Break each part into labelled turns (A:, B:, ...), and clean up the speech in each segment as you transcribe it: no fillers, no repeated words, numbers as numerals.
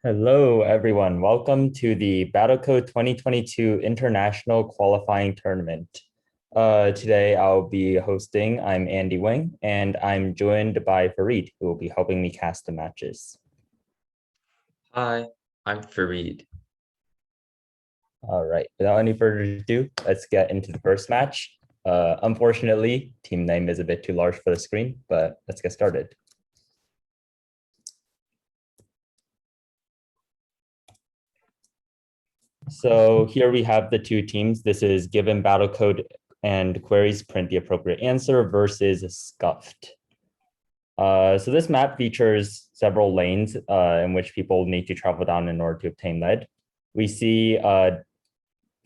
A: Hello, everyone. Welcome to the Battlecode 2022 International Qualifying Tournament. Today, I'll be hosting. I'm Andy Wing, and I'm joined by Fareed, who will be helping me cast the matches.
B: Hi, I'm Fareed.
A: All right, without any further ado, let's get into the first match. Unfortunately, team name is a bit too large for the screen, but let's get started. So here we have the two teams. This is given Battlecode and queries print the appropriate answer versus Scuffed. So this map features several lanes in which people need to travel down in order to obtain lead. We see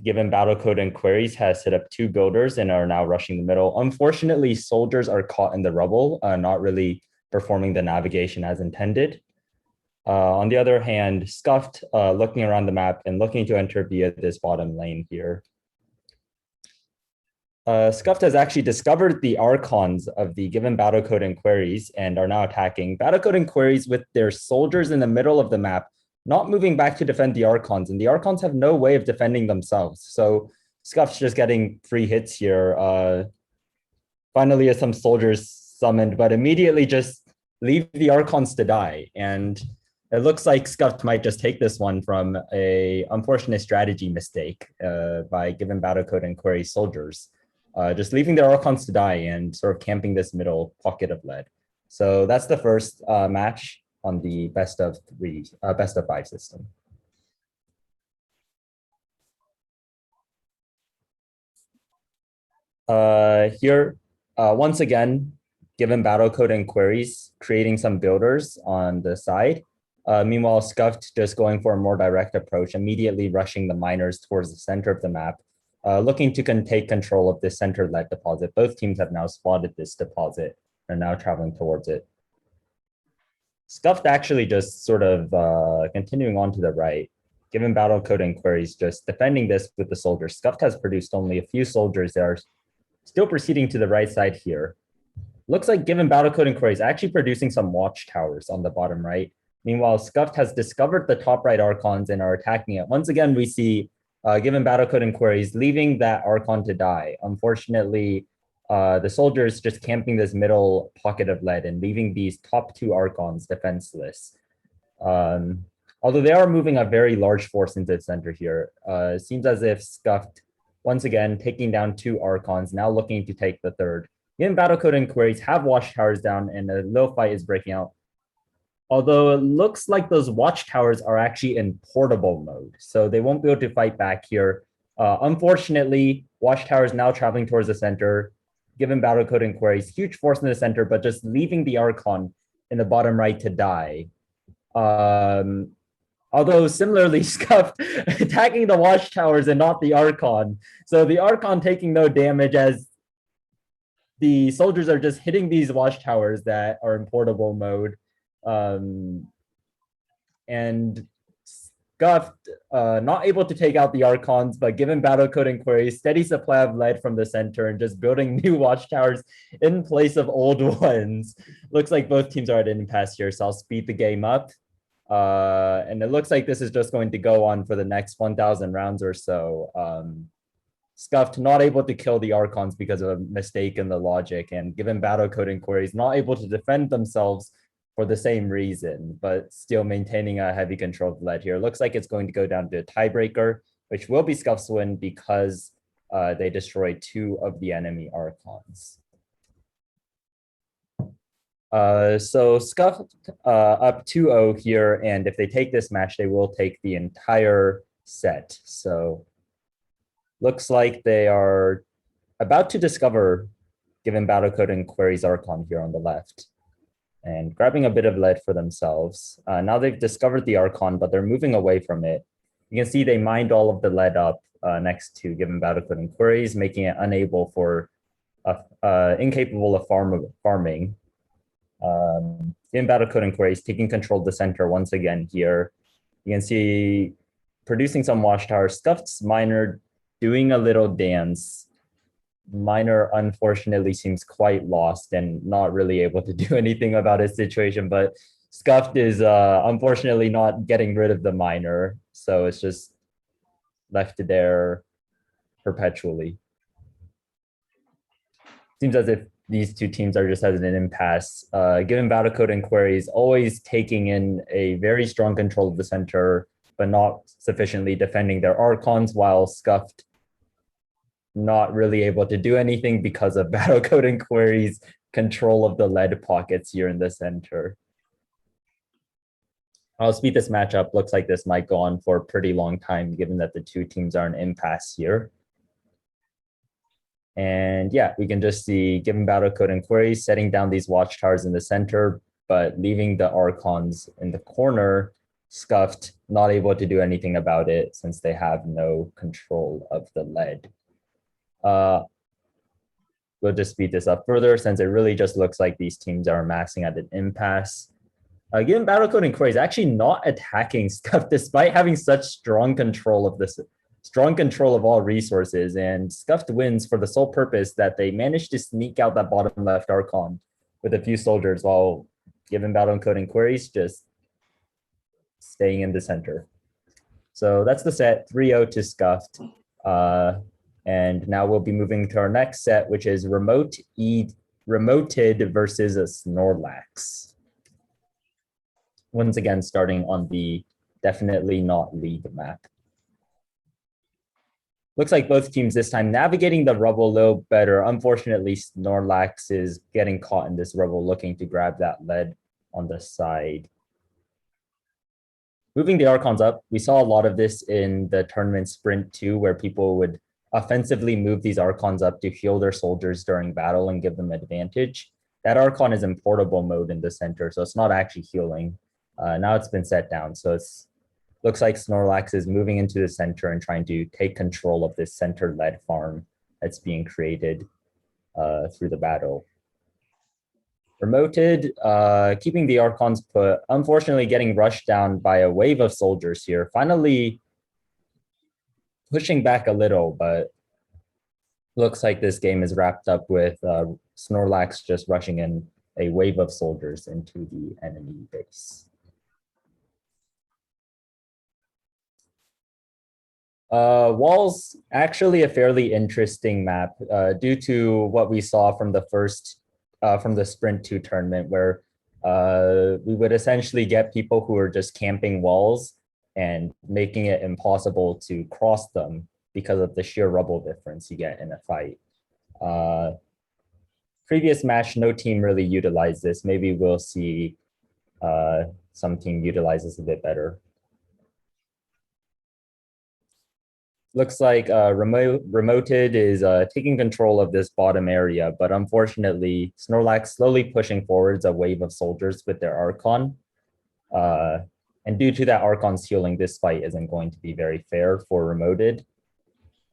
A: given Battlecode and queries has set up two builders and are now rushing the middle. Unfortunately, soldiers are caught in the rubble, not really performing the navigation as intended. On the other hand, Scuffed looking around the map and looking to enter via this bottom lane here. Scuffed has actually discovered the archons of the given Battlecode and queries and are now attacking Battlecode and queries with their soldiers in the middle of the map, not moving back to defend the archons, and the archons have no way of defending themselves. So Scuff's just getting free hits here. Finally, some soldiers summoned, but immediately just leave the archons to die. And it looks like Scuffed might just take this one from a unfortunate strategy mistake by given Battlecode and query soldiers. Just leaving their archons to die and sort of camping this middle pocket of lead. So that's the first match on the best of five system. Here, once again, given Battlecode and queries, creating some builders on the side. Meanwhile, Scuffed just going for a more direct approach, immediately rushing the miners towards the center of the map, looking to take control of this center lead deposit. Both teams have now spotted this deposit and are now traveling towards it. Scuffed actually just sort of continuing on to the right, given Battlecode and queries, just defending this with the soldiers. Scuffed has produced only a few soldiers that are still proceeding to the right side here. Looks like given Battlecode and queries actually producing some watchtowers on the bottom right. Meanwhile, Scuffed has discovered the top right archons and are attacking it. Once again, we see given Battlecode and queries leaving that archon to die. Unfortunately, the soldiers just camping this middle pocket of lead and leaving these top two archons defenseless. Although they are moving a very large force into the center here, it seems as if Scuffed, once again, taking down two archons, now looking to take the third. Given Battlecode and queries have watchtowers down and a little fight is breaking out. Although it looks like those watchtowers are actually in portable mode, so they won't be able to fight back here. Unfortunately, watchtowers now traveling towards the center, given Battlecode and queries, huge force in the center, but just leaving the archon in the bottom right to die. Although similarly, Scuff attacking the watchtowers and not the archon. So the archon taking no damage as the soldiers are just hitting these watchtowers that are in portable mode. And Scuffed not able to take out the archons, but given Battlecode and queries, steady supply of lead from the center and just building new watchtowers in place of old ones. Looks like both teams are at an impasse here, so I'll speed the game up. And it looks like this is just going to go on for the next 1,000 rounds or so. Scuffed not able to kill the archons because of a mistake in the logic, and given Battlecode and queries not able to defend themselves for the same reason, but still maintaining a heavy control of lead here. Looks like it's going to go down to a tiebreaker, which will be Scuff's win because they destroy two of the enemy archons. So Scuff up 2-0 here, and if they take this match, they will take the entire set. So looks like they are about to discover given Battlecode and queries archon here on the left and grabbing a bit of lead for themselves. Now they've discovered the archon, but they're moving away from it. You can see they mined all of the lead up next to given Battlecode and queries, making it unable for incapable of farming. In Battlecode and queries, taking control of the center once again here. You can see producing some watchtowers. Scuffed's miner doing a little dance. Miner unfortunately seems quite lost and not really able to do anything about his situation, but Scuffed is unfortunately not getting rid of the miner, so it's just left there perpetually. Seems as if these two teams are just at an impasse. Given Battlecode and Queries always taking in a very strong control of the center, but not sufficiently defending their Archons, while Scuffed not really able to do anything because of Battlecode and Queries control of the lead pockets here in the center. I'll speed this matchup. Looks like this might go on for a pretty long time, given that the two teams are in impasse here. And yeah, we can just see, given Battlecode and Queries, setting down these watchtowers in the center, but leaving the Archons in the corner, Scuffed, not able to do anything about it since they have no control of the lead. We'll just speed this up further since it really just looks like these teams are amassing at an impasse. Given Battlecode and Queries actually not attacking Scuff despite having such strong control of this, strong control of all resources, and Scuffed wins for the sole purpose that they managed to sneak out that bottom left Archon with a few soldiers, while given Battlecode and Queries just staying in the center. So that's the set, 3-0 to Scuffed. And now we'll be moving to our next set, which is Remoted versus a Snorlax. Once again, starting on the definitely not league map. Looks like both teams this time navigating the rubble a little better. Unfortunately, Snorlax is getting caught in this rubble, looking to grab that lead on the side. Moving the Archons up, we saw a lot of this in the tournament sprint 2, where people would offensively move these Archons up to heal their soldiers during battle and give them advantage. That Archon is in portable mode in the center, so it's not actually healing. Now it's been set down, so it's looks like Snorlax is moving into the center and trying to take control of this center lead farm that's being created through the battle. Remoted, keeping the Archons put, unfortunately getting rushed down by a wave of soldiers here. Finally pushing back a little, but looks like this game is wrapped up with Snorlax just rushing in a wave of soldiers into the enemy base. Wall's actually a fairly interesting map due to what we saw from the first, from the Sprint 2 tournament, where we would essentially get people who are just camping walls and making it impossible to cross them because of the sheer rubble difference you get in a fight. Previous match, no team really utilized this. Maybe we'll see some team utilize this a bit better. Looks like Remoted is taking control of this bottom area, but unfortunately, Snorlax slowly pushing forwards a wave of soldiers with their Archon. And due to that Archon's healing, this fight isn't going to be very fair for Remoted.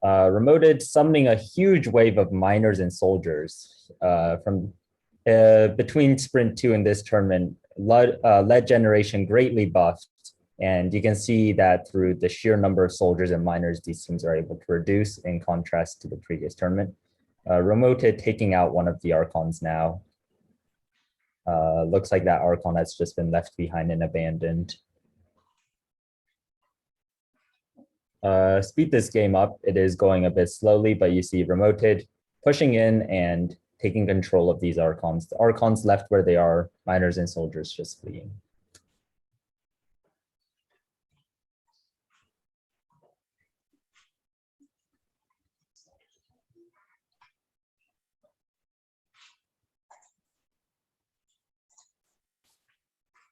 A: Remoted summoning a huge wave of miners and soldiers from between Sprint 2 and this tournament. Lead generation greatly buffed. And you can see that through the sheer number of soldiers and miners these teams are able to reduce in contrast to the previous tournament. Remoted taking out one of the Archons now. Looks like that Archon has just been left behind and abandoned. Speed this game up. It is going a bit slowly, but you see Remoted pushing in and taking control of these Archons. The Archons left where they are, miners and soldiers just fleeing.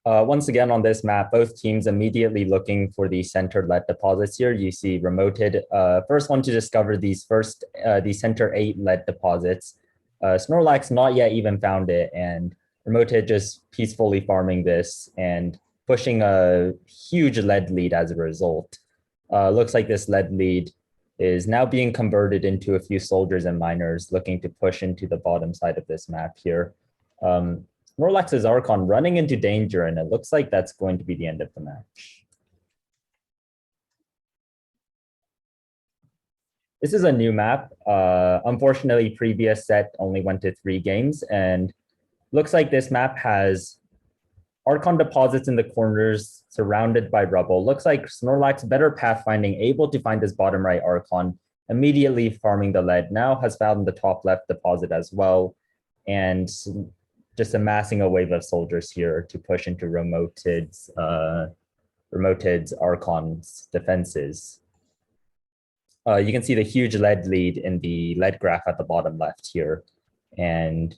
A: Once again on this map, both teams immediately looking for the center lead deposits here. You see Remoted, first one to discover these center 8 lead deposits. Snorlax not yet even found it, and Remoted just peacefully farming this and pushing a huge lead lead as a result. Looks like this lead lead is now being converted into a few soldiers and miners looking to push into the bottom side of this map here. Snorlax's Archon running into danger, and it looks like that's going to be the end of the match. This is a new map. Unfortunately, previous set only went to 3 games, and looks like this map has Archon deposits in the corners, surrounded by rubble. Looks like Snorlax, better pathfinding, able to find his bottom right Archon, immediately farming the lead. Now has found the top left deposit as well, and just amassing a wave of soldiers here to push into Remoted's Archon's defenses. You can see the huge lead lead in the lead graph at the bottom left here, and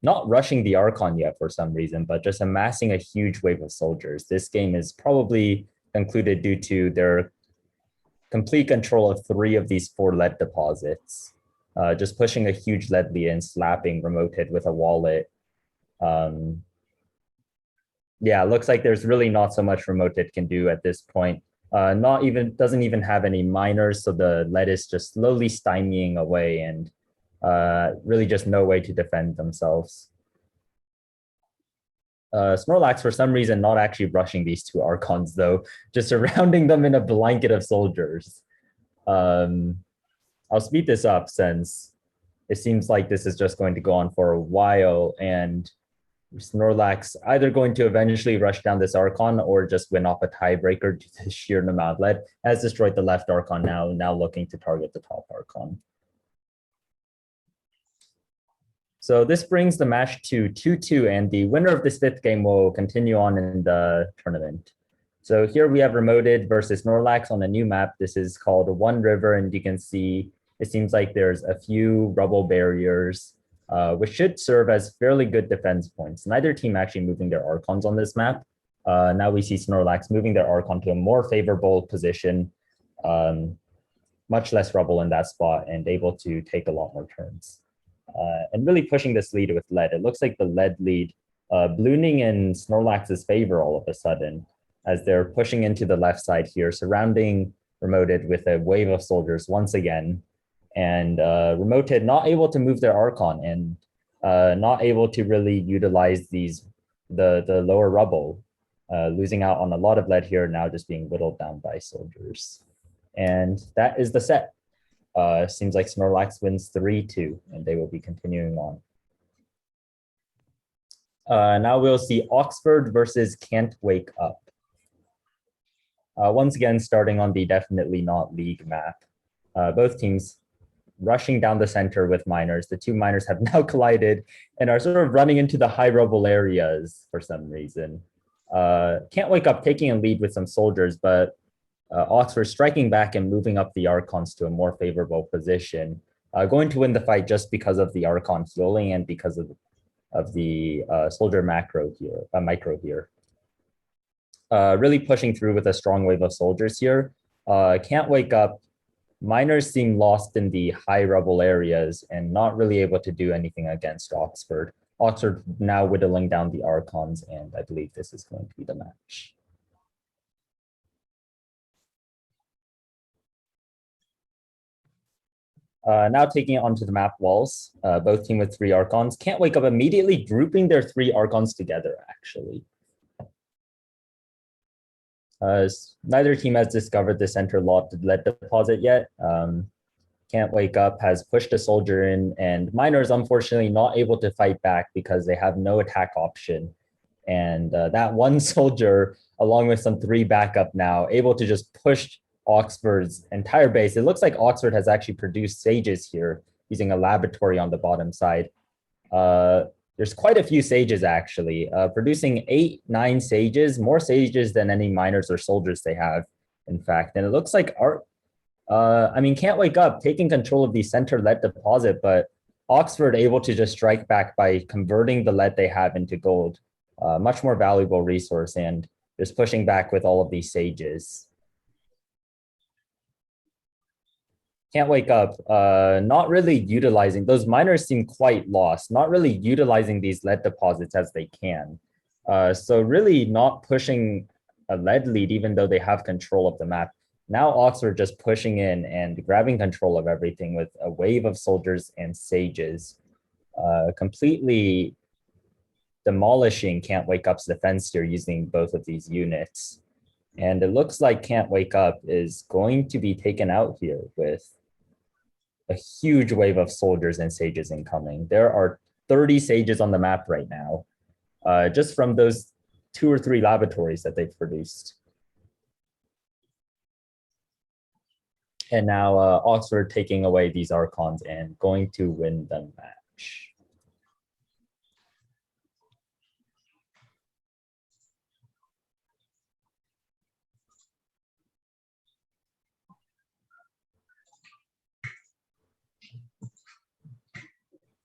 A: not rushing the Archon yet for some reason, but just amassing a huge wave of soldiers. This game is probably concluded due to their complete control of 3 of these 4 lead deposits. Just pushing a huge lead lead and slapping Remoted with a wallet. Yeah, looks like there's really not so much Remoted can do at this point. Doesn't even have any miners, so the lead is just slowly stymieing away, and really just no way to defend themselves. Snorlax, for some reason, not actually rushing these 2 Archons, though, just surrounding them in a blanket of soldiers. I'll speed this up since it seems like this is just going to go on for a while, and Snorlax either going to eventually rush down this Archon or just win off a tiebreaker due to the sheer amount of lead. Has destroyed the left Archon now looking to target the top Archon. So this brings the match to 2-2, and the winner of this 5th game will continue on in the tournament. So here we have Remoted versus Snorlax on a new map. This is called One River, and you can see it seems like there's a few rubble barriers, which should serve as fairly good defense points. Neither team actually moving their Archons on this map. Now we see Snorlax moving their Archon to a more favorable position, much less rubble in that spot, and able to take a lot more turns. And really pushing this lead with lead. It looks like the lead lead ballooning in Snorlax's favor all of a sudden, as they're pushing into the left side here, surrounding Remoted with a wave of soldiers once again. And Remoted not able to move their Archon, and not able to really utilize the lower rubble, losing out on a lot of lead here, now just being whittled down by soldiers. And that is the set. Seems like Snorlax wins 3-2, and they will be continuing on. Now we'll see Oxford versus Can't Wake Up. Once again, starting on the Definitely Not League map. Both teams rushing down the center with miners. The 2 miners have now collided and are sort of running into the high rubble areas for some reason. Can't Wake Up taking a lead with some soldiers, but Oxford striking back and moving up the Archons to a more favorable position. Going to win the fight just because of the Archon healing and because of the soldier micro here. Really pushing through with a strong wave of soldiers here. Can't Wake Up. Miners seem lost in the high rubble areas and not really able to do anything against Oxford. Oxford now whittling down the Archons, and I believe this is going to be the match. Now taking it onto the map walls, both team with 3 Archons. Can't Wake Up immediately grouping their 3 Archons together, actually. Neither team has discovered the center lead deposit yet. Can't Wake Up has pushed a soldier in, and miners unfortunately not able to fight back because they have no attack option. And that 1 soldier, along with some 3 backup now, able to just push Oxford's entire base. It looks like Oxford has actually produced sages here using a laboratory on the bottom side. There's quite a few sages actually, producing 8-9 sages, more sages than any miners or soldiers they have, in fact. And it looks like Can't Wake Up taking control of the center lead deposit, but Oxford able to just strike back by converting the lead they have into gold. Much more valuable resource, and just pushing back with all of these sages. Can't Wake Up, not really utilizing, those miners seem quite lost, not really utilizing these lead deposits as they can. So really not pushing a lead lead, even though they have control of the map. Now Oxford just pushing in and grabbing control of everything with a wave of soldiers and sages, completely demolishing Can't Wake Up's defense here using both of these units. And it looks like Can't Wake Up is going to be taken out here with a huge wave of soldiers and sages incoming. There are 30 sages on the map right now. Just from those 2 or 3 laboratories that they've produced. And now Oxford taking away these Archons and going to win the match.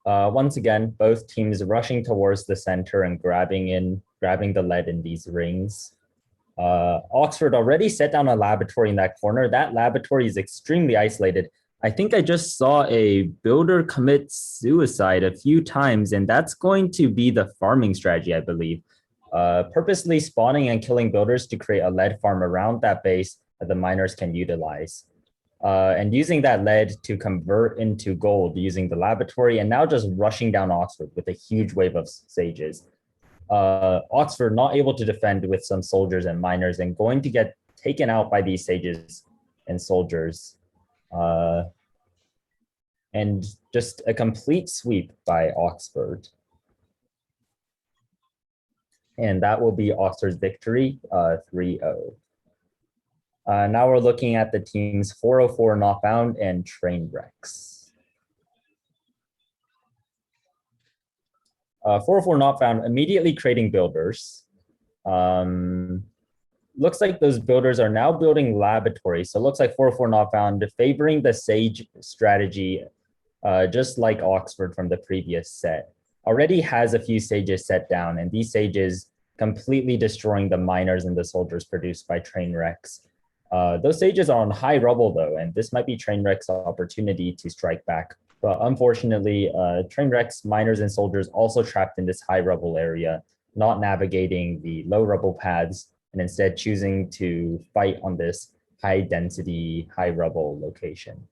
A: Once again, both teams rushing towards the center and grabbing the lead in these rings. Oxford already set down a laboratory in that corner. That laboratory is extremely isolated. I think I just saw a builder commit suicide a few times, and that's going to be the farming strategy, I believe. Purposely spawning and killing builders to create a lead farm around that base that the miners can utilize. And using that lead to convert into gold using the laboratory, and now just rushing down Oxford with a huge wave of sages. Oxford not able to defend with some soldiers and miners and going to get taken out by these sages and soldiers. And just a complete sweep by Oxford. And that will be Oxford's victory, 3-0. Now we're looking at the teams 404 Not and Trainwrecks. 404 Not immediately creating builders. Looks like those builders are now building laboratories. So it looks like 404 Not favoring the Sage strategy, just like Oxford from the previous set. Already has a few sages set down, and these sages completely destroying the miners and the soldiers produced by Trainwrecks. Those sages are on high rubble though, and this might be Trainwrecks' opportunity to strike back. But unfortunately, Trainwrecks, miners, and soldiers also trapped in this high rubble area, not navigating the low rubble paths, and instead choosing to fight on this high density, high rubble location.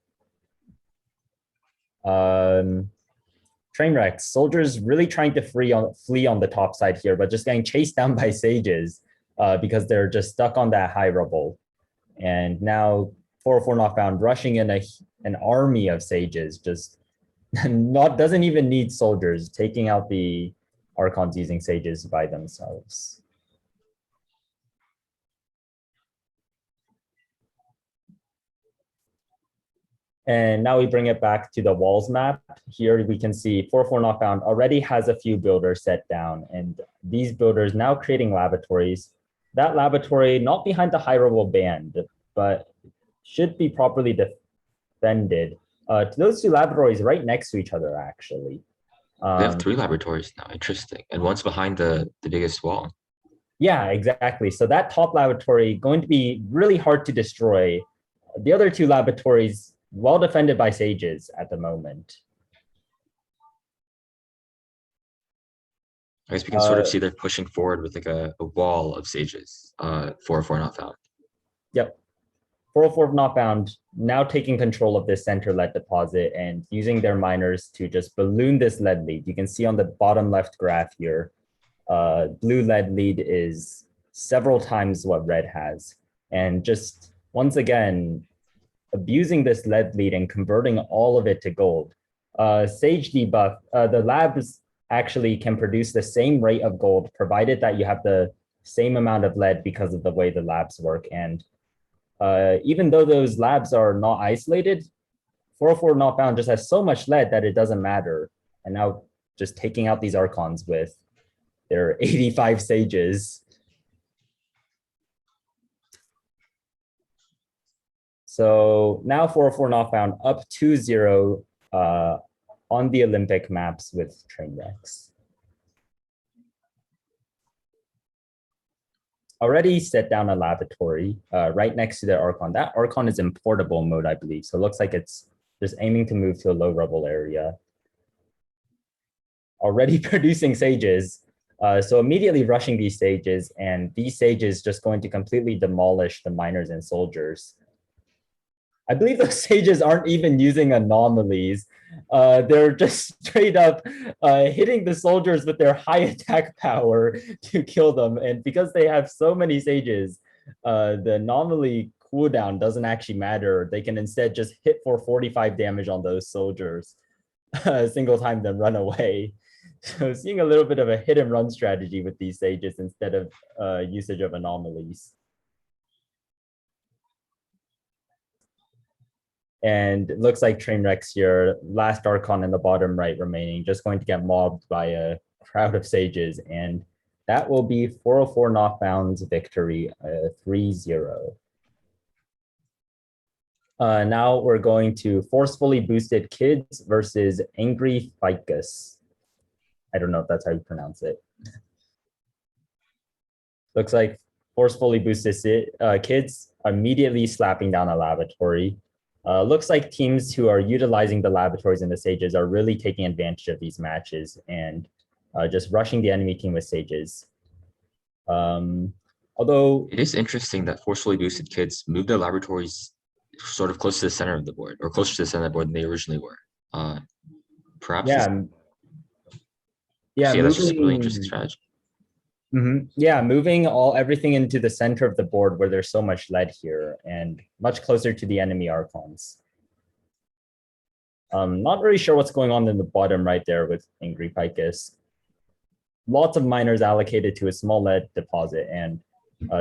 A: Trainwrecks, soldiers really trying to flee on the top side here, but just getting chased down by sages because they're just stuck on that high rubble. And now 404 Not rushing in an army of sages, just doesn't even need soldiers, taking out the Archons using sages by themselves. And now we bring it back to the walls map. Here we can see 404 Not already has a few builders set down, and these builders now creating laboratories. That laboratory not behind the high rubble band, but should be properly defended. Those two laboratories right next to each other, actually.
B: They have 3 laboratories now. Interesting. And one's behind the biggest wall.
A: Yeah, exactly. So that top laboratory going to be really hard to destroy. The other 2 laboratories well defended by sages at the moment.
B: I guess we can sort of see they're pushing forward with like a wall of sages. 404 Not found.
A: Yep. 404 Not now taking control of this center lead deposit and using their miners to just balloon this lead lead. You can see on the bottom left graph here, blue lead lead is several times what red has. And just once again, abusing this lead lead and converting all of it to gold. Sage debuff, the labs actually can produce the same rate of gold, provided that you have the same amount of lead because of the way the labs work. And even though those labs are not isolated, 404 Not just has so much lead that it doesn't matter. And now just taking out these Archons with their 85 sages. So now 404 Not up 2-0 on the Olympic maps with Trainwrecks. Already set down a laboratory right next to the Archon. That Archon is in portable mode, I believe. So it looks like it's just aiming to move to a low rubble area. Already producing sages. So immediately rushing these sages, and these sages just going to completely demolish the miners and soldiers. I believe those sages aren't even using anomalies. They're just straight up hitting the soldiers with their high attack power to kill them. And because they have so many sages, the anomaly cooldown doesn't actually matter. They can instead just hit for 45 damage on those soldiers, single time then run away. So seeing a little bit of a hit and run strategy with these sages instead of usage of anomalies. And it looks like Trainwrecks here, last Archon in the bottom right remaining, just going to get mobbed by a crowd of sages. And that will be 404 knockdowns victory, 3-0. Now we're going to Forcefully Boosted Kids versus Angry Ficus. I don't know if that's how you pronounce it. Looks like Forcefully Boosted Kids immediately slapping down a laboratory. Looks like teams who are utilizing the laboratories and the sages are really taking advantage of these matches and just rushing the enemy team with sages. Although
B: it is interesting that forcefully boosted kids move their laboratories sort of close to the center of the board, or closer to the center of the board than they originally were. Perhaps.
A: Yeah. Yeah.
B: So yeah, that's just a really interesting strategy.
A: Yeah, moving everything into the center of the board where there's so much lead here and much closer to the enemy Archons. Not really sure what's going on in the bottom right there with Angry Ficus. Lots of miners allocated to a small lead deposit and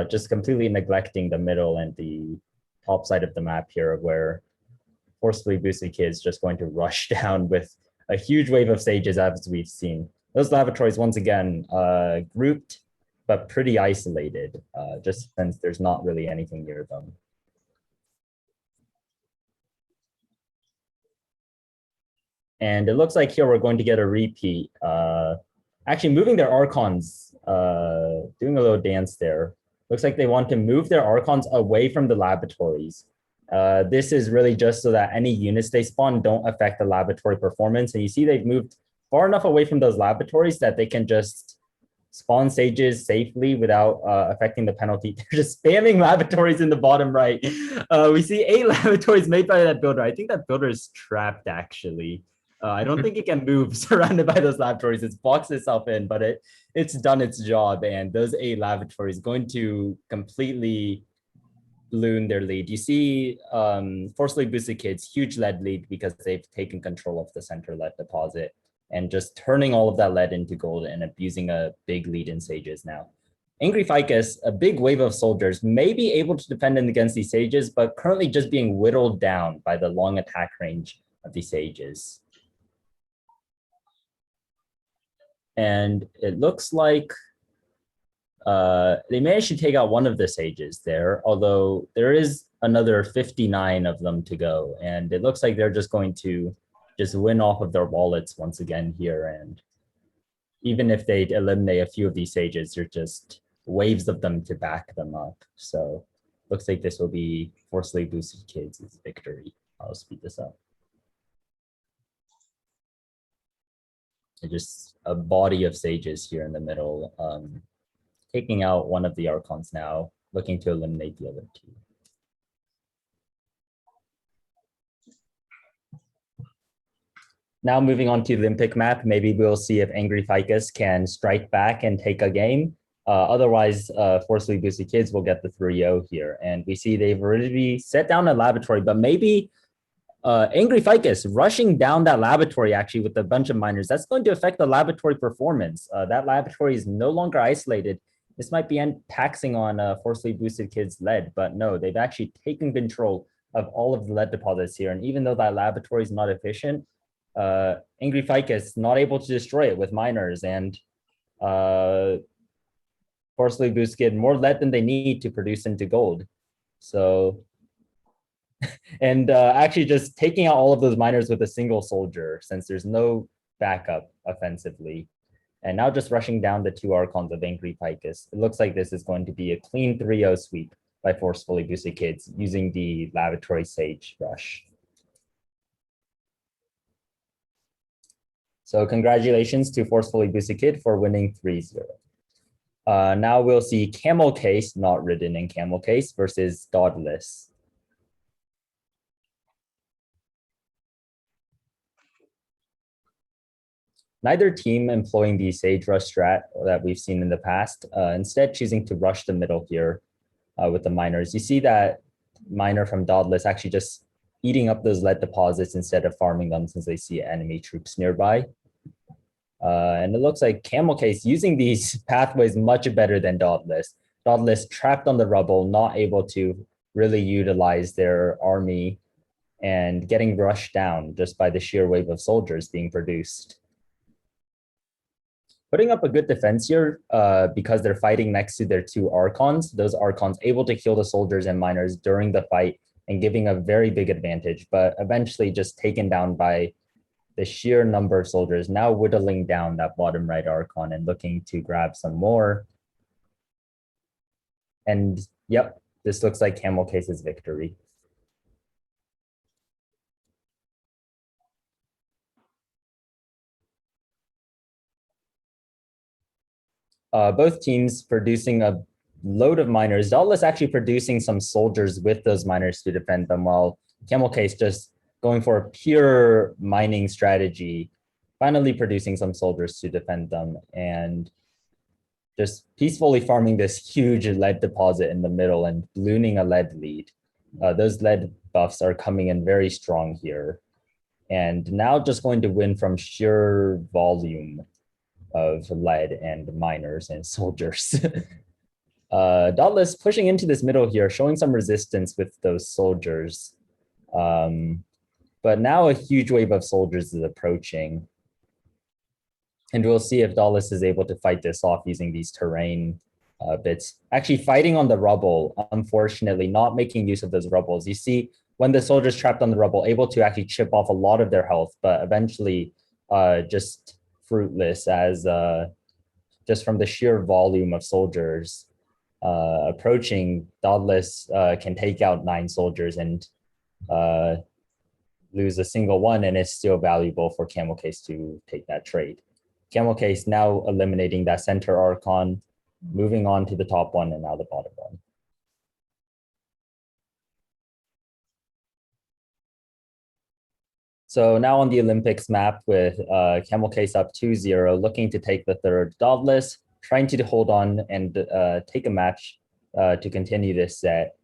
A: just completely neglecting the middle and the top side of the map here where Forcefully Boosted Kids just going to rush down with a huge wave of sages as we've seen. Those laboratories, once again, grouped, but pretty isolated, just since there's not really anything near them. And it looks like here we're going to get a repeat. Actually moving their Archons, doing a little dance there. Looks like they want to move their Archons away from the laboratories. This is really just so that any units they spawn don't affect the laboratory performance. And you see they've moved far enough away from those laboratories that they can just spawn sages safely without affecting the penalty. They're just spamming laboratories in the bottom right. We see 8 laboratories made by that builder. I think that builder is trapped actually. I don't think it can move surrounded by those laboratories. It's boxed itself in, but it's done its job. And those 8 laboratories going to completely balloon their lead. You see Forcefully Boosted Kids, huge lead lead because they've taken control of the center lead deposit and just turning all of that lead into gold and abusing a big lead in sages now. Angry Ficus, a big wave of soldiers, may be able to defend against these sages, but currently just being whittled down by the long attack range of these sages. And it looks like they managed to take out one of the sages there, although there is another 59 of them to go. And it looks like they're just going to just win off of their wallets once again here. And even if they eliminate a few of these sages, there's just waves of them to back them up. So looks like this will be Forcefully Boosted Kids' victory. I'll speed this up. And just a body of sages here in the middle, taking out one of the Archons now, looking to eliminate the other 2. Now moving on to the Olympic map, maybe we'll see if Angry Ficus can strike back and take a game. Otherwise, Forcefully Boosted Kids will get the 3-0 here. And we see they've already set down a laboratory, but maybe Angry Ficus rushing down that laboratory actually with a bunch of miners, that's going to affect the laboratory performance. That laboratory is no longer isolated. This might be taxing on Forcefully Boosted Kids' lead, but no, they've actually taken control of all of the lead deposits here. And even though that laboratory is not efficient, Angry Ficus not able to destroy it with miners, and Forcefully Boosted more lead than they need to produce into gold. So, and actually just taking out all of those miners with a single soldier since there's no backup offensively. And now just rushing down the 2 Archons of Angry Ficus. It looks like this is going to be a clean 3-0 sweep by Forcefully Boosted Kids using the Laboratory Sage rush. So congratulations to Forcefully Boosted Kid for winning 3-0. Now we'll see Camelcase, not written in Camelcase, versus Godless. Neither team employing the Sage Rush strat that we've seen in the past, instead choosing to rush the middle here with the miners. You see that miner from Dogless actually just eating up those lead deposits instead of farming them since they see enemy troops nearby. And it looks like Camelcase using these pathways much better than Dogless. Dogless trapped on the rubble, not able to really utilize their army and getting rushed down just by the sheer wave of soldiers being produced. Putting up a good defense here because they're fighting next to their two Archons. Those Archons able to kill the soldiers and miners during the fight and giving a very big advantage, but eventually just taken down by the sheer number of soldiers, now whittling down that bottom right Archon and looking to grab some more. And yep, this looks like Camelcase's victory. Both teams producing a load of miners. Dogless actually producing some soldiers with those miners to defend them, while Camelcase just going for a pure mining strategy, finally producing some soldiers to defend them and just peacefully farming this huge lead deposit in the middle and ballooning a lead lead. Those lead buffs are coming in very strong here. And now just going to win from sheer volume of lead and miners and soldiers. Dogless pushing into this middle here, showing some resistance with those soldiers. But now a huge wave of soldiers is approaching. And we'll see if Dogless is able to fight this off using these terrain bits. Actually fighting on the rubble, unfortunately, not making use of those rubbles. You see, when the soldiers trapped on the rubble, able to actually chip off a lot of their health, but eventually just fruitless as just from the sheer volume of soldiers approaching, Dogless can take out 9 soldiers and lose a single one, and it's still valuable for Camelcase to take that trade. Camelcase now eliminating that center Archon, moving on to the top one and now the bottom one. So now on the Olympics map with Camelcase up 2-0, looking to take the third. Dogless trying to hold on and take a match to continue this set.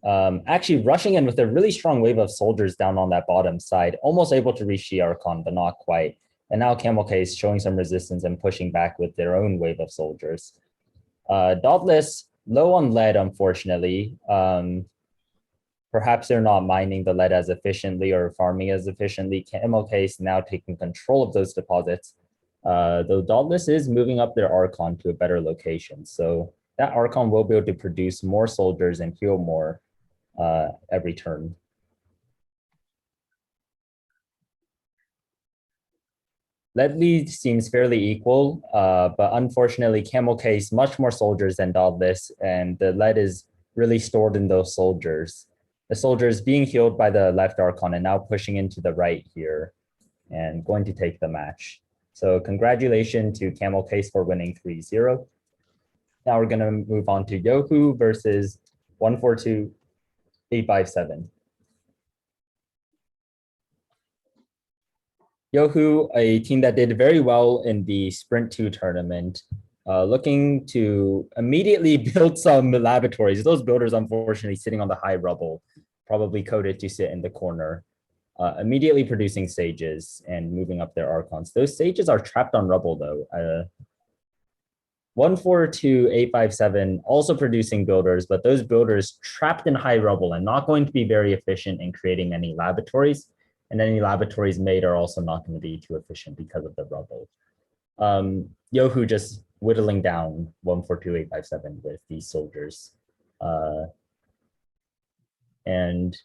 A: Actually rushing in with a really strong wave of soldiers down on that bottom side, almost able to reach the Archon, but not quite. And now Camelcase showing some resistance and pushing back with their own wave of soldiers. Dogless low on lead, unfortunately. Perhaps they're not mining the lead as efficiently or farming as efficiently. Camelcase now taking control of those deposits. Though Dogless is moving up their Archon to a better location. So that Archon will be able to produce more soldiers and heal more every turn. Lead lead seems fairly equal, but unfortunately Camelcase much more soldiers than Dogless, and the lead is really stored in those soldiers. The soldiers being healed by the left Archon and now pushing into the right here and going to take the match. So congratulations to Camelcase for winning 3-0. Now we're going to move on to Yoho versus 142-857. Yoho, a team that did very well in the Sprint 2 tournament, looking to immediately build some laboratories. Those builders, unfortunately, sitting on the high rubble, probably coded to sit in the corner. Immediately producing sages and moving up their Archons. Those sages are trapped on rubble, though. 142-857 also producing builders, but those builders trapped in high rubble and not going to be very efficient in creating any laboratories. And any laboratories made are also not going to be too efficient because of the rubble. Yoho just whittling down 142-857 with these soldiers. And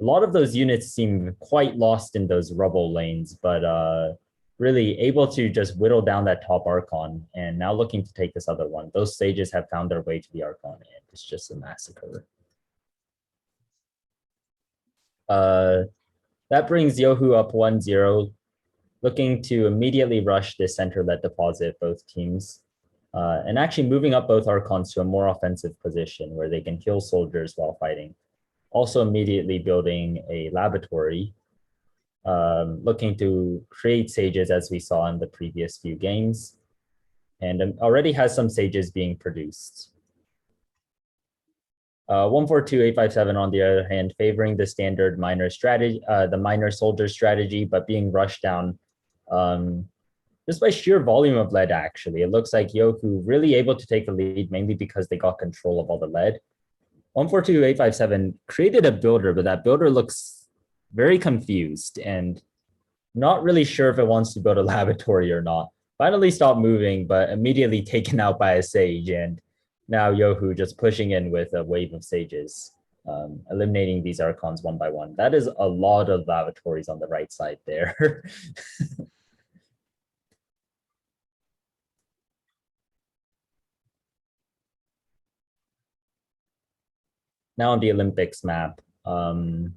A: a lot of those units seem quite lost in those rubble lanes, but really able to just whittle down that top Archon and now looking to take this other one. Those sages have found their way to the Archon and it's just a massacre. That brings Yoho up 1-0, looking to immediately rush this center-led deposit, both teams, and actually moving up both Archons to a more offensive position where they can kill soldiers while fighting. Also immediately building a laboratory, looking to create sages as we saw in the previous few games, and already has some sages being produced. 142-857 on the other hand, favoring the standard miner strategy, the miner soldier strategy, but being rushed down. Just just by sheer volume of lead, actually. It looks like Yoho really able to take the lead, mainly because they got control of all the lead. 142857 created a builder, but that builder looks very confused and not really sure if it wants to build a laboratory or not. Finally stopped moving, but immediately taken out by a sage. And now Yoho just pushing in with a wave of sages, eliminating these Archons one by one. That is a lot of laboratories on the right side there. Now on the Olympics map, both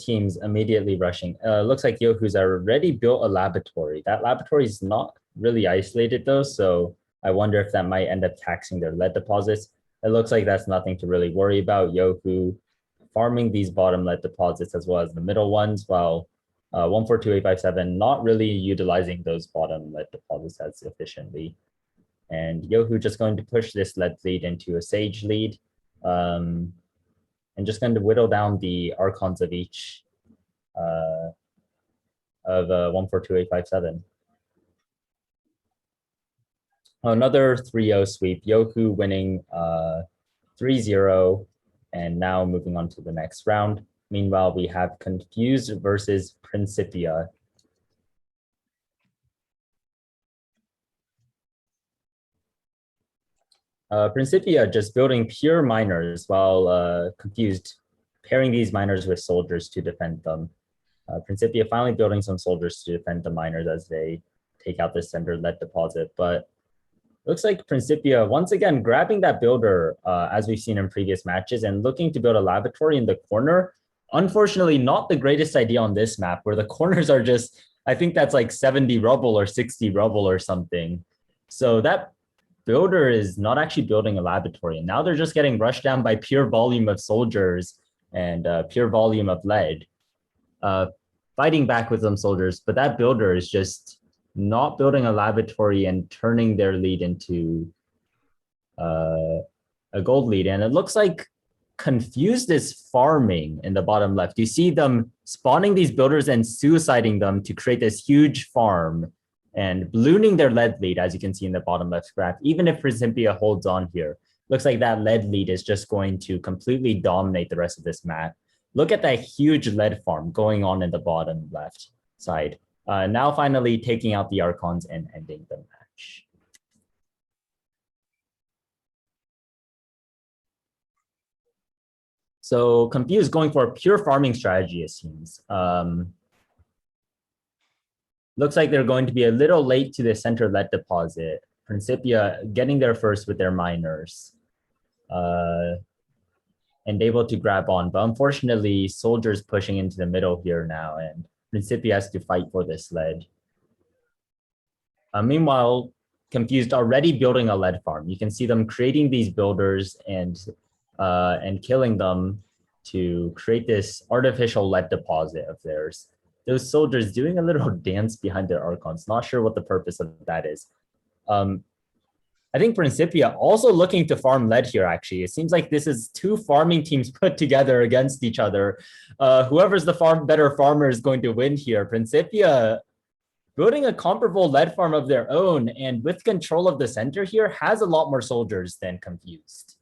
A: teams immediately rushing. Looks like Yohu's already built a laboratory. That laboratory is not really isolated though, so I wonder if that might end up taxing their lead deposits. It looks like that's nothing to really worry about. Yoho farming these bottom lead deposits as well as the middle ones, while 142857 not really utilizing those bottom lead deposits as efficiently. And Yoho just going to push this lead lead into a sage lead. And just going to whittle down the Archons of each of 142857. Another 3-0 sweep. Yoho winning 3-0, and now moving on to the next round. Meanwhile, we have Confused versus Principia. Principia just building pure miners, while Confused pairing these miners with soldiers to defend them. Principia finally building some soldiers to defend the miners as they take out the center lead deposit. But looks like Principia once again grabbing that builder as we've seen in previous matches and looking to build a laboratory in the corner. Unfortunately, not the greatest idea on this map where the corners are just, I think that's like 70 rubble or 60 rubble or something. So that builder is not actually building a laboratory. And now they're just getting rushed down by pure volume of soldiers and pure volume of lead. Fighting back with some soldiers, but that builder is just not building a laboratory and turning their lead into a gold lead. And it looks like Confused is farming in the bottom left. You see them spawning these builders and suiciding them to create this huge farm and ballooning their lead lead, as you can see in the bottom left graph. Even if Principia holds on here, looks like that lead lead is just going to completely dominate the rest of this map. Look at that huge lead farm going on in the bottom left side. Now finally taking out the Archons and ending the match. So Confused going for a pure farming strategy, it seems. Looks like they're going to be a little late to the center lead deposit. Principia getting there first with their miners. And able to grab on. But unfortunately, soldiers pushing into the middle here now, and Principia has to fight for this lead. Meanwhile, Confused already building a lead farm. You can see them creating these builders and killing them to create this artificial lead deposit of theirs. Those soldiers doing a little dance behind their Archons. Not sure what the purpose of that is. I think Principia also looking to farm lead here, actually. It seems like this is two farming teams put together against each other. Whoever's the better farmer is going to win here. Principia building a comparable lead farm of their own and with control of the center here has a lot more soldiers than Confused.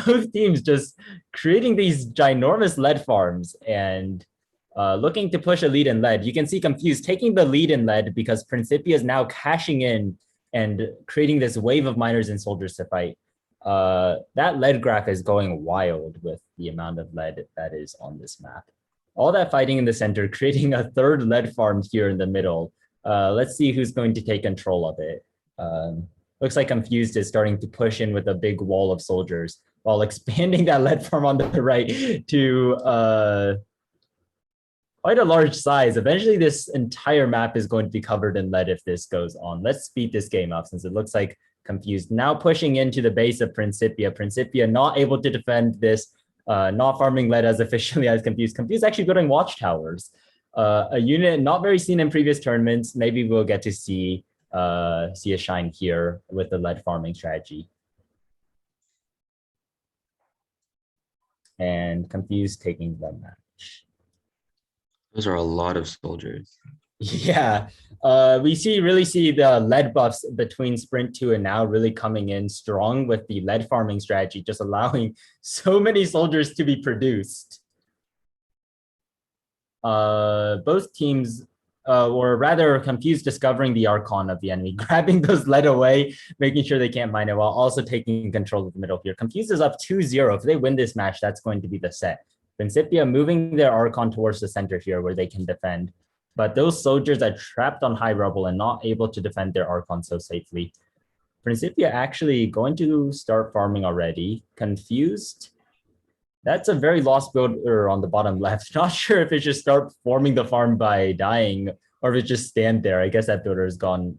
A: Both teams just creating these ginormous lead farms and looking to push a lead in lead. You can see Confused taking the lead in lead because Principia is now cashing in and creating this wave of miners and soldiers to fight. That lead graph is going wild with the amount of lead that is on this map. All that fighting in the center, creating a third lead farm here in the middle. Let's see who's going to take control of it. Looks like Confused is starting to push in with a big wall of soldiers while expanding that lead farm on the right to quite a large size. Eventually, this entire map is going to be covered in lead if this goes on. Let's speed this game up since it looks like Confused. Now pushing into the base of Principia. Principia not able to defend this, not farming lead as efficiently as Confused. Confused actually building watchtowers. A unit not very seen in previous tournaments. Maybe we'll get to see a shine here with the lead farming strategy. And Confused taking the match.
B: Those are a lot of soldiers.
A: Yeah, we really see the lead buffs between Sprint 2 and now really coming in strong with the lead farming strategy, just allowing so many soldiers to be produced. Both teams were rather confused discovering the Archon of the enemy, grabbing those lead away, making sure they can't mine it while also taking control of the middle here. Confused is up 2-0. If they win this match, that's going to be the set. Principia moving their Archon towards the center here where they can defend. But those soldiers are trapped on high rubble and not able to defend their Archon so safely. Principia actually going to start farming already. Confused. That's a very lost builder on the bottom left. Not sure if it should start forming the farm by dying or if it just stand there. I guess that builder has gone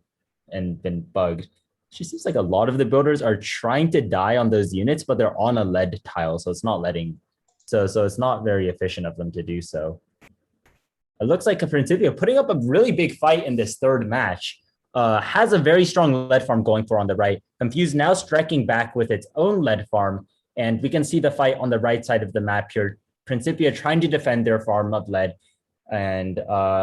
A: and been bugged. She seems like a lot of the builders are trying to die on those units, but they're on a lead tile, so it's not letting. So it's not very efficient of them to do so. It looks like Principia putting up a really big fight in this third match. Has a very strong lead farm going for on the right. Confused now striking back with its own lead farm. And we can see the fight on the right side of the map here. Principia trying to defend their farm of lead. And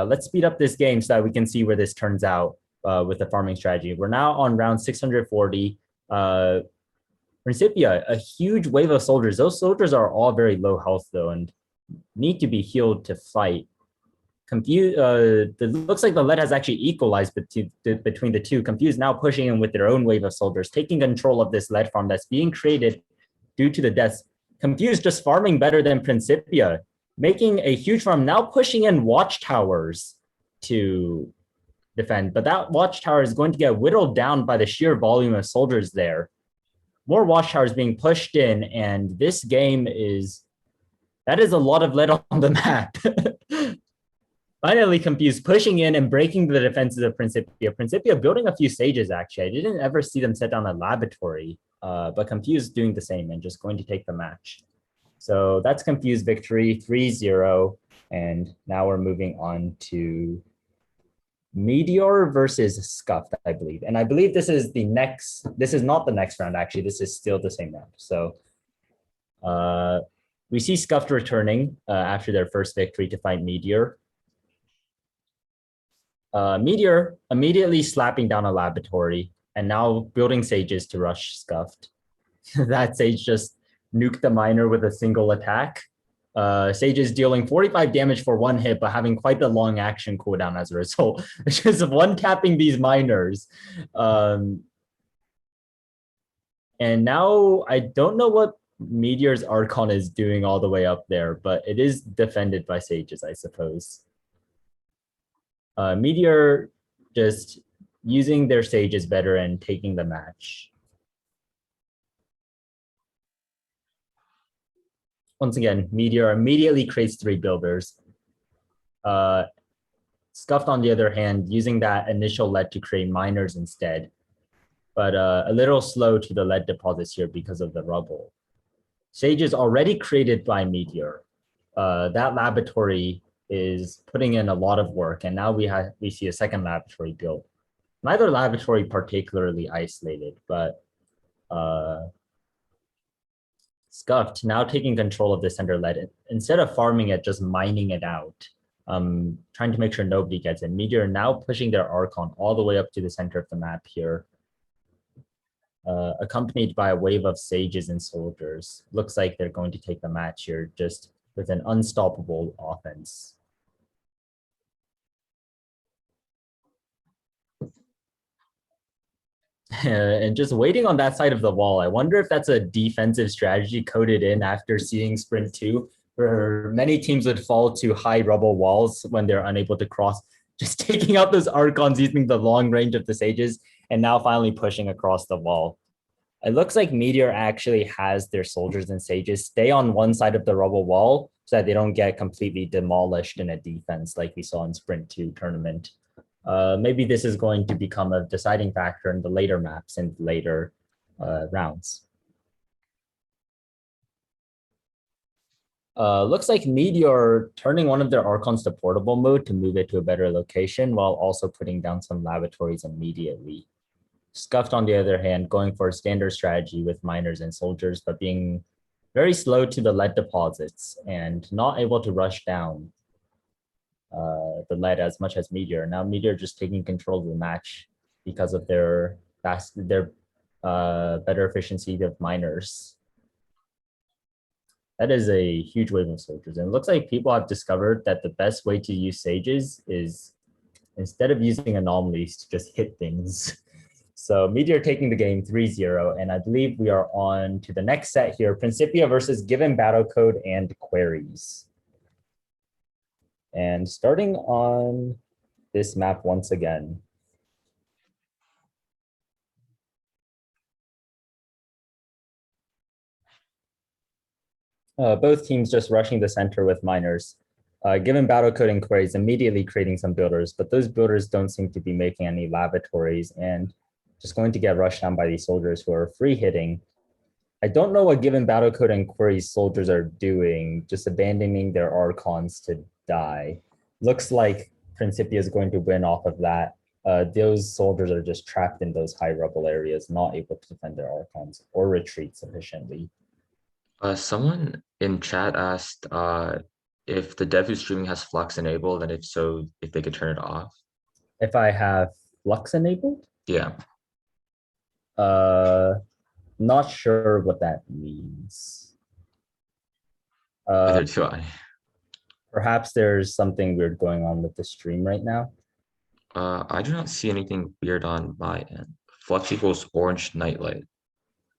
A: let's speed up this game so that we can see where this turns out with the farming strategy. We're now on round 640. Principia, a huge wave of soldiers. Those soldiers are all very low health though and need to be healed to fight. It looks like the lead has actually equalized between the two. Confused now pushing in with their own wave of soldiers, taking control of this lead farm that's being created due to the deaths. Confused just farming better than Principia, making a huge farm, now pushing in watchtowers to defend. But that watchtower is going to get whittled down by the sheer volume of soldiers there. More watchtowers being pushed in, and this game that is a lot of lead on the map. Finally, Confused pushing in and breaking the defenses of Principia. Principia building a few sages, actually. I didn't ever see them set down a laboratory, but Confused doing the same and just going to take the match. So that's Confused victory, 3-0. And now we're moving on to Meteor versus Scuff, I believe. And I believe this is not the next round, actually. This is still the same round. So we see Scuff returning after their first victory to fight Meteor. Meteor immediately slapping down a laboratory and now building sages to rush Scuffed. That sage just nuked the miner with a single attack. Sages dealing 45 damage for one hit, but having quite the long action cooldown as a result. Just one tapping these miners. And now I don't know what Meteor's Archon is doing all the way up there, but it is defended by sages, I suppose. Meteor just using their sages better and taking the match. Once again, Meteor immediately creates 3 builders. Scuffed, on the other hand, using that initial lead to create miners instead, but a little slow to the lead deposits here because of the rubble. Sages already created by Meteor. That laboratory is putting in a lot of work, and now we see a second laboratory built. Neither laboratory particularly isolated, but Scuffed now taking control of the center lead. Instead of farming it, just mining it out, trying to make sure nobody gets in. Meteor now pushing their Archon all the way up to the center of the map here, accompanied by a wave of sages and soldiers. Looks like they're going to take the match here just with an unstoppable offense. And just waiting on that side of the wall. I wonder if that's a defensive strategy coded in after seeing Sprint 2, where many teams would fall to high rubble walls when they're unable to cross, just taking out those Archons using the long range of the sages, and now finally pushing across the wall. It looks like Meteor actually has their soldiers and sages stay on one side of the rubble wall so that they don't get completely demolished in a defense like we saw in Sprint 2 tournament. Maybe this is going to become a deciding factor in the later maps and later rounds. Looks like Meteor turning one of their Archons to portable mode to move it to a better location while also putting down some laboratories immediately. Scuffed, on the other hand, going for a standard strategy with miners and soldiers, but being very slow to the lead deposits and not able to rush down. the lead as much as Meteor. Now Meteor just taking control of the match because of their better efficiency of miners. That is a huge wave of soldiers. And it looks like people have discovered that the best way to use sages is instead of using anomalies to just hit things. So Meteor taking the game 3-0, and I believe we are on to the next set here, Principia versus Given Battlecode and Queries. And starting on this map once again. Both teams just rushing the center with miners. Given Battlecode and Queries immediately creating some builders, but those builders don't seem to be making any laboratories and just going to get rushed down by these soldiers who are free hitting. I don't know what Given Battlecode and Queries soldiers are doing, just abandoning their Archons to die. Looks like Principia is going to win off of that. Those soldiers are just trapped in those high rubble areas, not able to defend their Archons or retreat sufficiently.
B: Someone in chat asked if the dev who's streaming has Flux enabled, and if so, if they could turn it off.
A: If I have Flux enabled?
B: Yeah.
A: Not sure what that means.
B: Neither do I.
A: Perhaps there's something weird going on with the stream right now.
B: I do not see anything weird on my end. Flux equals orange nightlight.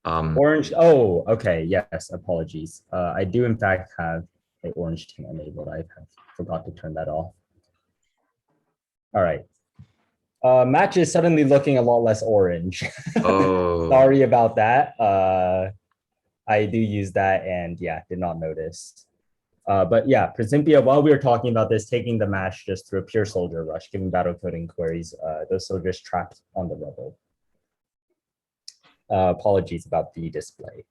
A: Orange. Oh, okay. Yes. Apologies. I do in fact have an orange team enabled. I forgot to turn that off. All right. Match is suddenly looking a lot less orange.
B: Oh.
A: Sorry about that. I do use that and yeah, did not notice. But yeah, Principia, while we were talking about this, taking the match just through a pure soldier rush, giving Battlecode and Queries, those soldiers trapped on the rubble. Apologies about the display.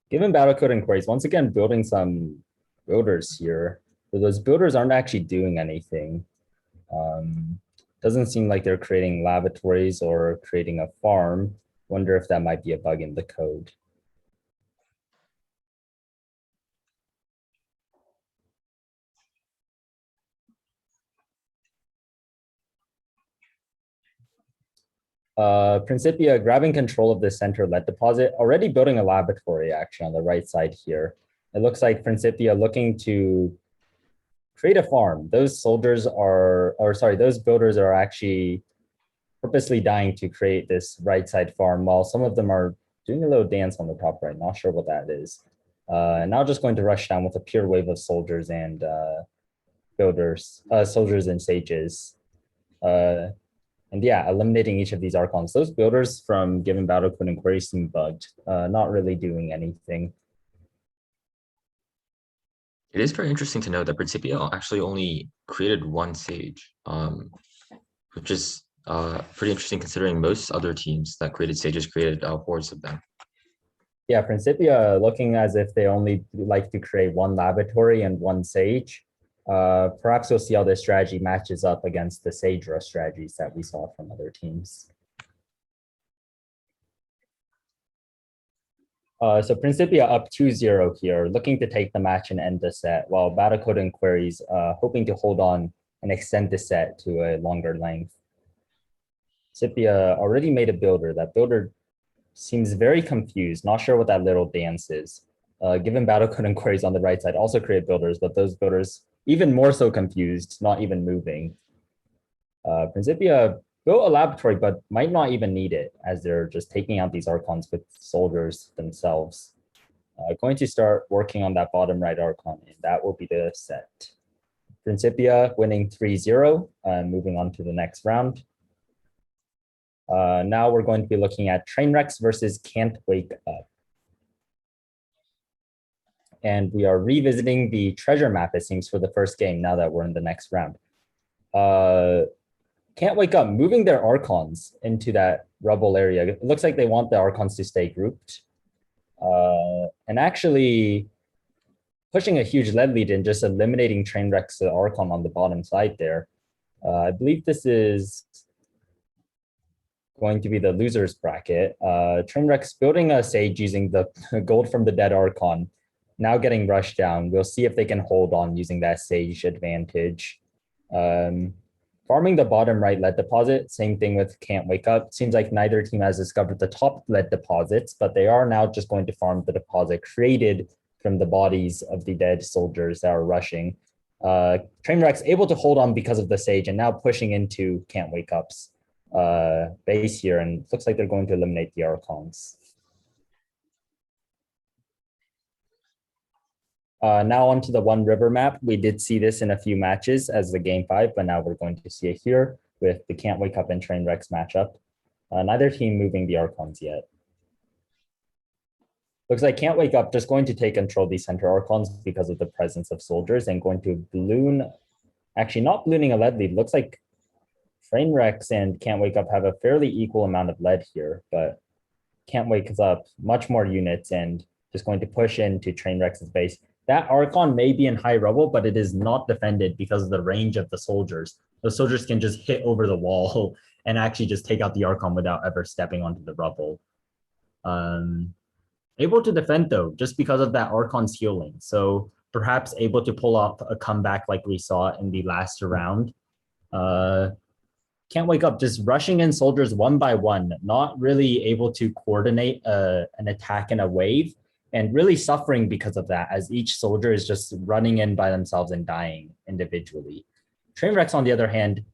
A: Given Battlecode and Queries, once again, building some builders here. But those builders aren't actually doing anything. Doesn't seem like they're creating laboratories or creating a farm. Wonder if that might be a bug in the code. Principia grabbing control of the center lead deposit, already building a laboratory action on the right side here. It looks like Principia looking to create a farm. Those soldiers are, or sorry, those builders are actually purposely dying to create this right side farm, while some of them are doing a little dance on the top right. Not sure what that is. Now just going to rush down with a pure wave of soldiers and builders, soldiers and sages. And yeah, eliminating each of these Archons. Those builders from Given Battlecode and Queries seem bugged, not really doing anything.
B: It is very interesting to know that Principia actually only created one Sage, which is pretty interesting considering most other teams that created Sages created hordes of them.
A: Yeah, Principia looking as if they only like to create one laboratory and one Sage. Perhaps we'll see how this strategy matches up against the Sage Rush strategies that we saw from other teams. So Principia up 2-0 here, looking to take the match and end the set, while Battlecode and Queries hoping to hold on and extend the set to a longer length. Principia already made a builder. That builder seems very confused, not sure what that little dance is. Given Battlecode and Queries on the right side also create builders, but those builders even more so confused, not even moving. Principia built a laboratory, but might not even need it, as they're just taking out these Archons with soldiers themselves. Going to start working on that bottom right Archon, and that will be the set. Principia winning 3-0, moving on to the next round. Now we're going to be looking at Trainwrecks versus Can't Wake Up. And we are revisiting the treasure map, it seems, for the first game now that we're in the next round. Can't Wake Up, moving their Archons into that rubble area. It looks like they want the Archons to stay grouped. And actually pushing a huge lead lead and just eliminating Trainwrecks Archon on the bottom side there. I believe this is going to be the loser's bracket. Trainwrecks building a Sage using the gold from the dead Archon. now getting rushed down. We'll see if they can hold on using that Sage advantage. Farming the bottom right lead deposit, same thing with Can't Wake Up. Seems like neither team has discovered the top lead deposits, but they are now just going to farm the deposit created from the bodies of the dead soldiers that are rushing. Trainwrecks able to hold on because of the Sage and now pushing into Can't Wake Up's base here, and looks like they're going to eliminate the Archons. Now onto the One River map. We did see this in a few matches as the game 5, but now we're going to see it here with the Can't Wake Up and Trainwrecks matchup. Neither team moving the Archons yet. Looks like Can't Wake Up just going to take control of these center Archons because of the presence of soldiers and going to balloon, actually not ballooning a lead lead. Looks like Trainwrecks and Can't Wake Up have a fairly equal amount of lead here, but Can't Wake Up much more units and just going to push into Trainwrecks' base. That Archon may be in high rubble, but it is not defended because of the range of the soldiers. The soldiers can just hit over the wall and actually just take out the Archon without ever stepping onto the rubble. Able to defend though, just because of that Archon's healing. So perhaps able to pull off a comeback like we saw in the last round. Can't Wake Up just rushing in soldiers one by one, not really able to coordinate an attack in a wave, and really suffering because of that, as each soldier is just running in by themselves and dying individually. Trainwrecks, on the other hand,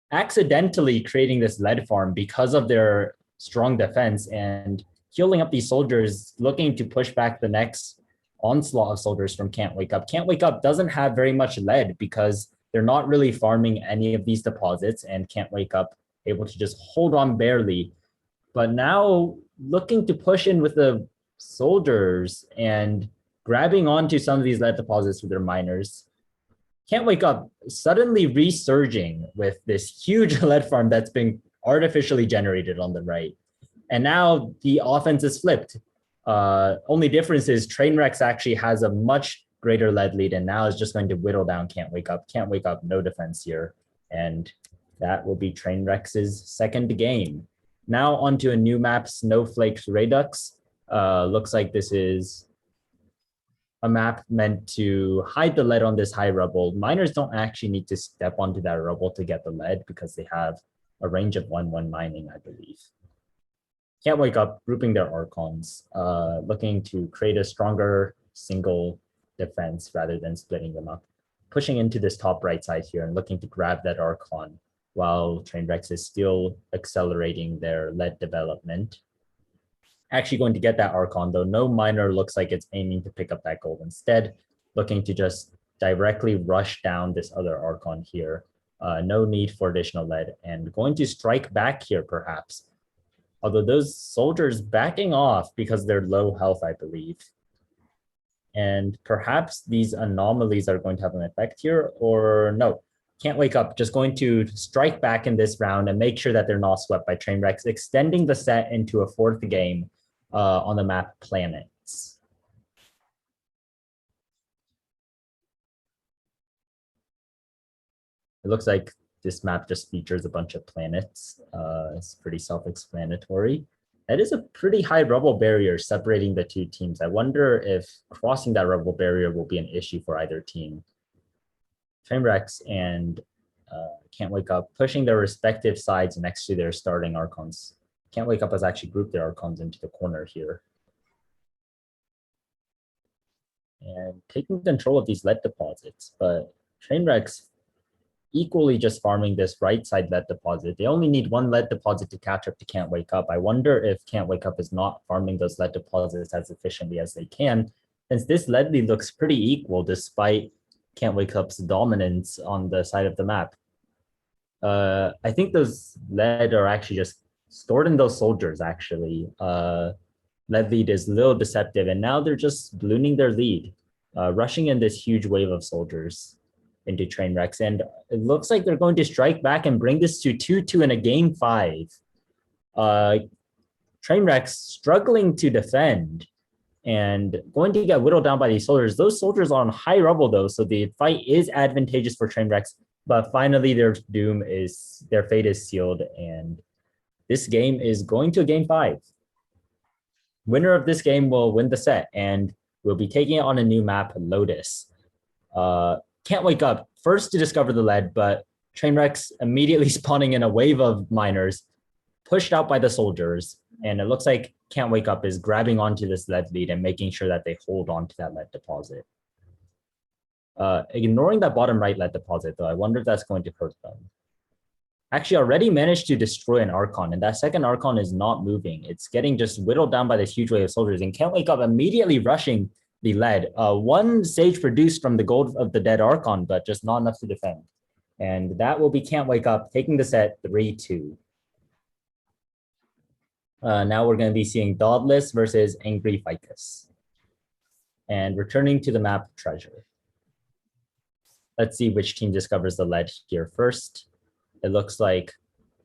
A: accidentally creating this lead farm because of their strong defense and healing up these soldiers, looking to push back the next onslaught of soldiers from Can't Wake Up. Can't Wake Up doesn't have very much lead because they're not really farming any of these deposits, and Can't Wake Up able to just hold on barely. But now looking to push in with the soldiers and grabbing onto some of these lead deposits with their miners. Can't Wake Up suddenly resurging with this huge lead farm that's been artificially generated on the right. And now the offense is flipped. Only difference is Trainwrecks actually has a much greater lead lead and now is just going to whittle down Can't Wake Up. Can't Wake Up, no defense here. And that will be Trainwrecks' second game. Now onto a new map, Snowflake's Redux. Looks like this is a map meant to hide the lead on this high rubble. Miners don't actually need to step onto that rubble to get the lead because they have a range of 1-1 mining, I believe. Can't Wake Up, grouping their Archons, looking to create a stronger single defense rather than splitting them up. Pushing into this top right side here and looking to grab that Archon while Trainwrecks is still accelerating their lead development. Actually going to get that Archon though. No miner looks like it's aiming to pick up that gold. Instead, looking to just directly rush down this other Archon here. No need for additional lead and going to strike back here perhaps. Although those soldiers backing off because they're low health, I believe. And perhaps these anomalies are going to have an effect here, or no. Can't Wake Up, just going to strike back in this round and make sure that they're not swept by Trainwrecks, extending the set into a fourth game on the map Planets. It looks like this map just features a bunch of planets. It's pretty self-explanatory. That is a pretty high rubble barrier separating the two teams. I wonder if crossing that rubble barrier will be an issue for either team. Trainwrecks and Can't Wake Up pushing their respective sides next to their starting Archons. Can't Wake Up has actually grouped their Archons into the corner here. And taking control of these lead deposits, but Trainwrecks equally just farming this right side lead deposit. They only need one lead deposit to catch up to Can't Wake Up. I wonder if Can't Wake Up is not farming those lead deposits as efficiently as they can, since this lead lead looks pretty equal despite Can't Wake Up's dominance on the side of the map. I think those lead are actually just stored in those soldiers, actually. Lead lead is a little deceptive, and now they're just ballooning their lead, rushing in this huge wave of soldiers into Trainwrecks, and it looks like they're going to strike back and bring this to 2-2 in a game 5. Trainwrecks struggling to defend and going to get whittled down by these soldiers. Those soldiers are on high rubble though, so the fight is advantageous for Trainwrecks, but finally their fate is sealed, and this game is going to game 5. Winner of this game will win the set, and We'll be taking it on a new map, Lotus. Can't wake up first to discover the lead, but Trainwrecks immediately spawning in a wave of miners, pushed out by the soldiers, and it looks like Can't Wake Up is grabbing onto this lead lead and making sure that they hold on to that lead deposit. Ignoring that bottom right lead deposit, though, I wonder if that's going to hurt them. Actually, already managed to destroy an Archon, and that second Archon is not moving. It's getting just whittled down by this huge wave of soldiers, and Can't Wake Up immediately rushing the lead. One sage produced from the gold of the dead Archon, but just not enough to defend. And that will be Can't Wake Up taking the set 3-2. Now we're going to be seeing Godless versus Angry Ficus. And returning to the map Treasure. Let's see which team discovers the lead here first. It looks like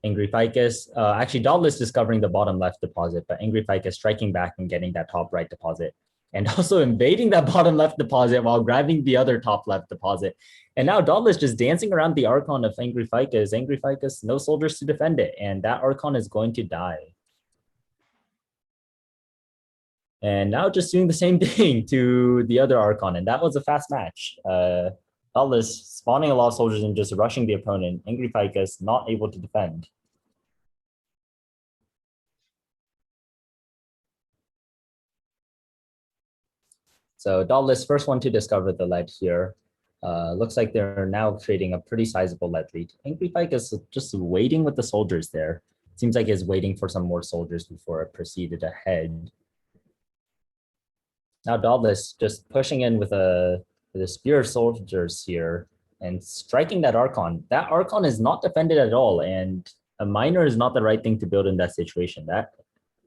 A: Angry Ficus, actually Dogless discovering the bottom left deposit, but Angry Ficus striking back and getting that top right deposit. And also invading that bottom left deposit while grabbing the other top left deposit. And now Dogless just dancing around the Archon of Angry Ficus. Angry Ficus, no soldiers to defend it. And that Archon is going to die. And now just doing the same thing to the other Archon. And that was a fast match. Dogless spawning a lot of soldiers and just rushing the opponent. Angry Ficus not able to defend. So Dogless, first one to discover the lead here. Looks like they're now creating a pretty sizable lead lead. Angry Ficus is just waiting with the soldiers there. Seems like he's waiting for some more soldiers before it proceeded ahead. Now Dogless just pushing in with the spear soldiers here and striking that Archon. That Archon is not defended at all, and a miner is not the right thing to build in that situation. That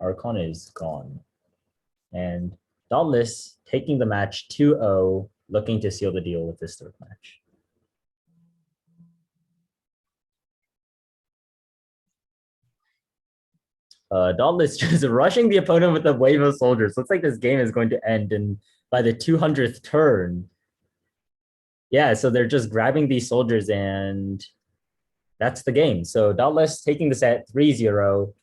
A: Archon is gone. And Dogless taking the match 2-0, looking to seal the deal with this third match. Dogless just rushing the opponent with a wave of soldiers. Looks like this game is going to end by the 200th turn. Yeah, so they're just grabbing these soldiers and that's the game. So Dogless taking the set 3-0,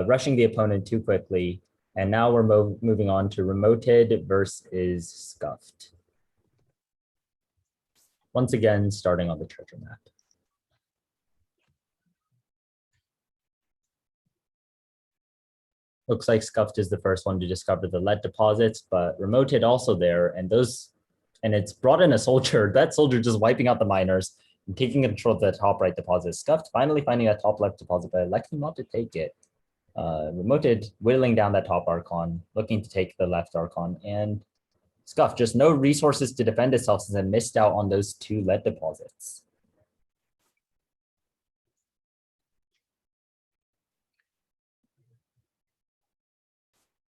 A: rushing the opponent too quickly. And now we're moving on to Remoted versus Scuffed. Once again, starting on the treasure map. Looks like Scuffed is the first one to discover the lead deposits, but Remoted also there, and it's brought in a soldier. That soldier just wiping out the miners and taking control of the top right deposit. Scuffed finally finding that top left deposit, but electing not to take it. Remoted whittling down that top Archon, looking to take the left Archon, and Scuff just no resources to defend itself since it missed out on those two lead deposits.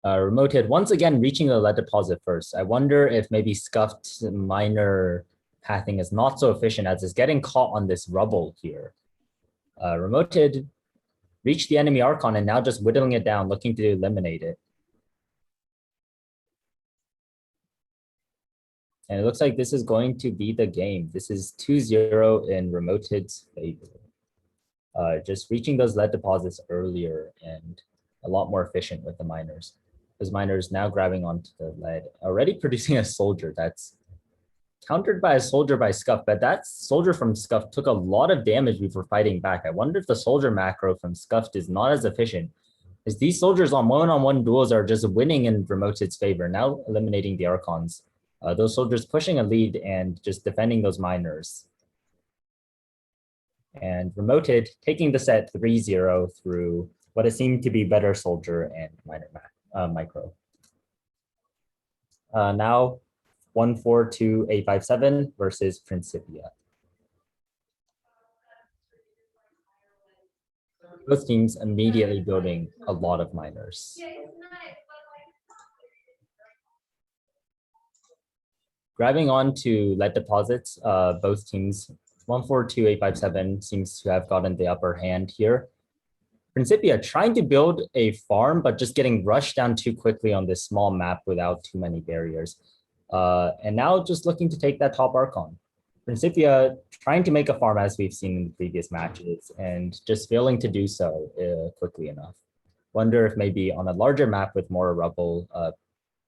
A: Remoted once again reaching the lead deposit first. I wonder if maybe Scuffed's miner pathing is not so efficient as it's getting caught on this rubble here. Remoted reached the enemy Archon and now just whittling it down, looking to eliminate it. And it looks like this is going to be the game. This is 2-0 in Remoted's favor. Just reaching those lead deposits earlier and a lot more efficient with the miners. Those miners now grabbing onto the lead, already producing a soldier that's countered by a soldier by Scuff, but that soldier from Scuff took a lot of damage before fighting back. I wonder if the soldier macro from Scuffed is not as efficient, as these soldiers on one-on-one duels are just winning in Remoted's favor, now eliminating the Archons. Those soldiers pushing a lead and just defending those miners. And Remoted taking the set 3-0 through what it seemed to be better soldier and miner micro. Now 1-4-2-8-5-7 versus Principia. Both teams immediately building a lot of miners. Grabbing on to lead deposits, both teams 1-4-2-8-5-7 seems to have gotten the upper hand here. Principia trying to build a farm, but just getting rushed down too quickly on this small map without too many barriers. And now just looking to take that top Archon. Principia trying to make a farm as we've seen in the previous matches and just failing to do so quickly enough. Wonder if maybe on a larger map with more rubble,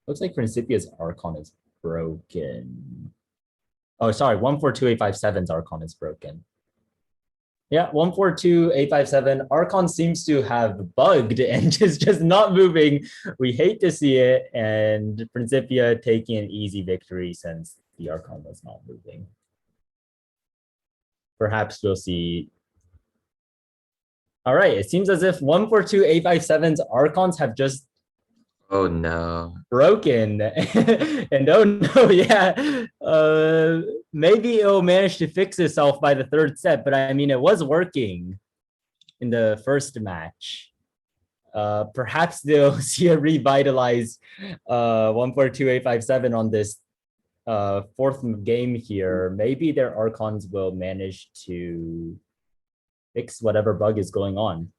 A: Looks like Principia's Archon is broken. Oh, sorry, 142857's Archon is broken. Yeah, 142857. Archon seems to have bugged and just not moving. We hate to see it. And Principia taking an easy victory since the Archon was not moving. Perhaps we'll see. All right, it seems as if 142857's Archons have just
B: Oh no.
A: broken. And oh no, yeah. Maybe it'll manage to fix itself by the third set, but I mean, it was working in the first match. Perhaps they'll see a revitalized 142857 on this fourth game here. Maybe their Archons will manage to fix whatever bug is going on.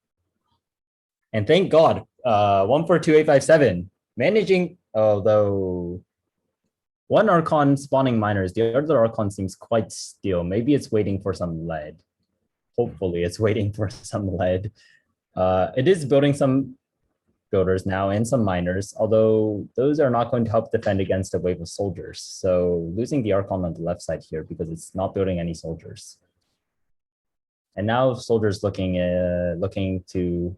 A: And thank God, 142857 managing, although one Archon spawning miners, the other Archon seems quite still. Maybe it's waiting for some lead. Hopefully it's waiting for some lead. It is building some builders now and some miners, although those are not going to help defend against a wave of soldiers. So losing the Archon on the left side here because it's not building any soldiers. And now soldiers looking to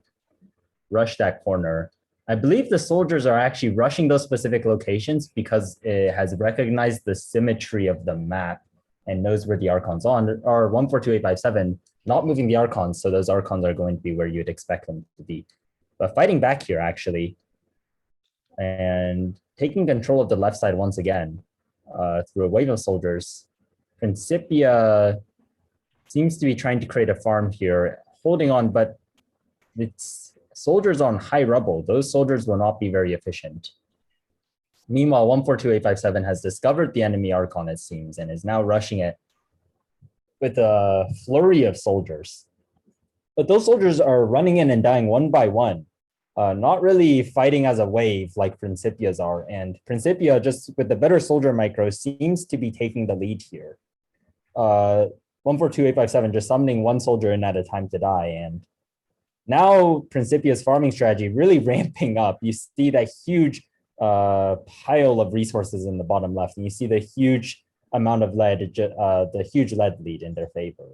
A: rush that corner. I believe the soldiers are actually rushing those specific locations because it has recognized the symmetry of the map and knows where the Archons are. Or 142857 not moving the Archons, so those Archons are going to be where you'd expect them to be. But fighting back here, actually, and taking control of the left side once again through a wave of soldiers. Principia seems to be trying to create a farm here, holding on, but it's soldiers on high rubble. Those soldiers will not be very efficient. Meanwhile, 142857 has discovered the enemy Archon, it seems, and is now rushing it with a flurry of soldiers. But those soldiers are running in and dying one by one, not really fighting as a wave like Principia's are. And Principia, just with the better soldier micro, seems to be taking the lead here. 142857 just summoning one soldier in at a time to die. And now Principia's farming strategy really ramping up. You see that huge pile of resources in the bottom left, and you see the huge amount of lead, the huge lead lead in their favor.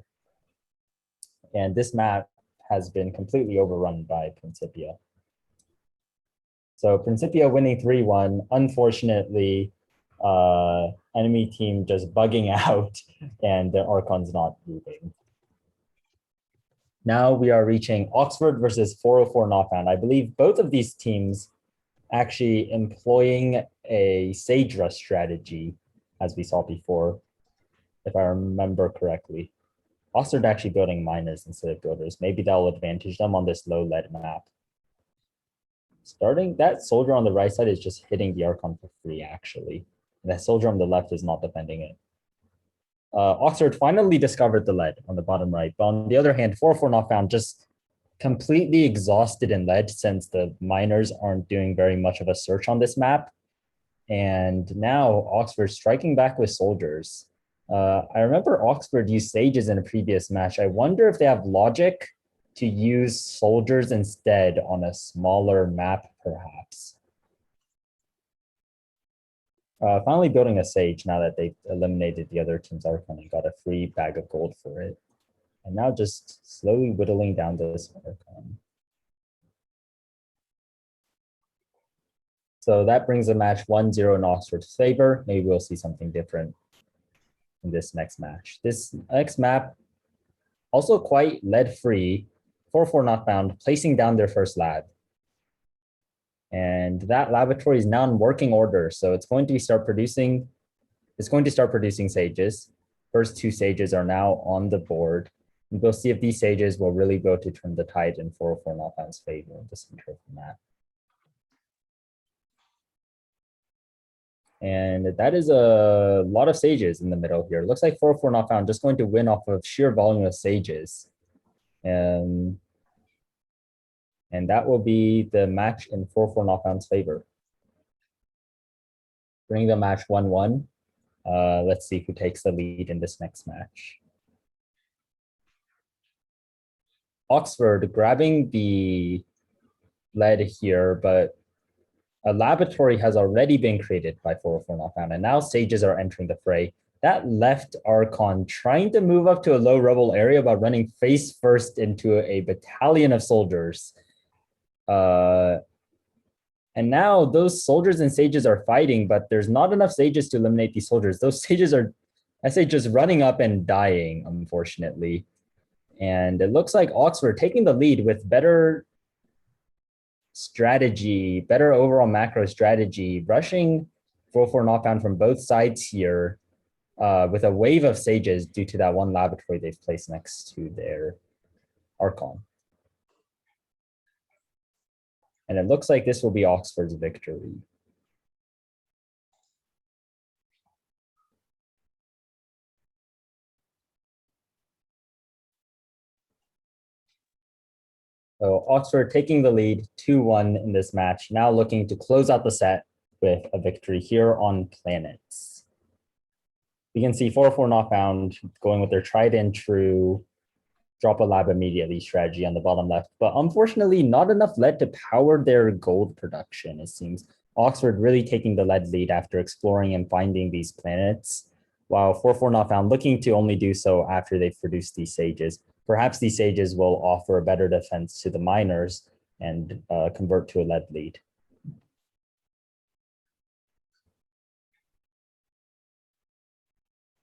A: And this map has been completely overrun by Principia. So Principia winning 3-1. Unfortunately, enemy team just bugging out and the Archon's not moving. Now we are reaching Oxford versus 404 Knockdown. I believe both of these teams actually employing a Sage Rush strategy, as we saw before, if I remember correctly. Oxford actually building miners instead of builders. Maybe that will advantage them on this low lead map. Starting, that soldier on the right side is just hitting the Archon for free, actually. And that soldier on the left is not defending it. Oxford finally discovered the lead on the bottom right. But on the other hand, 404 Knockdown just completely exhausted in lead since the miners aren't doing very much of a search on this map. And now Oxford striking back with soldiers. I remember Oxford used sages in a previous match. I wonder if they have logic to use soldiers instead on a smaller map, perhaps. Finally building a sage now that they've eliminated the other team's Archon and got a free bag of gold for it. And now just slowly whittling down this Archon. So that brings the match 1-0 in Oxford's favor. Maybe we'll see something different in this next match. This next map, also quite lead-free, 4-4 Knockdown, placing down their first lab. And that laboratory is now in working order. So it's going to start producing sages. First two sages are now on the board. And we'll see if these sages will really go to turn the tide in 4-4 Knockdown's favor in the center of the map. And that is a lot of sages in the middle here. It looks like 4-4 Knockdown just going to win off of sheer volume of sages. And that will be the match in 4-4 Knockdown's favor. Bring the match 1-1. Let's see who takes the lead in this next match. Oxford grabbing the lead here, but A laboratory has already been created by 404 not found, and now sages are entering the fray. That left Archon trying to move up to a low rubble area by running face first into a battalion of soldiers. And now those soldiers and sages are fighting, but there's not enough sages to eliminate these soldiers. Those sages are, I say, just running up and dying, unfortunately. And it looks like Oxford taking the lead with better strategy, better overall macro strategy, rushing 4-4 knockdown from both sides here with a wave of sages due to that one laboratory they've placed next to their Archon. And it looks like this will be Oxford's victory. So Oxford taking the lead 2-1 in this match, now looking to close out the set with a victory here on planets. We can see 4-4 not found going with their tried and true drop a lab immediately strategy on the bottom left, but unfortunately not enough lead to power their gold production, it seems. Oxford really taking the lead lead after exploring and finding these planets, while 4-4 not found looking to only do so after they've produced these sages. Perhaps these sages will offer a better defense to the miners and convert to a lead lead.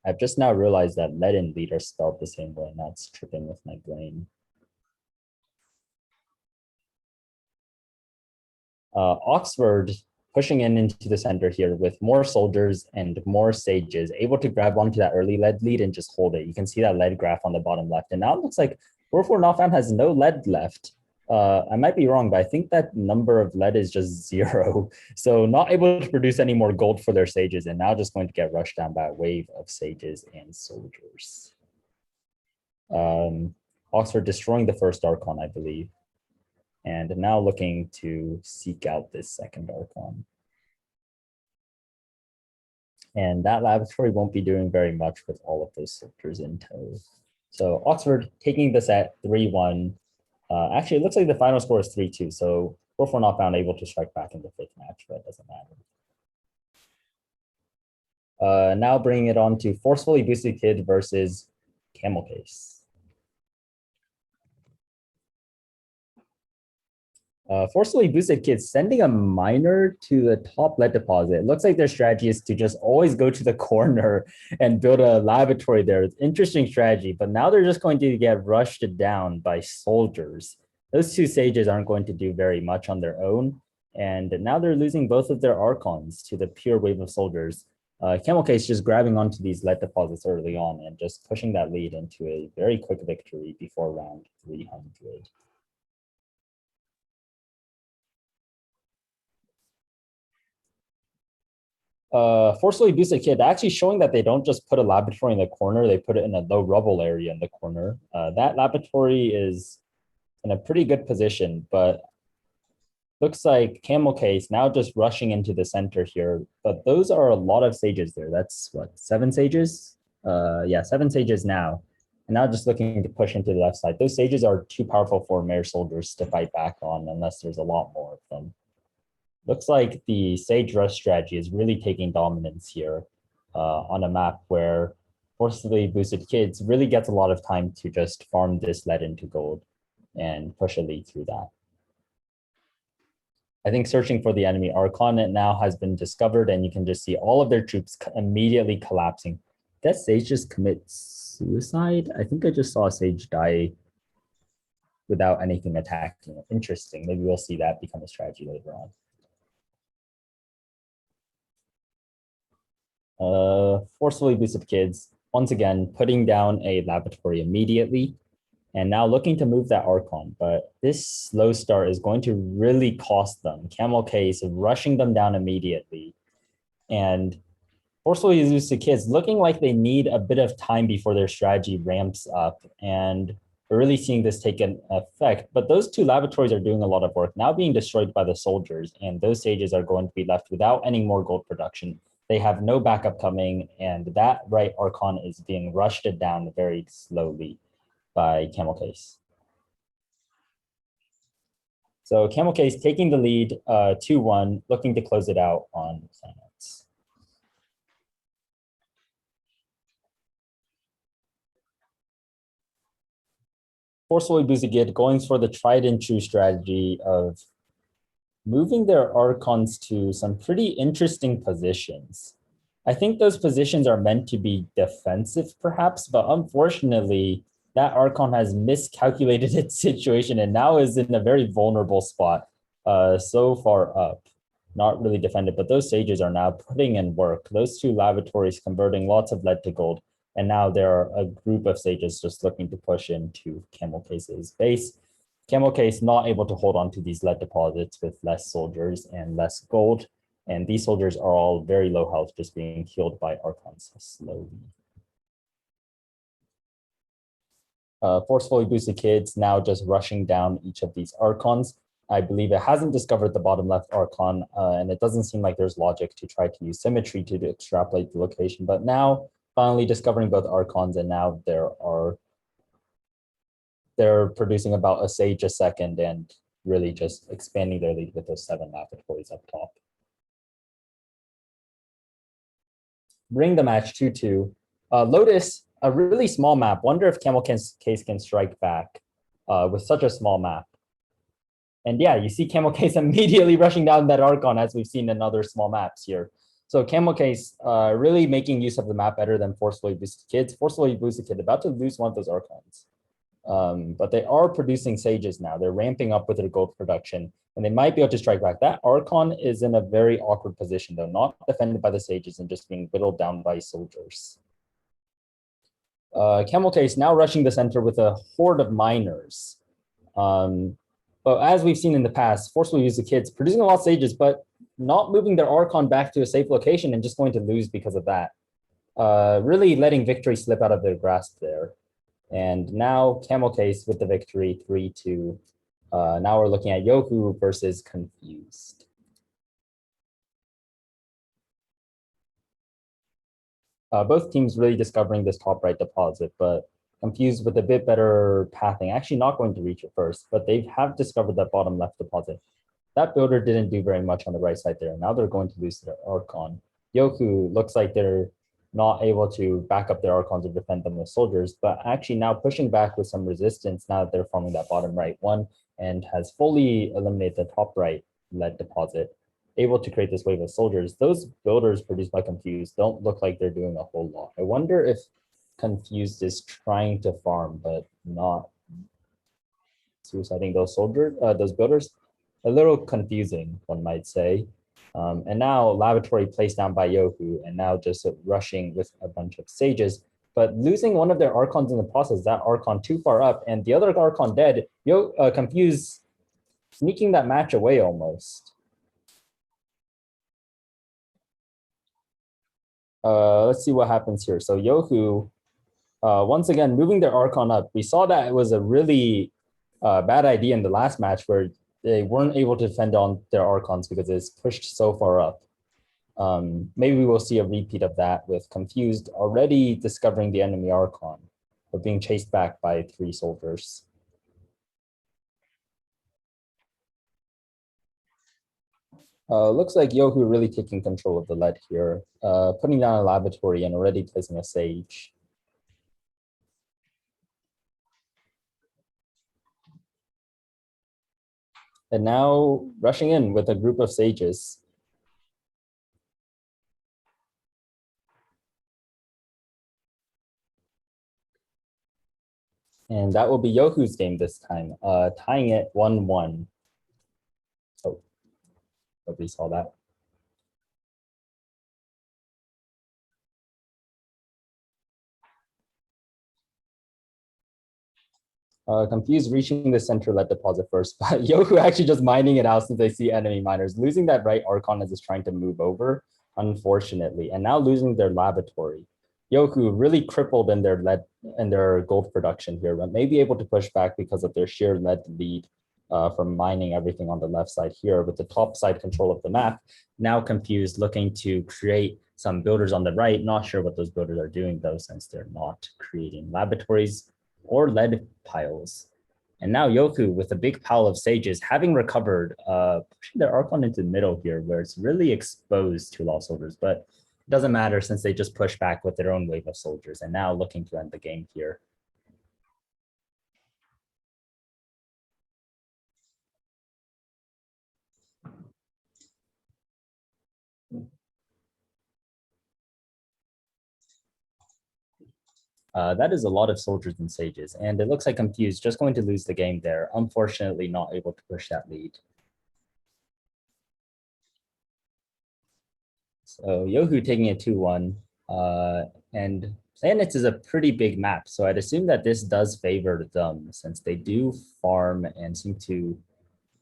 A: I've just now realized that lead and lead are spelled the same way, and that's tripping with my brain. Oxford pushing into the center here with more soldiers and more sages, able to grab onto that early lead lead and just hold it. You can see that lead graph on the bottom left. And now it looks like 4-4 Nofan has no lead left. I might be wrong, but I think that number of lead is just 0. So not able to produce any more gold for their sages, and now just going to get rushed down by a wave of sages and soldiers. Oxford destroying the first Archon, I believe. And now looking to seek out this second Archon. And that laboratory won't be doing very much with all of those soldiers in tow. So Oxford taking the set 3-1. Actually, it looks like the final score is 3-2. So 4-4 not found able to strike back in the fifth match, but it doesn't matter. Now bringing it on to Forcefully Boosted Kid versus Camelcase. Forcefully Boosted Kid sending a miner to the top lead deposit. It looks like their strategy is to just always go to the corner and build a laboratory there. It's interesting strategy, but now they're just going to get rushed down by soldiers. Those two sages aren't going to do very much on their own. And now they're losing both of their Archons to the pure wave of soldiers. Camelcase just grabbing onto these lead deposits early on and just pushing that lead into a very quick victory before round 300. Forcefully Boosted Kid actually showing that they don't just put a laboratory in the corner, they put it in a low rubble area in the corner. That laboratory is in a pretty good position, but looks like Camelcase now just rushing into the center here, but those are a lot of sages there. That's what, 7 sages? Yeah, 7 sages now. And now just looking to push into the left side. Those sages are too powerful for Mare soldiers to fight back on unless there's a lot more of them. Looks like the Sage Rush strategy is really taking dominance here on a map where Forcefully Boosted Kids really gets a lot of time to just farm this lead into gold and push a lead through that. I think searching for the enemy Archon now has been discovered, and you can just see all of their troops immediately collapsing. That Sage just commits suicide? I think I just saw a Sage die without anything attacking it. Interesting. Maybe we'll see that become a strategy later on. Forcefully Boosted Kids, once again, putting down a laboratory immediately, and now looking to move that Archon, but this slow start is going to really cost them. Camelcase rushing them down immediately, and Forcefully Boosted Kids looking like they need a bit of time before their strategy ramps up, and we're really seeing this take an effect. But those 2 laboratories are doing a lot of work, now being destroyed by the soldiers, and those sages are going to be left without any more gold production. They have no backup coming, and that right Archon is being rushed down very slowly by Camelcase. So Camelcase taking the lead 2-1, looking to close it out on planets. Forcefully Boosted Gid going for the tried and true strategy of moving their Archons to some pretty interesting positions. I think those positions are meant to be defensive, perhaps, but unfortunately, that Archon has miscalculated its situation and now is in a very vulnerable spot, so far up. Not really defended, but those sages are now putting in work. Those two lavatories converting lots of lead to gold, and now there are a group of sages just looking to push into Camelcase's base. Camelcase not able to hold on to these lead deposits with less soldiers and less gold. And these soldiers are all very low health, just being healed by Archons slowly. Forcefully Boosted Kids now just rushing down each of these Archons. I believe it hasn't discovered the bottom left Archon, and it doesn't seem like there's logic to try to use symmetry to extrapolate the location. But now, finally discovering both Archons, and now they're producing about a sage a second and really just expanding their lead with those 7 lavatories up top. Bring the match 2-2. Lotus, a really small map. Wonder if Camelcase can strike back with such a small map. And yeah, you see Camelcase immediately rushing down that Archon, as we've seen in other small maps here. So Camelcase really making use of the map better than Forcefully Boosted Kids. Forcefully Boosted Kid about to lose one of those Archons. But they are producing sages now. They're ramping up with their gold production, and they might be able to strike back. That Archon is in a very awkward position, though, not defended by the sages and just being whittled down by soldiers. Camelcase now rushing the center with a horde of miners. But as we've seen in the past, Forcefully Boosted Kids producing a lot of sages, but not moving their Archon back to a safe location and just going to lose because of that. Really letting victory slip out of their grasp there. And now Camelcase with the victory, 3-2. Now we're looking at Yoho versus Confused. Both teams really discovering this top right deposit, but Confused with a bit better pathing. Actually not going to reach it first, but they have discovered that bottom left deposit. That builder didn't do very much on the right side there. Now they're going to lose their Archon. Yoho looks like they're not able to back up their Archons or defend them with soldiers, but actually now pushing back with some resistance now that they're forming that bottom right one and has fully eliminated the top right lead deposit, able to create this wave of soldiers. Those builders produced by Confused don't look like they're doing a whole lot. I wonder if Confused is trying to farm, but not suiciding those soldiers, those builders. A little confusing, one might say. And now lavatory placed down by Yoho, and now just rushing with a bunch of sages, but losing one of their Archons in the process. That Archon too far up, and the other Archon dead. Confused, sneaking that match away almost. Let's see what happens here. So Yoho, once again, moving their Archon up. We saw that it was a really bad idea in the last match where they weren't able to defend on their Archons because it's pushed so far up. Maybe we will see a repeat of that with Confused already discovering the enemy Archon, but being chased back by 3 soldiers. Looks like Yoho really taking control of the lead here, putting down a lavatory and already placing a sage. And now rushing in with a group of sages. And that will be Yoho's game this time, tying it 1-1. Oh, nobody saw that. Confused reaching the center lead deposit first, but Yoho actually just mining it out since they see enemy miners. Losing that right Archon as it's trying to move over, unfortunately, and now losing their lavatory. Yoho really crippled in their lead and their gold production here, but may be able to push back because of their sheer lead lead from mining everything on the left side here with the top side control of the map. Now Confused, looking to create some builders on the right. Not sure what those builders are doing though, since they're not creating lavatories or lead piles. And now Yoku with a big pile of sages, having recovered, pushing their Archon into the middle here, where it's really exposed to Lost Soldiers, but it doesn't matter since they just push back with their own wave of soldiers, and now looking to end the game here. That is a lot of soldiers and sages, and it looks like Confused just going to lose the game there. Unfortunately, not able to push that lead. So Yohu taking it 2-1, and Planets is a pretty big map, so I'd assume that this does favor them since they do farm and seem to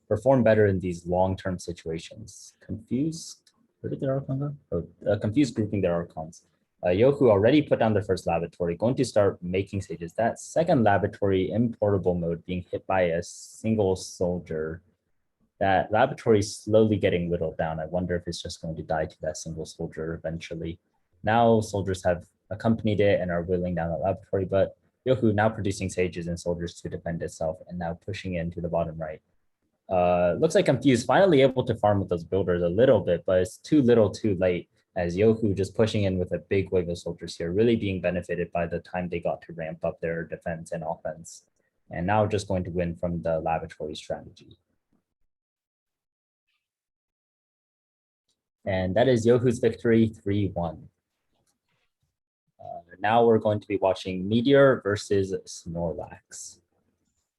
A: perform better in these long-term situations. Confused, where did their Archon go? Oh, Confused grouping their Archons. Yoku already put down their first laboratory, going to start making sages. That second laboratory in portable mode being hit by a single soldier. That laboratory is slowly getting whittled down. I wonder if it's just going to die to that single soldier eventually. Now soldiers have accompanied it and are whittling down the laboratory, but Yoku now producing sages and soldiers to defend itself and now pushing into the bottom right. Looks like Confused finally able to farm with those builders a little bit, but it's too little too late as Yoku just pushing in with a big wave of soldiers here, really being benefited by the time they got to ramp up their defense and offense. And now just going to win from the laboratory strategy. And that is Yohu's victory, 3-1. Now we're going to be watching Meteor versus Snorlax.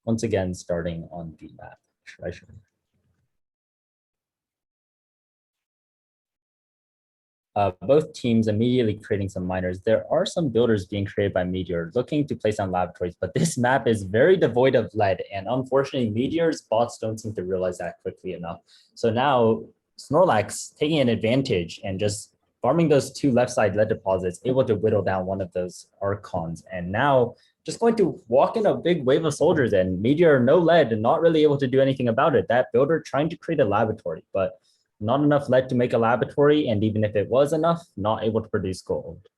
A: Once again, starting on the map, Treasure. Both teams immediately creating some miners. There are some builders being created by Meteor looking to place on laboratories, but this map is very devoid of lead. And unfortunately, Meteor's bots don't seem to realize that quickly enough. So now Snorlax taking an advantage and just farming those two left side lead deposits, able to whittle down one of those Archons. And now just going to walk in a big wave of soldiers, and Meteor no lead and not really able to do anything about it. That builder trying to create a laboratory, but not enough lead to make a laboratory, and even if it was enough, not able to produce gold.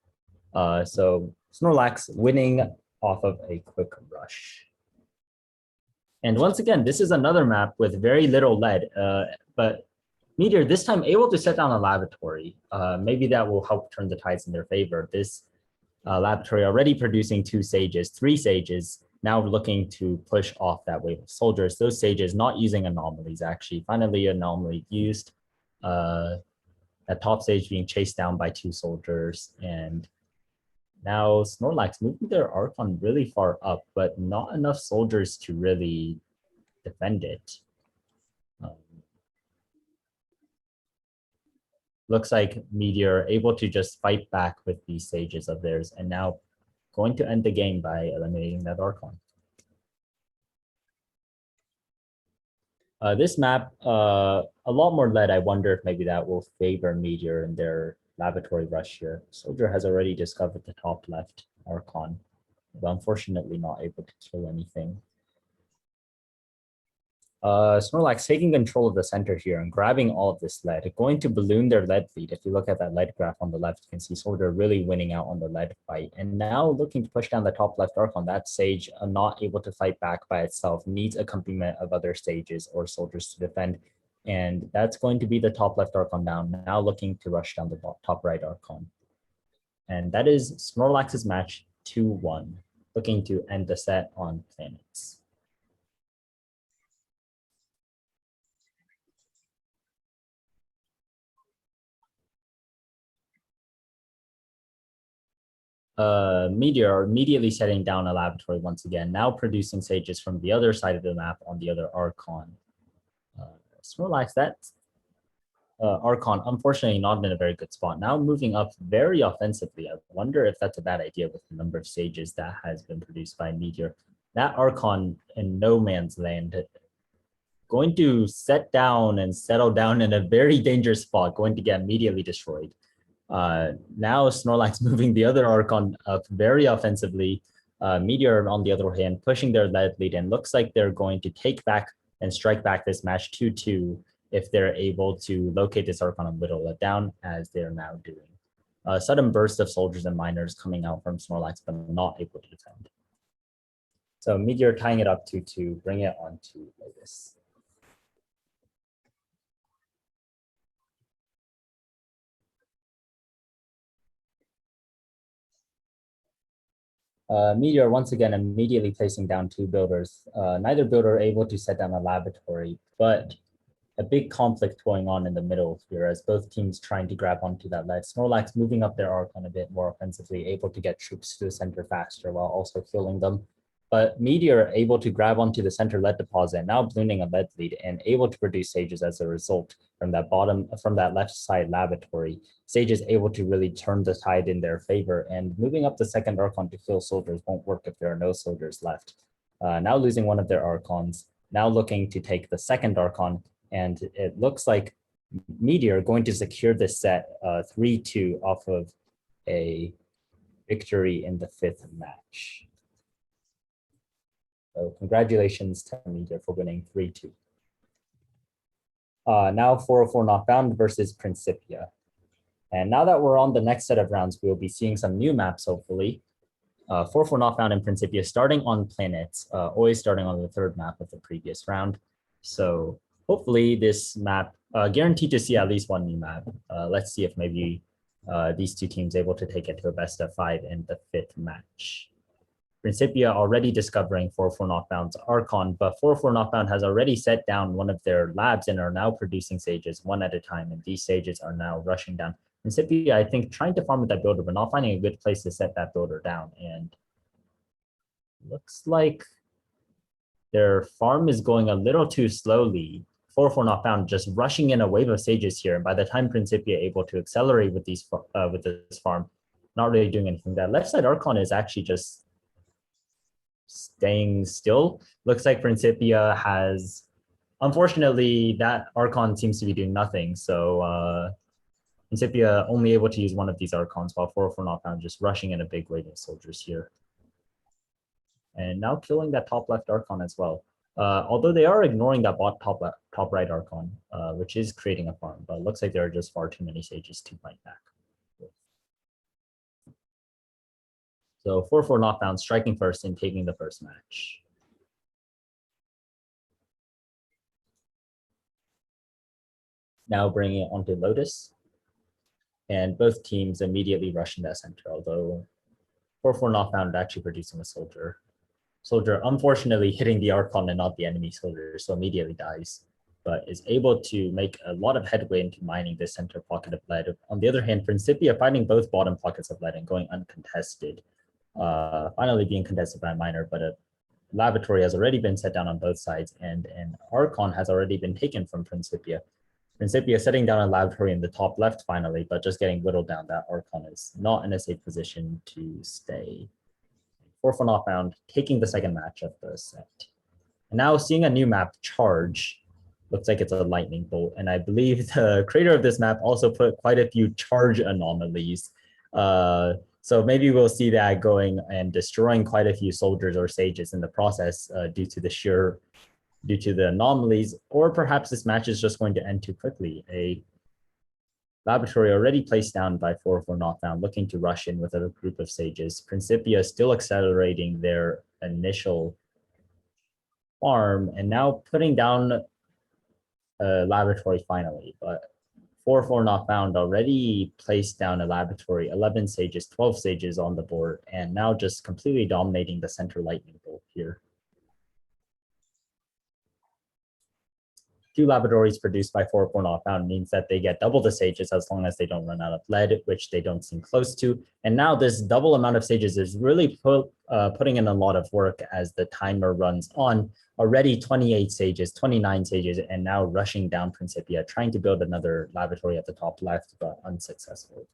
A: So Snorlax winning off of a quick rush. And once again, this is another map with very little lead, but Meteor this time able to set down a laboratory. Maybe that will help turn the tides in their favor. This laboratory already producing 2 sages, 3 sages, now looking to push off that wave of soldiers. Those sages not using anomalies, actually. Finally, anomaly used. That top stage being chased down by 2 soldiers, and now Snorlax moving their Archon really far up, but not enough soldiers to really defend it. Looks like Meteor able to just fight back with these sages of theirs, and now going to end the game by eliminating that Archon. This map, a lot more lead. I wonder if maybe that will favor Meteor in their laboratory rush here. Soldier has already discovered the top left Archon, but unfortunately not able to kill anything. Snorlax taking control of the center here and grabbing all of this lead, going to balloon their lead lead. If you look at that lead graph on the left, you can see Soldier really winning out on the lead fight. And now looking to push down the top left Archon, that sage not able to fight back by itself, needs accompaniment of other sages or soldiers to defend. And that's going to be the top left Archon down, now looking to rush down the top right Archon. And that is Snorlax's match 2-1, looking to end the set on Planets. Meteor immediately setting down a laboratory once again, now producing sages from the other side of the map on the other Archon. Snorlax, that Archon, unfortunately not in a very good spot. Now moving up very offensively. I wonder if that's a bad idea with the number of sages that has been produced by Meteor. That Archon in no man's land, going to set down and settle down in a very dangerous spot, going to get immediately destroyed. Now Snorlax moving the other Archon up very offensively. Meteor, on the other hand, pushing their lead lead, and looks like they're going to take back and strike back this match 2-2 if they're able to locate this Archon and whittle it down, as they're now doing. A sudden burst of soldiers and miners coming out from Snorlax, but not able to defend. So Meteor tying it up 2-2, bring it on to Lotus. Meteor once again immediately placing down 2 builders. Neither builder able to set down a laboratory, but a big conflict going on in the middle here as both teams trying to grab onto that ledge. Snorlax moving up their Archon a bit more offensively, able to get troops to the center faster while also killing them. But Meteor able to grab onto the center lead deposit, now ballooning a lead lead and able to produce sages as a result from that left side laboratory. Sage is able to really turn the tide in their favor, and moving up the second Archon to kill soldiers won't work if there are no soldiers left. Now losing one of their Archons, now looking to take the second Archon, and it looks like Meteor going to secure this set 3-2 off of a victory in the 5th match. So congratulations to Meteor for winning 3-2. Now 404 Knockdown versus Principia. And now that we're on the next set of rounds, we'll be seeing some new maps, hopefully. 404 Knockdown in Principia starting on planets, always starting on the 3rd map of the previous round. So hopefully this map, guaranteed to see at least one new map. Let's see if maybe these two teams able to take it to a best of 5 in the 5th match. Principia already discovering 404 Knockdown's Archon, but 404 Knockdown has already set down one of their labs and are now producing sages one at a time, and these sages are now rushing down. Principia, I think, trying to farm with that builder, but not finding a good place to set that builder down, and looks like their farm is going a little too slowly. 404 Knockdown just rushing in a wave of sages here, and by the time Principia able to accelerate with these with this farm, not really doing anything. That left side Archon is actually just staying still. Looks like Principia has, unfortunately, that Archon seems to be doing nothing. So Principia only able to use one of these Archons, while 404 Knockdown just rushing in a big wave of soldiers here. And now killing that top left Archon as well. Although they are ignoring that top right Archon, which is creating a farm, but it looks like there are just far too many sages to fight back. So 404 Knockdown striking first and taking the first match. Now bringing it onto Lotus. And both teams immediately rushing that center, although 404 Knockdown actually producing a soldier. Soldier unfortunately hitting the Archon and not the enemy soldier, so immediately dies, but is able to make a lot of headway into mining this center pocket of lead. On the other hand, Principia finding both bottom pockets of lead and going uncontested. Finally being contested by a miner, but a laboratory has already been set down on both sides, and an Archon has already been taken from Principia. Principia setting down a laboratory in the top left finally, but just getting whittled down. That Archon is not in a safe position to stay. 404 Knockdown taking the second match of the set. And now seeing a new map, Charge. Looks like it's a lightning bolt, and I believe the creator of this map also put quite a few charge anomalies. So maybe we'll see that going and destroying quite a few soldiers or sages in the process due to the anomalies, or perhaps this match is just going to end too quickly. A laboratory already placed down by 404 Knockdown, looking to rush in with a group of sages. Principia still accelerating their initial farm and now putting down a laboratory finally, but 404 Knockdown already placed down a laboratory, 11 sages, 12 sages on the board, and now just completely dominating the center lightning bolt here. 2 laboratories produced by 404 Knockdown means that they get double the sages as long as they don't run out of lead, which they don't seem close to. And now this double amount of sages is really putting in a lot of work as the timer runs on. Already 28 sages, 29 sages, and now rushing down Principia, trying to build another laboratory at the top left, but unsuccessful.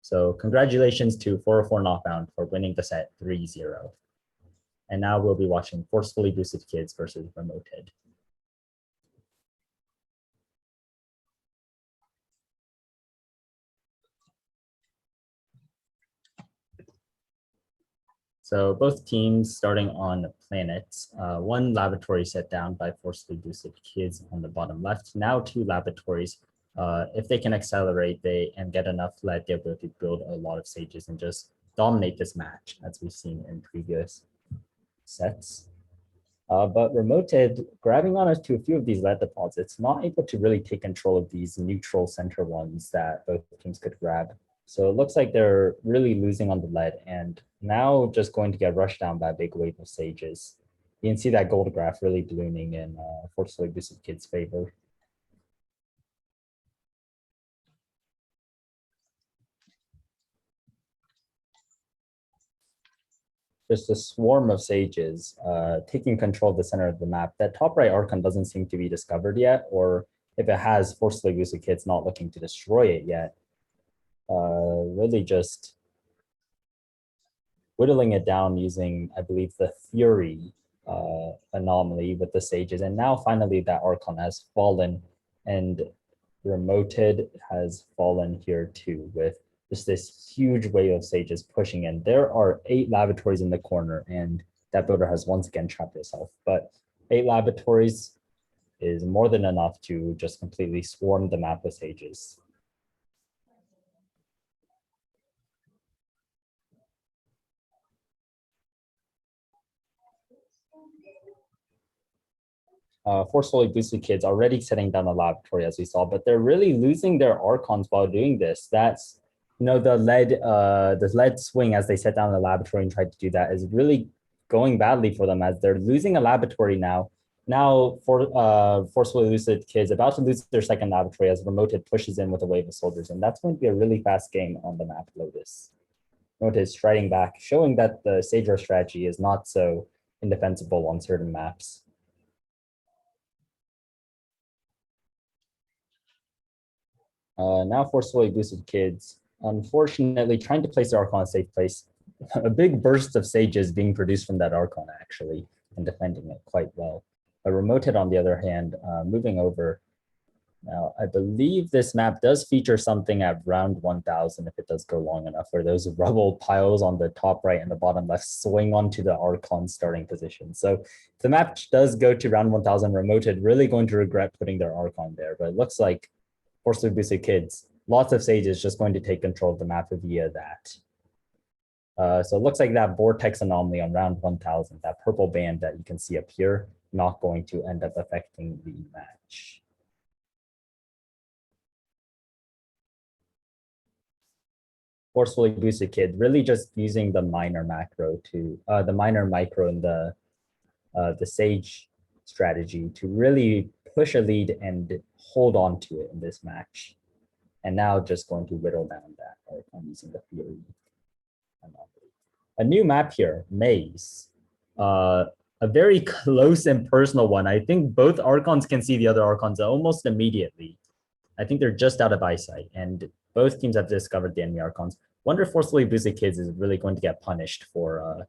A: So congratulations to 404 Knockdown for winning the set 3-0. And now we'll be watching Forcefully Boosted Kids versus Remoted. So both teams starting on planets. 1 laboratory set down by Forcefully Boosted Kids on the bottom left. Now 2 laboratories. If they can accelerate and get enough lead, they'll be able to build a lot of sages and just dominate this match, as we've seen in previous sets. But Remoted, grabbing on to a few of these lead deposits, not able to really take control of these neutral center ones that both teams could grab. So it looks like they're really losing on the lead and now just going to get rushed down by a big wave of sages. You can see that gold graph really ballooning in Forcefully Boosted Kid's favor. Just a swarm of sages taking control of the center of the map. That top right Archon doesn't seem to be discovered yet, or if it has, Forcefully Boosted Kid's not looking to destroy it yet. Really just whittling it down using, I believe, the Fury anomaly with the sages. And now finally that Archon has fallen and Remoted has fallen here too with just this huge wave of sages pushing in. There are 8 laboratories in the corner and that builder has once again trapped itself. But 8 laboratories is more than enough to just completely swarm the map with sages. Forcefully Boosted Kids already setting down a laboratory as we saw, but they're really losing their Archons while doing this. That's, you know, the lead swing as they set down the laboratory and tried to do that is really going badly for them as they're losing a laboratory now. Now Forcefully Boosted Kids about to lose their second laboratory as Remoted pushes in with a wave of soldiers, and that's going to be a really fast game on the map Lotus. Remoted striding back, showing that the Sage Rush strategy is not so indefensible on certain maps. Now Forcefully Boosted Kids, unfortunately trying to place their Archon in a safe place. A big burst of sages being produced from that Archon actually, and defending it quite well. But Remoted on the other hand, moving over. Now, I believe this map does feature something at round 1000 if it does go long enough, where those rubble piles on the top right and the bottom left swing onto the Archon starting position. So if the map does go to round 1000, Remoted really going to regret putting their Archon there, but it looks like Forcefully Boosted Kids, lots of sages just going to take control of the map via that. So it looks like that vortex anomaly on round 1000, that purple band that you can see up here, not going to end up affecting the match. Forcefully Boosted Kid really just using the minor macro to the minor micro in the sage strategy to really push a lead and hold on to it in this match. And now just going to whittle down that Archon using the Fury. A new map here, Maze. A very close and personal one. I think both Archons can see the other Archons almost immediately. I think they're just out of eyesight, and both teams have discovered the enemy Archons. Wonder if Forcefully Boosted Kids is really going to get punished for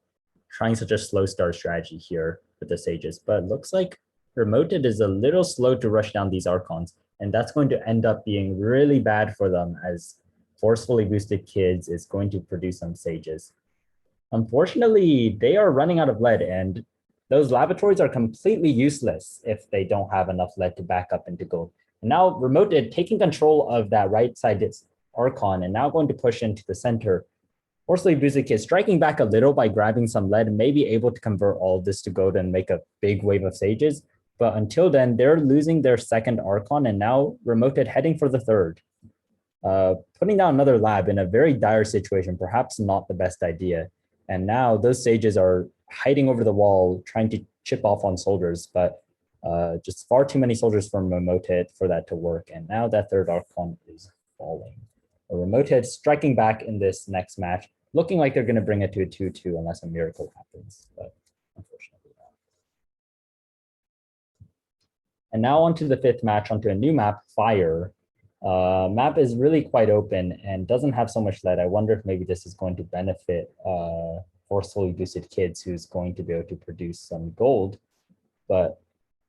A: trying such a slow start strategy here with the Sages, but it looks like Remoted is a little slow to rush down these Archons, and that's going to end up being really bad for them as Forcefully Boosted Kids is going to produce some Sages. Unfortunately, they are running out of lead, and those laboratories are completely useless if they don't have enough lead to back up into gold. And now Remoted taking control of that right side Archon and now going to push into the center. Forcefully Boosted Kid striking back a little by grabbing some lead and maybe able to convert all of this to gold and make a big wave of sages. But until then, they're losing their second Archon and now Remoted heading for the third. Putting down another lab in a very dire situation, perhaps not the best idea. And now those sages are hiding over the wall, trying to chip off on soldiers, but just far too many soldiers from Remoted for that to work. And now that third Archon is falling. Remoted striking back in this next match, looking like they're going to bring it to a 2-2 unless a miracle happens, but unfortunately not. And now onto the fifth match, onto a new map, Fire. Map is really quite open and doesn't have so much lead. I wonder if maybe this is going to benefit Forcefully Boosted Kids who's going to be able to produce some gold. But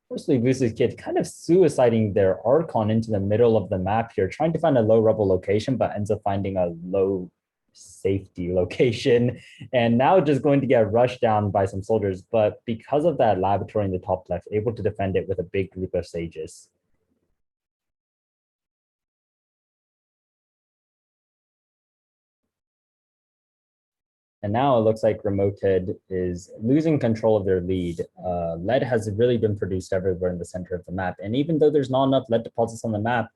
A: Forcefully Boosted Kid kind of suiciding their Archon into the middle of the map here, trying to find a low rubble location, but ends up finding a low safety location. And now just going to get rushed down by some soldiers. But because of that laboratory in the top left, able to defend it with a big group of sages. And now it looks like Remoted is losing control of their lead. Lead has really been produced everywhere in the center of the map. And even though there's not enough lead deposits on the map,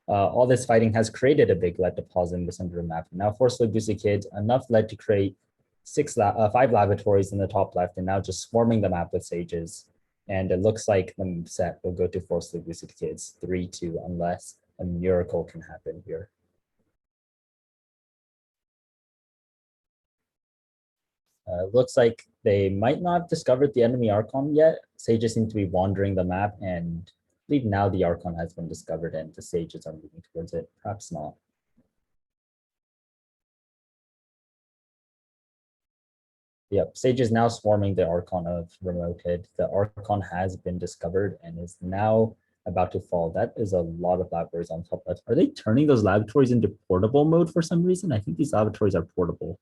A: all this fighting has created a big lead deposit in the center of the map. Now Forceful boosted kids, enough lead to create 5 laboratories in the top left, and now just swarming the map with sages. And it looks like the set will go to Forceful boosted kids 3-2 unless a miracle can happen here. Looks like they might not have discovered the enemy Archon yet. Sages seem to be wandering the map, and I believe now the Archon has been discovered and the sages are moving towards it. Perhaps not. Yep, Sage is now swarming the Archon of Remoted. The Archon has been discovered and is now about to fall. That is a lot of laboratories on top left. Are they turning those laboratories into portable mode for some reason? I think these laboratories are portable.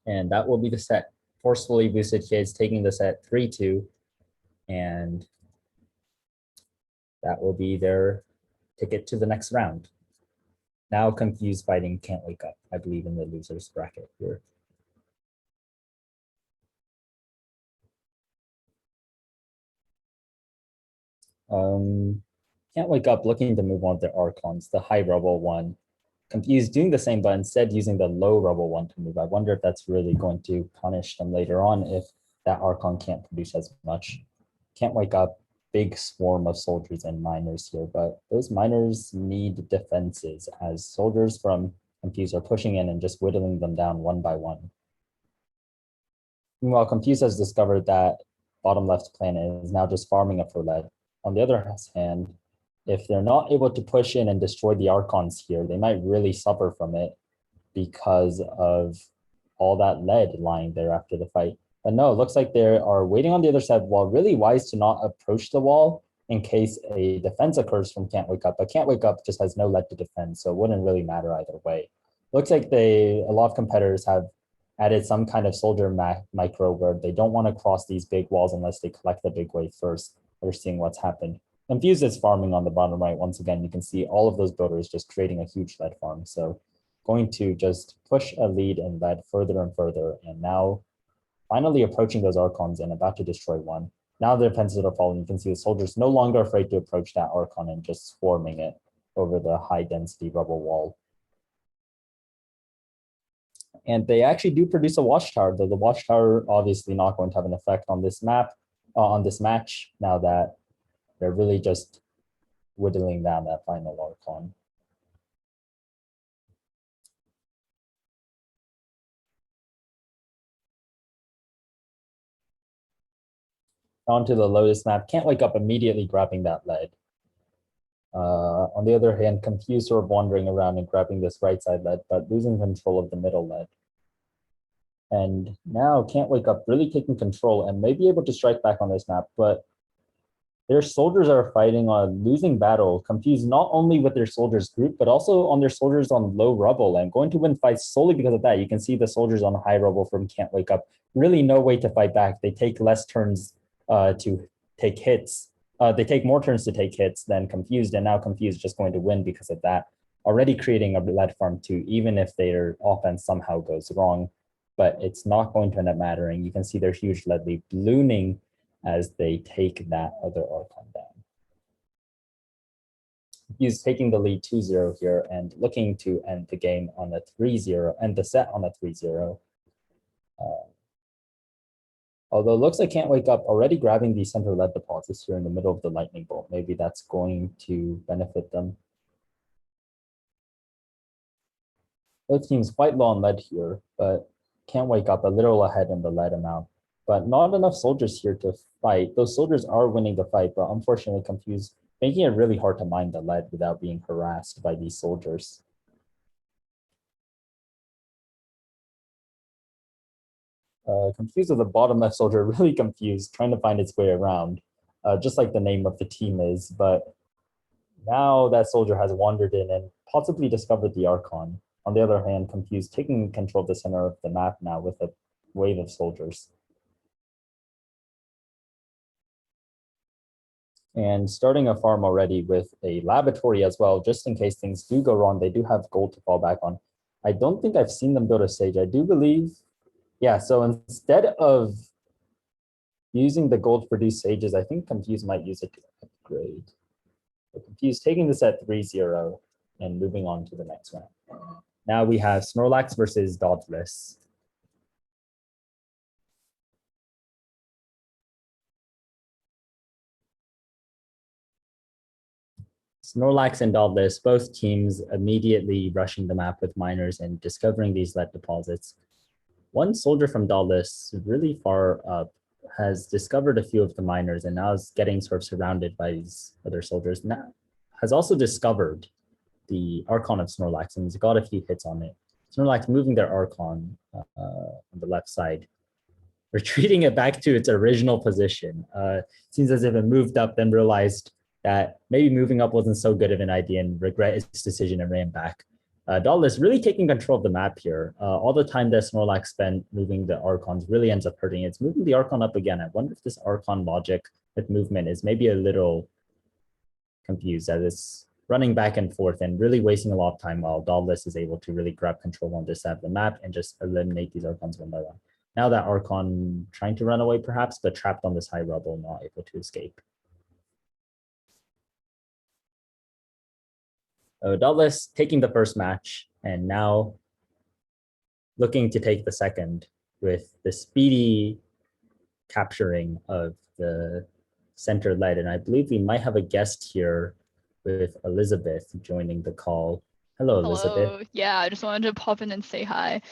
A: And that will be the set. Forcefully boosted kids taking the set 3-2. And that will be their ticket to the next round. Now Confused fighting Can't Wake Up, I believe, in the losers bracket here. Can't Wake Up looking to move on to Archons, the high rubble one. Confused doing the same, but instead using the low rubble one to move. I wonder if that's really going to punish them later on if that Archon can't produce as much. Can't Wake Up, big swarm of soldiers and miners here, but those miners need defenses as soldiers from Confused are pushing in and just whittling them down one by one. Meanwhile, Confused has discovered that bottom left planet is now just farming up for lead. On the other hand, if they're not able to push in and destroy the Archons here, they might really suffer from it because of all that lead lying there after the fight. But no, it looks like they are waiting on the other side wall. Really wise to not approach the wall in case a defense occurs from Can't Wake Up. But Can't Wake Up just has no lead to defend, so it wouldn't really matter either way. Looks like a lot of competitors have added some kind of soldier micro where they don't want to cross these big walls unless they collect the big wave first. We're seeing what's happened. Confused is farming on the bottom right. Once again, you can see all of those builders just creating a huge lead farm. So going to just push a lead in lead further and further. And now finally approaching those Archons and about to destroy one. Now the defenses are falling. You can see the soldiers no longer afraid to approach that Archon and just swarming it over the high density rubble wall. And they actually do produce a watchtower, though the watchtower obviously not going to have an effect on this map, on this match, now that they're really just whittling down that final Archon. Onto the Lotus map, Can't Wake Up immediately grabbing that lead. On the other hand, Confused sort of wandering around and grabbing this right side lead, but losing control of the middle lead. And now Can't Wake Up really taking control and may be able to strike back on this map, but their soldiers are fighting a losing battle, Confused not only with their soldiers group, but also on their soldiers on low rubble and going to win fights solely because of that. You can see the soldiers on high rubble from Can't Wake Up, really no way to fight back. They take less turns to take hits. They take more turns to take hits than Confused, and now Confused just going to win because of that. Already creating a lead farm too, even if their offense somehow goes wrong, but it's not going to end up mattering. You can see their huge lead lead ballooning as they take that other Archon down. He's taking the lead 2-0 here and looking to end the game on a 3-0, end the set on a 3-0. Although it looks like Can't Wake Up already grabbing the center lead deposits here in the middle of the lightning bolt. Maybe that's going to benefit them. Both teams quite low on lead here, but Can't Wake Up a little ahead in the lead amount. But not enough soldiers here to fight. Those soldiers are winning the fight, but unfortunately Confused, making it really hard to mine the lead without being harassed by these soldiers. Confused with the bottom left soldier, really confused, trying to find its way around, just like the name of the team is. But now that soldier has wandered in and possibly discovered the Archon. On the other hand, Confused taking control of the center of the map now with a wave of soldiers. And starting a farm already with a laboratory as well, just in case things do go wrong. They do have gold to fall back on. I don't think I've seen them build a sage. I do believe, yeah, so instead of using the gold to produce sages, I think Confuse might use it to upgrade. So Confuse taking this at 3-0 and moving on to the next one. Now we have Snorlax versus Dogless. Snorlax and Dogless, both teams immediately rushing the map with miners and discovering these lead deposits. One soldier from Dogless, really far up, has discovered a few of the miners and now is getting sort of surrounded by these other soldiers. Now has also discovered the Archon of Snorlax and has got a few hits on it. Snorlax moving their Archon on the left side, retreating it back to its original position. Seems as if it moved up, then realized that maybe moving up wasn't so good of an idea and regret its decision and ran back. Dogless really taking control of the map here. All the time that Snorlax spent moving the Archons really ends up hurting. It's moving the Archon up again. I wonder if this Archon logic with movement is maybe a little confused as it's running back and forth and really wasting a lot of time while Dogless is able to really grab control on this side of the map and just eliminate these Archons one by one. Now that Archon trying to run away perhaps, but trapped on this high rubble, not able to escape. Dogless taking the first match and now looking to take the second with the speedy capturing of the center lead. And I believe we might have a guest here with Elizabeth joining the call. Hello, Elizabeth.
C: Hello. Yeah, I just wanted to pop in and say hi.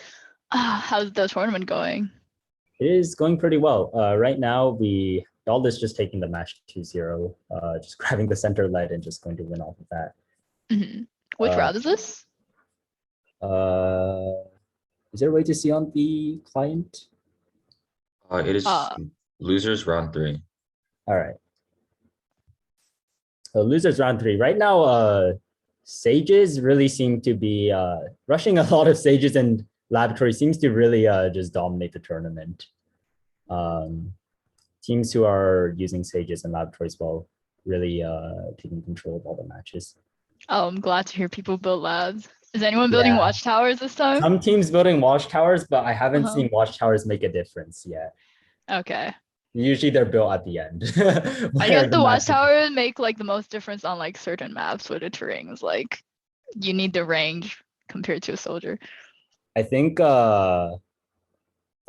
C: How's the tournament going?
A: It is going pretty well. Right now, Dogless just taking the match 2-0, just grabbing the center lead and just going to win off of that.
C: Which round is this?
A: Is there a way to see on the client?
B: It is losers round 3.
A: All right. So losers round 3. Right now, sages really seem to be rushing a lot of sages, and laboratory seems to really just dominate the tournament. Teams who are using sages and laboratories will really taking control of all the matches.
C: Oh, I'm glad to hear people build labs. Is anyone building watchtowers this time?
A: Some teams building watchtowers, but I haven't seen watchtowers make a difference yet.
C: Okay.
A: Usually they're built at the end.
C: I guess the watchtower make like the most difference on like certain maps where the terrain is like you need the range compared to a soldier.
A: I think the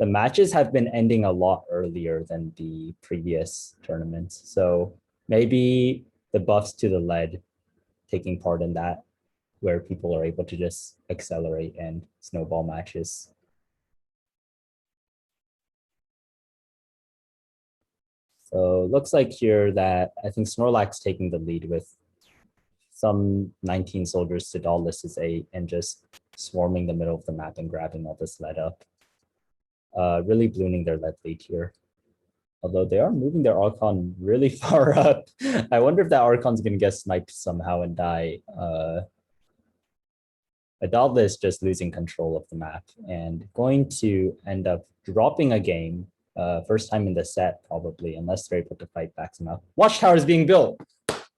A: matches have been ending a lot earlier than the previous tournaments. So maybe the buffs to the lead taking part in that, where people are able to just accelerate and snowball matches. So looks like here that I think Snorlax taking the lead with some 19 soldiers to Dogless's 8 and just swarming the middle of the map and grabbing all this lead up. Really ballooning their lead lead here. Although they are moving their Archon really far up. I wonder if that Archon's gonna get sniped somehow and die. Dogless just losing control of the map and going to end up dropping a game. First time in the set, probably, unless they're able to fight back somehow. Watchtower is being built.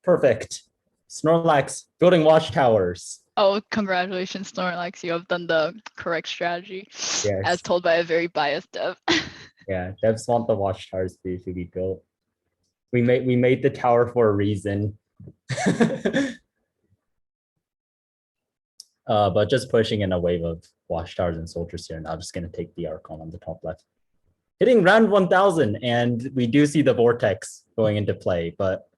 A: Perfect. Snorlax building watchtowers.
C: Oh, congratulations, Snorlax. You have done the correct strategy,
A: Yes.
C: as told by a very biased dev.
A: Yeah, devs want the watchtowers to be built. We made the tower for a reason. But just pushing in a wave of watchtowers and soldiers here. Now just gonna take the Archon on the top left. Hitting round 1000, and we do see the vortex going into play, but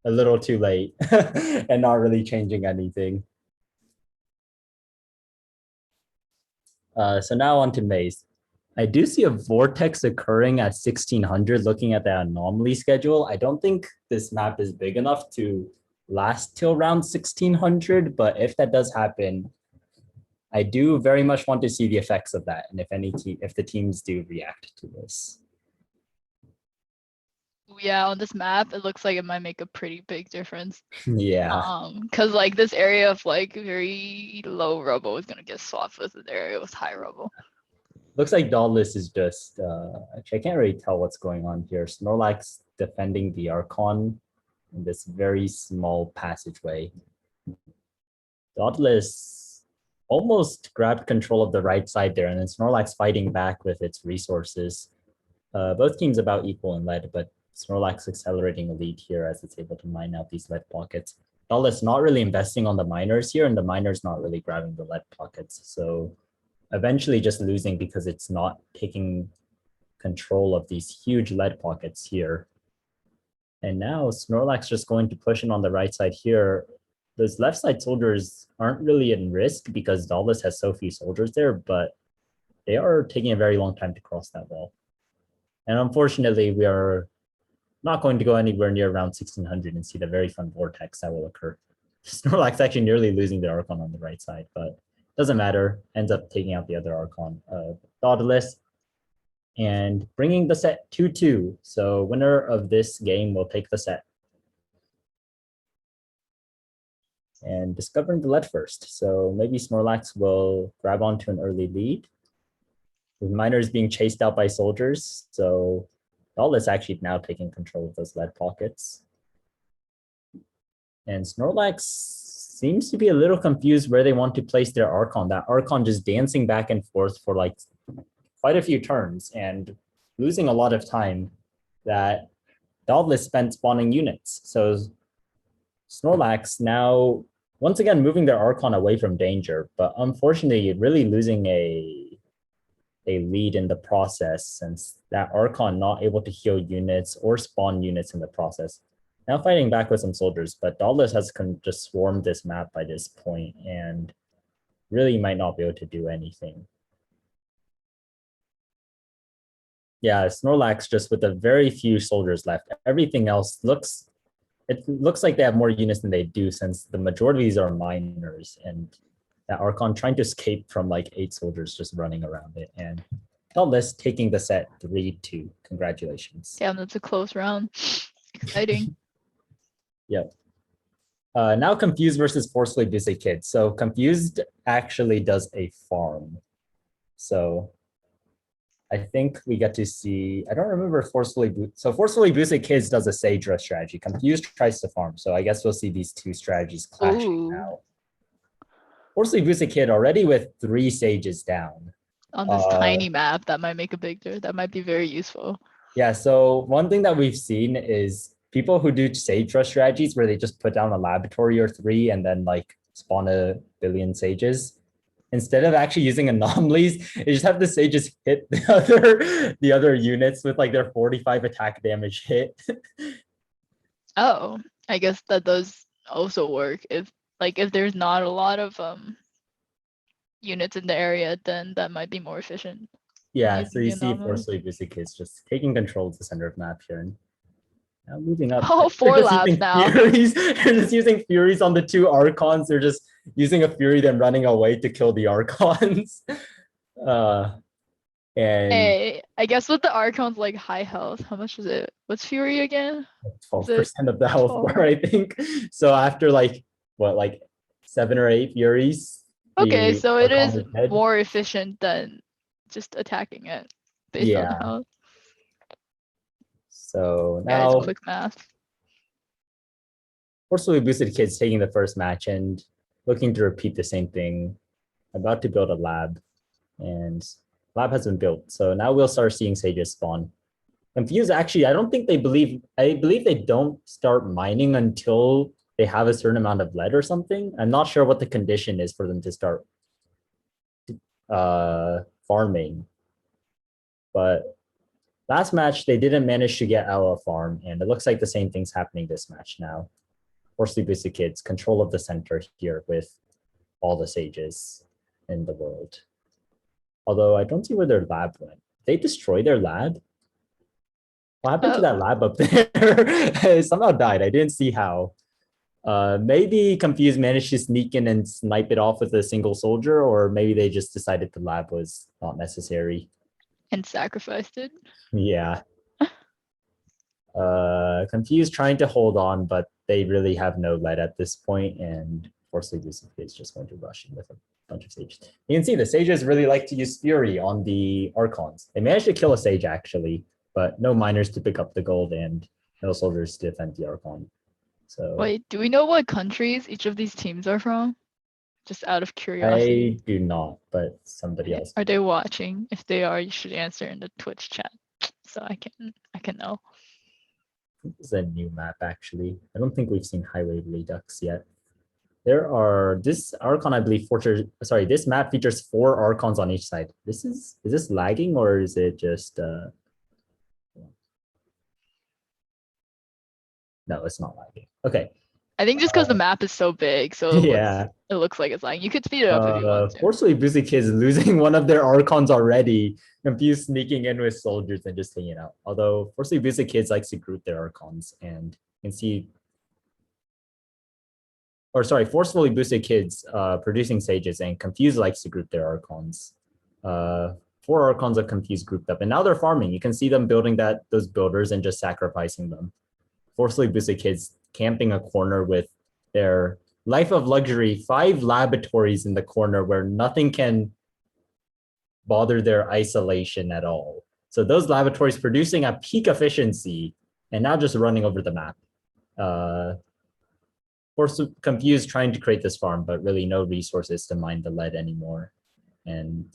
A: a little too late and not really changing anything. So now on to Maze. I do see a vortex occurring at 1600 looking at the anomaly schedule. I don't think this map is big enough to last till round 1600, but if that does happen, I do very much want to see the effects of that, and if the teams do react to this.
C: Yeah, on this map, it looks like it might make a pretty big difference.
A: Yeah.
C: Because like this area of like very low rubble is gonna get swapped with the area with high rubble.
A: Looks like Dogless is just, actually, I can't really tell what's going on here. Snorlax defending the Archon in this very small passageway. Godless almost grabbed control of the right side there, and then Snorlax fighting back with its resources. Both teams about equal in lead, but Snorlax accelerating a lead here as it's able to mine out these lead pockets. Godless not really investing on the miners here, and the miners not really grabbing the lead pockets. So eventually just losing because it's not taking control of these huge lead pockets here. And now Snorlax just going to push in on the right side here. Those left side soldiers aren't really in risk because Dogless has so few soldiers there, but they are taking a very long time to cross that wall. And unfortunately, we are not going to go anywhere near around 1600 and see the very fun vortex that will occur. Snorlax actually nearly losing the Archon on the right side, but doesn't matter. Ends up taking out the other Archon. Godless and bringing the set 2-2. So winner of this game will take the set. And discovering the lead first. So maybe Snorlax will grab onto an early lead. With miners being chased out by soldiers. So Dogless actually now taking control of those lead pockets. And Snorlax seems to be a little confused where they want to place their Archon. That Archon just dancing back and forth for like quite a few turns and losing a lot of time that Dogless spent spawning units. So Snorlax now once again moving their Archon away from danger, but unfortunately really losing a lead in the process since that Archon not able to heal units or spawn units in the process. Now fighting back with some soldiers, but Dogless has just swarmed this map by this point and really might not be able to do anything. Yeah, Snorlax just with a very few soldiers left. Everything else looks like they have more units than they do since the majority of these are miners and that Archon trying to escape from like 8 soldiers just running around it. And Dogless taking the set 3-2. Congratulations.
C: Damn, that's a close round. Exciting.
A: Yep. Now Confused versus Forcefully Busy Kid. So Confused actually does a farm. So I think we get to see, I don't remember Forcefully Boosted Kids does a Sage Rush strategy. Confused tries to farm. So I guess we'll see these two strategies clashing now. Forcefully Boosted Kid already with 3 Sages down.
C: On this tiny map, that might make a big difference. That might be very useful.
A: Yeah, so one thing that we've seen is people who do Sage Rush strategies where they just put down a laboratory or 3 and then like spawn a billion Sages. Instead of actually using anomalies, you just have the Sages hit the other units with like their 45 attack damage hit.
C: Oh, I guess that does also work. If there's not a lot of units in the area, then that might be more efficient.
A: Yeah, so you see Forcefully Busy Kids just taking control of the center of map here. And now moving up.
C: Oh, 4 labs now.
A: Furies. They're just using Furies on the 2 Archons. They're just using a Fury, then running away to kill the Archons. And
C: hey, I guess with the Archons like high health, how much is it? What's Fury again?
A: 12% of the health bar, I think. So after like what, like 7 or 8 Furies.
C: Okay, so it is more efficient than just attacking it based on the health.
A: So now
C: guys, quick math.
A: Forcefully Boosted Kids taking the first match and looking to repeat the same thing. About to build a lab, and lab has been built. So now we'll start seeing Sages spawn. Confused, actually, I believe they don't start mining until they have a certain amount of lead or something. I'm not sure what the condition is for them to start farming. But last match, they didn't manage to get out of farm, and it looks like the same thing's happening this match now. Forcefully Boosted Kids, control of the center here with all the Sages in the world. Although I don't see where their lab went. They destroyed their lab? What happened to that lab up there? It somehow died. I didn't see how. Maybe Confused managed to sneak in and snipe it off with a single soldier, or maybe they just decided the lab was not necessary.
C: And sacrificed it.
A: Yeah. Confused trying to hold on, but they really have no lead at this point, and Forcefully Boosted is just going to rush in with a bunch of Sages. You can see the Sages really like to use Fury on the Archons. They managed to kill a Sage actually, but no miners to pick up the gold and no soldiers to defend the Archon. So
C: Wait, do we know what countries each of these teams are from? Just out of curiosity.
A: I do not, but somebody
C: Okay,
A: else.
C: are they watching? If they are, you should answer in the Twitch chat so I can know.
A: This is a new map actually. I don't think we've seen Highway Redux yet. There are this Archon, I believe, this map features 4 Archons on each side. Is this lagging or is it just no, it's not lagging. Okay.
C: I think just because the map is so big, so
A: Yeah.
C: it looks like it's like you could speed it up if you want to.
A: Forcefully Boosted Kids losing one of their Archons already. Confused sneaking in with soldiers and just taking it out. Although Forcefully Boosted Kids likes to group their Archons, and you can see, or sorry, Forcefully Boosted Kids producing Sages, and Confused likes to group their Archons. 4 Archons of Confused grouped up, and now they're farming. You can see them building those builders and just sacrificing them. Forcefully Boosted Kids camping a corner with their life of luxury 5 laboratories in the corner where nothing can bother their isolation at all. So those laboratories producing at peak efficiency and now just running over the map. Confused trying to create this farm, but really no resources to mine the lead anymore. And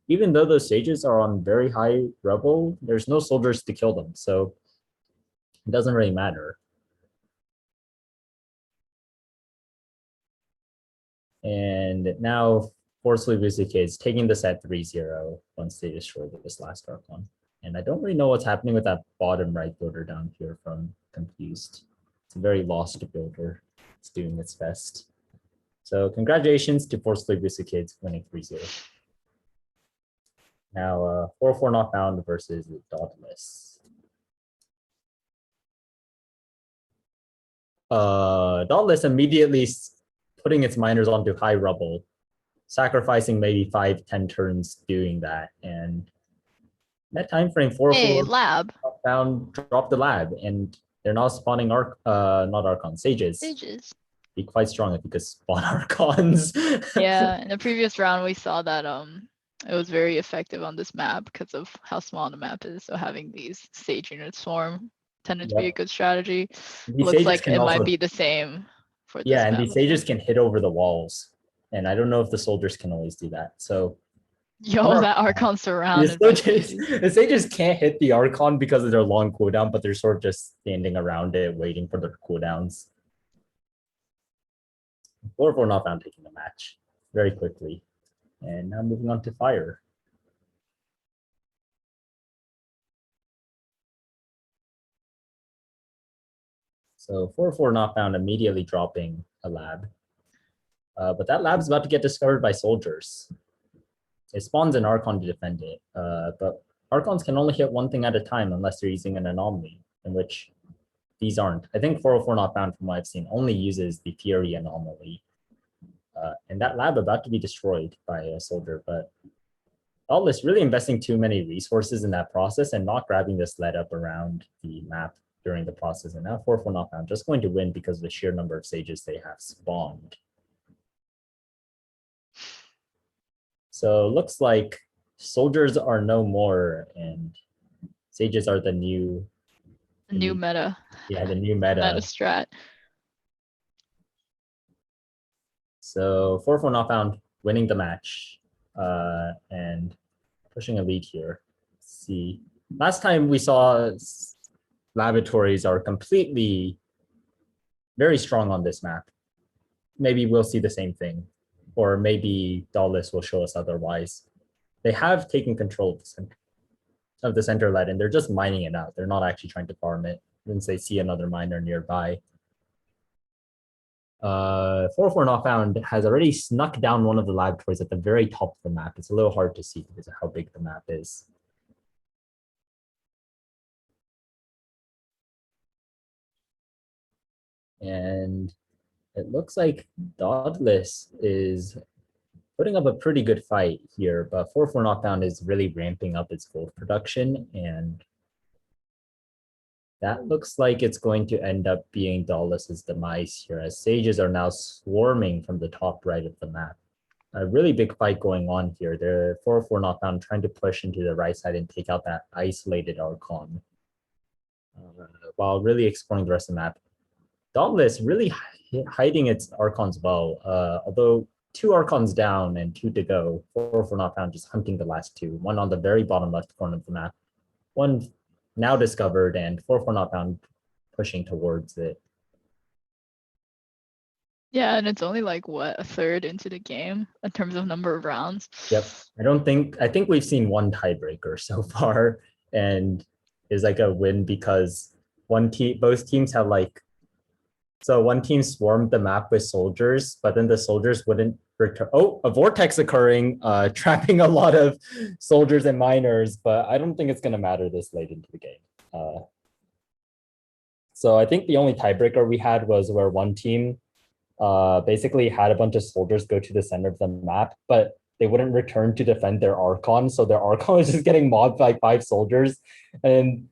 A: even though those sages are on very high rubble, there's no soldiers to kill them. So it doesn't really matter. And now Forcefully Boosted Kids taking this at 3-0 once they destroy this last Archon. And I don't really know what's happening with that bottom right builder down here from Confused. It's a very lost builder. It's doing its best. So congratulations to Forcefully Boosted Kids winning 3-0. Now 4-4 not found versus Dogless. Dogless immediately putting its miners onto high rubble, sacrificing maybe 5-10 turns doing that, and that time frame 4-4
C: lab
A: found drop the lab, and they're now spawning not Archon Sages. Be quite strong if you could spawn Archons.
C: Yeah, in the previous round we saw that it was very effective on this map because of how small the map is. So having these Sage units swarm tended to be a good strategy. Looks like it might be the same for this
A: yeah, and
C: map
A: these Sages can hit over the walls. And I don't know if the soldiers can always do that. So
C: that Archon surrounded.
A: The Sages can't hit the Archon because of their long cooldown, but they're sort of just standing around it, waiting for their cooldowns. 4-4 not found taking the match very quickly. And now moving on to Fire. So 4-4 not found immediately dropping a lab. But that lab's about to get discovered by soldiers. It spawns an Archon to defend it. But Archons can only hit one thing at a time unless they're using an anomaly, in which these aren't. I think 404 not found, from what I've seen, only uses the Fury anomaly. And that lab about to be destroyed by a soldier, but Godless really investing too many resources in that process and not grabbing this lead up around the map during the process. And now 4-4 not found, just going to win because of the sheer number of sages they have spawned. So looks like soldiers are no more and sages are the new
C: meta.
A: Yeah, the new meta.
C: Meta strat.
A: So 4-4 not found, winning the match and pushing a lead here. Let's see, last time we saw laboratories are completely very strong on this map. Maybe we'll see the same thing, or maybe Dogless will show us otherwise. They have taken control of the center lead, and they're just mining it out. They're not actually trying to farm it once they see another miner nearby. 4-4 not found has already snuck down one of the laboratories at the very top of the map. It's a little hard to see because of how big the map is. And it looks like Dogless is putting up a pretty good fight here, but 4-4 not found is really ramping up its gold production, and that looks like it's going to end up being Dogless's demise here, as sages are now swarming from the top right of the map. A really big fight going on here. They're 4-4 not found trying to push into the right side and take out that isolated Archon, while really exploring the rest of the map. Dogless really hiding its Archons well, although 2 Archons down and 2 to go. 4 for not found, just hunting the last 2. 1 on the very bottom left corner of the map. 1 now discovered, and 4 for not found pushing towards it.
C: Yeah, and it's only like what, a third into the game in terms of number of rounds.
A: Yep. I think we've seen 1 tiebreaker so far, and is like a win because both teams have like, so one team swarmed the map with soldiers, but then the soldiers wouldn't return. Oh, a vortex occurring, trapping a lot of soldiers and miners, but I don't think it's gonna matter this late into the game. So I think the only tiebreaker we had was where one team basically had a bunch of soldiers go to the center of the map, but they wouldn't return to defend their Archon. So their Archon was just getting mobbed by 5 soldiers. And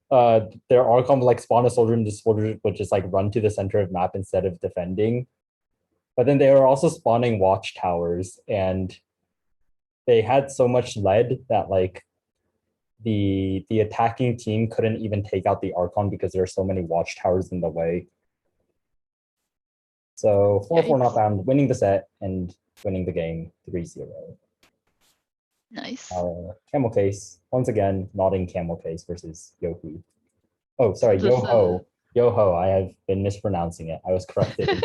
A: their Archon would like spawn a soldier and the soldier would just like run to the center of map instead of defending. But then they were also spawning watchtowers, and they had so much lead that like the attacking team couldn't even take out the Archon because there are so many watchtowers in the way. So 4-4 not found, winning the set and winning the game 3-0.
C: Nice.
A: Camelcase, once again, nodding Camelcase versus Yoho. Oh, sorry,
C: So this
A: Yoho. Yoho, I have been mispronouncing it. I was corrected.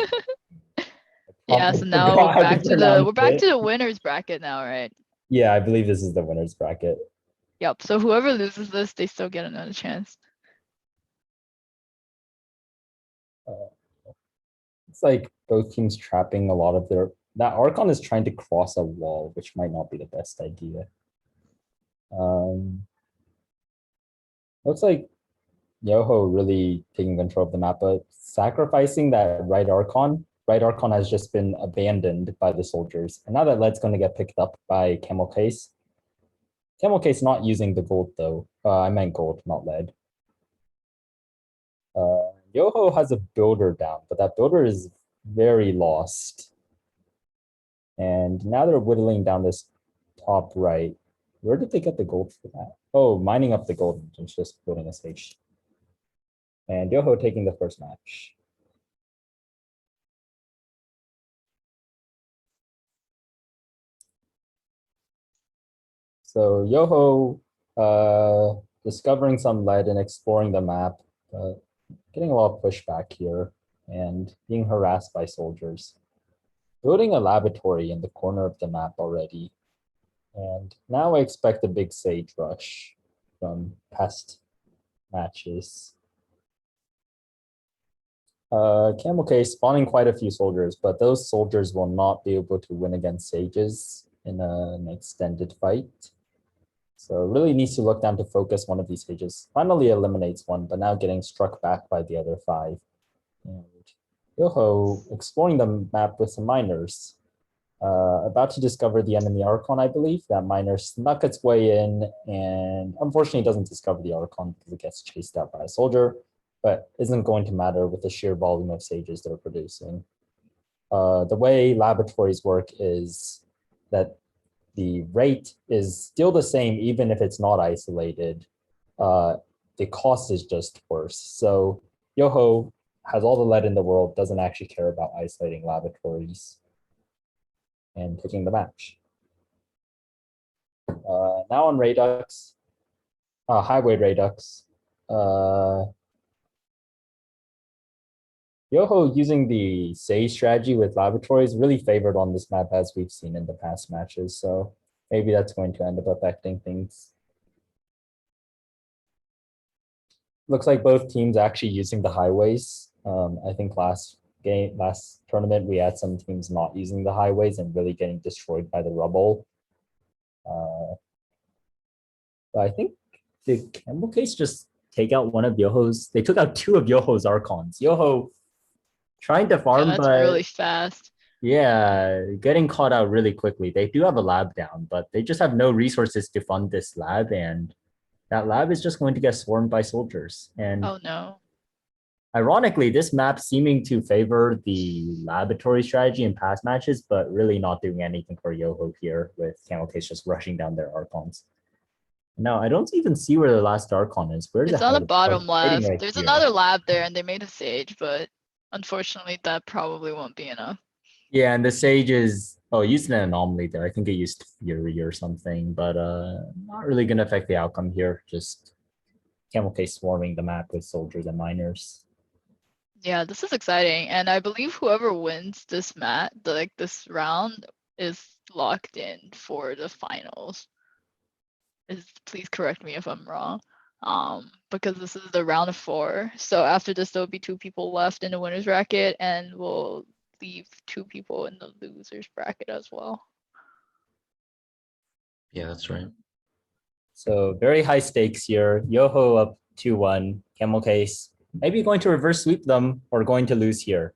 C: Yeah, so now we're back to the winners bracket now, right?
A: Yeah, I believe this is the winners bracket.
C: Yep. So whoever loses this, they still get another chance.
A: It's like both teams trapping a lot of their. That Archon is trying to cross a wall, which might not be the best idea. Looks like Yoho really taking control of the map, but sacrificing that right Archon has just been abandoned by the soldiers. And now that lead's going to get picked up by Camelcase. Camelcase not using the gold though. I meant gold, not lead. Yoho has a builder down, but that builder is very lost. And now they're whittling down this top right. Where did they get the gold for that? Oh, mining up the gold and just building a stage. And Yoho taking the first match. So Yoho discovering some lead and exploring the map, getting a lot of pushback here and being harassed by soldiers. Building a laboratory in the corner of the map already. And now I expect a big sage rush from past matches. Camelcase spawning quite a few soldiers, but those soldiers will not be able to win against sages in an extended fight. So really needs to look down to focus one of these sages. Finally eliminates one, but now getting struck back by the other 5. And Yoho exploring the map with some miners. About to discover the enemy Archon, I believe. That miner snuck its way in and unfortunately doesn't discover the Archon because it gets chased out by a soldier, but isn't going to matter with the sheer volume of sages they're producing. The way laboratories work is that the rate is still the same even if it's not isolated. The cost is just worse. So Yoho has all the lead in the world, doesn't actually care about isolating laboratories. And taking the match. Now on Redux, Highway Redux. Yoho using the Sage strategy with laboratories really favored on this map as we've seen in the past matches. So maybe that's going to end up affecting things. Looks like both teams actually using the highways. I think last tournament, we had some teams not using the highways and really getting destroyed by the rubble. But I think the Camelcase just take out one of Yoho's. They took out 2 of Yoho's Archons. Yoho trying to farm,
C: that's
A: but
C: really fast.
A: Yeah, getting caught out really quickly. They do have a lab down, but they just have no resources to fund this lab, and that lab is just going to get swarmed by soldiers. And
C: oh no.
A: Ironically, this map seeming to favor the laboratory strategy in past matches, but really not doing anything for Yoho here with Camelcase just rushing down their Archons. Now, I don't even see where the last Archon is. Where's
C: it's on the bottom left. There's another lab there and they made a sage, but Unfortunately, that probably won't be enough.
A: Yeah, and the Sage is used an anomaly there. I think it used Fury or something, but not really gonna affect the outcome here. Just Camelcase swarming the map with soldiers and miners.
C: Yeah, this is exciting, and I believe whoever wins this this round is locked in for the finals. Please correct me if I'm wrong. Because this is the round of 4. So after this, there'll be 2 people left in the winner's bracket, and we'll leave 2 people in the loser's bracket as well.
B: Yeah, that's right.
A: So very high stakes here. Yoho up 2-1. Camelcase maybe going to reverse sweep them or going to lose here.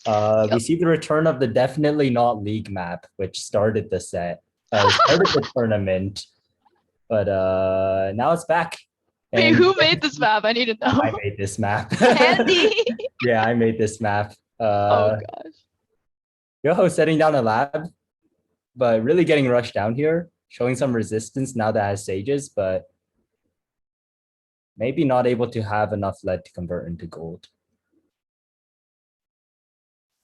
A: We see the return of the definitely not league map, which started the set, started the tournament, but now it's back.
C: Wait, who made this map? I need to know.
A: I made this map.
C: Andy.
A: Yeah, I made this map.
C: Oh gosh.
A: Yoho setting down a lab, but really getting rushed down here, showing some resistance now that it has sages, but maybe not able to have enough lead to convert into gold.